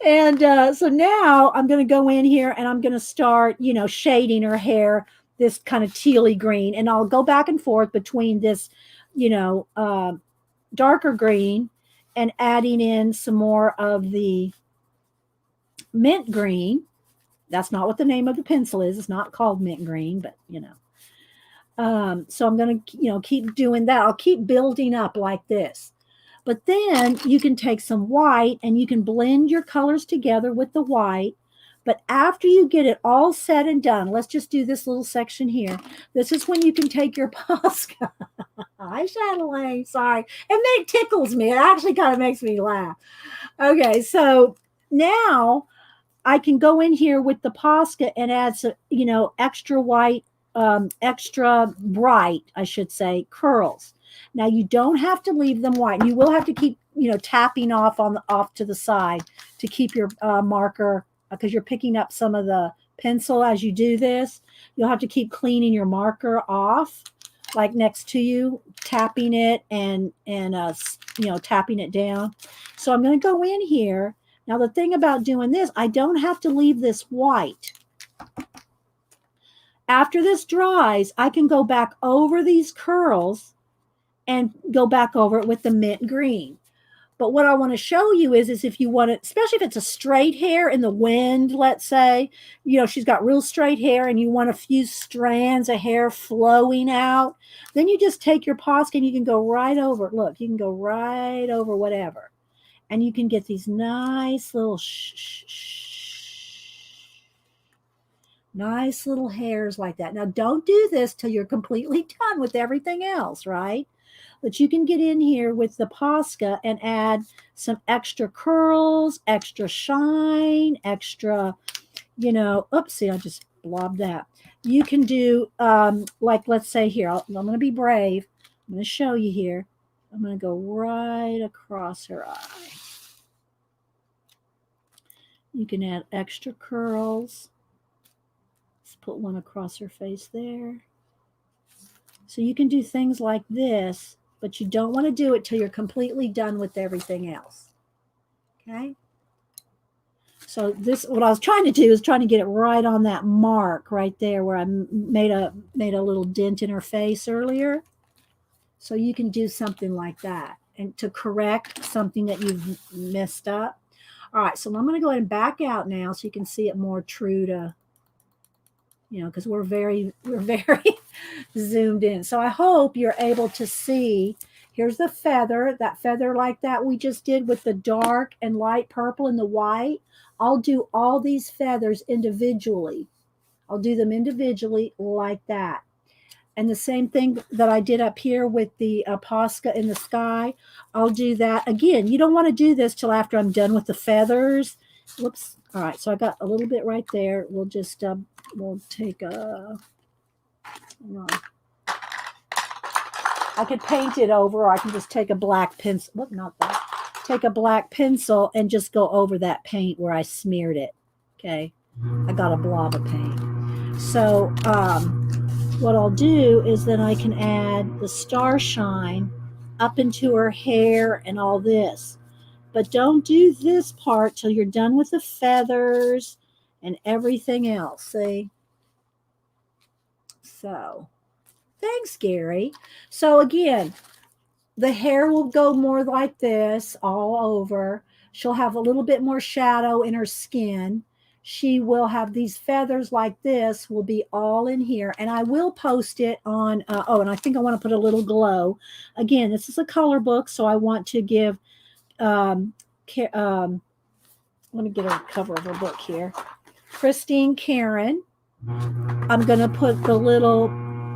And so now I'm going to go in here and I'm going to start, you know, shading her hair this kind of tealy green. And I'll go back and forth between this, you know, darker green and adding in some more of the mint green. That's not what the name of the pencil is. It's not called mint green, but you know. So I'm going to, you know, keep doing that. I'll keep building up like this. But then you can take some white and you can blend your colors together with the white. But after you get it all said and done, let's just do this little section here. This is when you can take your Posca. Hi, Chatelaine. Sorry. It tickles me. It actually kind of makes me laugh. Okay, so now I can go in here with the Posca and add some, you know, extra white, extra bright, I should say, curls. Now you don't have to leave them white. You will have to keep, you know, tapping off to the side to keep your marker, because you're picking up some of the pencil as you do this. You'll have to keep cleaning your marker off, like next to you, tapping it and you know, tapping it down. So I'm going to go in here. Now, the thing about doing this, I don't have to leave this white. After this dries, I can go back over these curls and go back over it with the mint green. But what I want to show you is if you want it, especially if it's a straight hair in the wind, let's say, you know, she's got real straight hair and you want a few strands of hair flowing out, then you just take your Posca and you can go right over. Look, you can go right over whatever. And you can get these nice little nice little hairs like that. Now, don't do this till you're completely done with everything else, right? But you can get in here with the Posca and add some extra curls, extra shine, extra, you know, oopsie, I just blobbed that. You can do, like, let's say here, I'm going to be brave. I'm going to show you here. I'm going to go right across her eye. You can add extra curls. Let's put one across her face there. So you can do things like this, but you don't want to do it till you're completely done with everything else. Okay? So this, what I was trying to do is trying to get it right on that mark right there where I made a little dent in her face earlier. So you can do something like that. and to correct something that you've messed up. All right, so I'm going to go ahead and back out now so you can see it more true to, because we're very zoomed in. So I hope you're able to see. Here's the feather, that feather like that we just did with the dark and light purple and the white. I'll do all these feathers individually. I'll do them individually like that. And the same thing that I did up here with the Posca in the sky, I'll do that. Again, you don't want to do this till after I'm done with the feathers. Whoops. All right, so I got a little bit right there. We'll just, we'll take a, I could paint it over, or I can just take a black pencil. Whoop, not that. Take a black pencil and just go over that paint where I smeared it. Okay. I got a blob of paint. So, what I'll do is then I can add the star shine up into her hair and all this. But don't do this part till you're done with the feathers and everything else. See? So, thanks, Gary. So again, the hair will go more like this all over. She'll have a little bit more shadow in her skin. She will have these feathers like this will be all in here. And I will post it on, and I think I want to put a little glow. Again, this is a color book, so I want to give, let me get a cover of her book here. Christine Karron. I'm going to put the little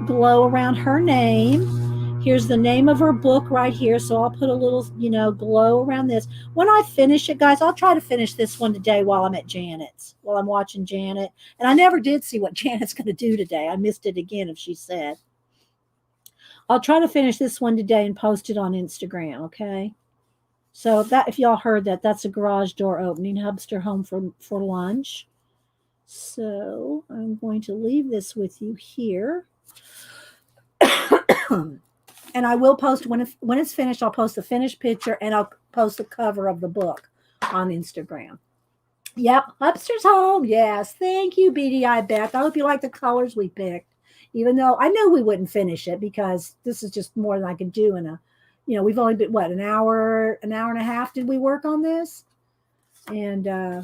glow around her name. Here's the name of her book right here. So I'll put a little, glow around this. When I finish it, guys, I'll try to finish this one today while I'm at Janet's, while I'm watching Janet. And I never did see what Janet's going to do today. I missed it again, if she said. I'll try to finish this one today and post it on Instagram, okay? So that, if y'all heard that, that's a garage door opening. Hubster home for lunch. So I'm going to leave this with you here. And I will post when it's finished, I'll post the finished picture and I'll post the cover of the book on Instagram. Yep, Hubster's home. Yes, thank you, BDI Beth. I hope you like the colors we picked, even though I knew we wouldn't finish it because this is just more than I could do in a, we've only been, an hour and a half did we work on this? And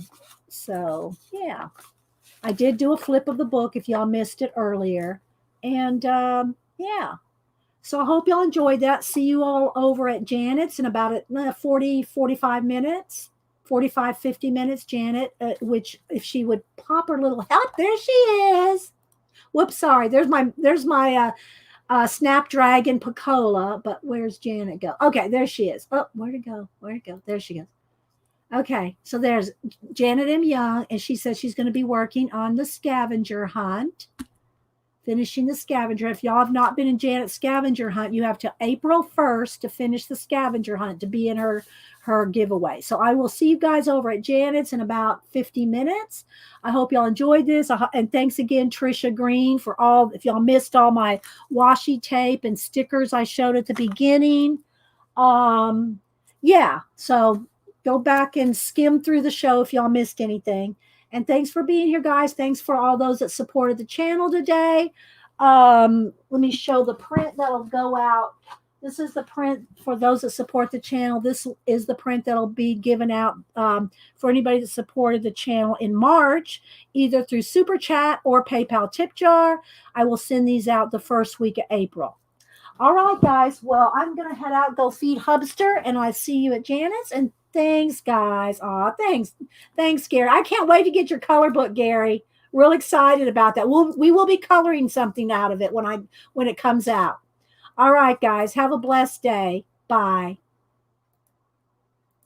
so, yeah. I did do a flip of the book if y'all missed it earlier. And yeah. So I hope y'all enjoyed that. See you all over at Janet's in about 45 minutes, 45, 50 minutes, Janet, which if she would pop her little help, there she is. Whoops, sorry. There's my Snapdragon Picola, but where's Janet go? Okay, there she is. Oh, where'd it go? There she goes. Okay, so there's Janet M. Young, and she says she's going to be working on the scavenger hunt, finishing the scavenger. If y'all have not been in Janet's scavenger hunt, you have to April 1st to finish the scavenger hunt to be in her giveaway. So I will see you guys over at Janet's in about 50 minutes. I hope y'all enjoyed this. And thanks again, Trisha Green, for all, if y'all missed all my washi tape and stickers I showed at the beginning. Yeah, so go back and skim through the show if y'all missed anything. And thanks for being here, guys. Thanks for all those that supported the channel today. Let me show the print that'll go out. This is the print for those that support the channel. This is the print that'll be given out for anybody that supported the channel in March, either through Super Chat or PayPal tip jar. I will send these out the first week of April. All right, guys. Well, I'm going to head out, go feed Hubster, and I'll see you at Janet's. And thanks, guys. Aw, thanks. Thanks, Gary. I can't wait to get your color book, Gary. Real excited about that. We will be coloring something out of it when it comes out. All right, guys. Have a blessed day. Bye.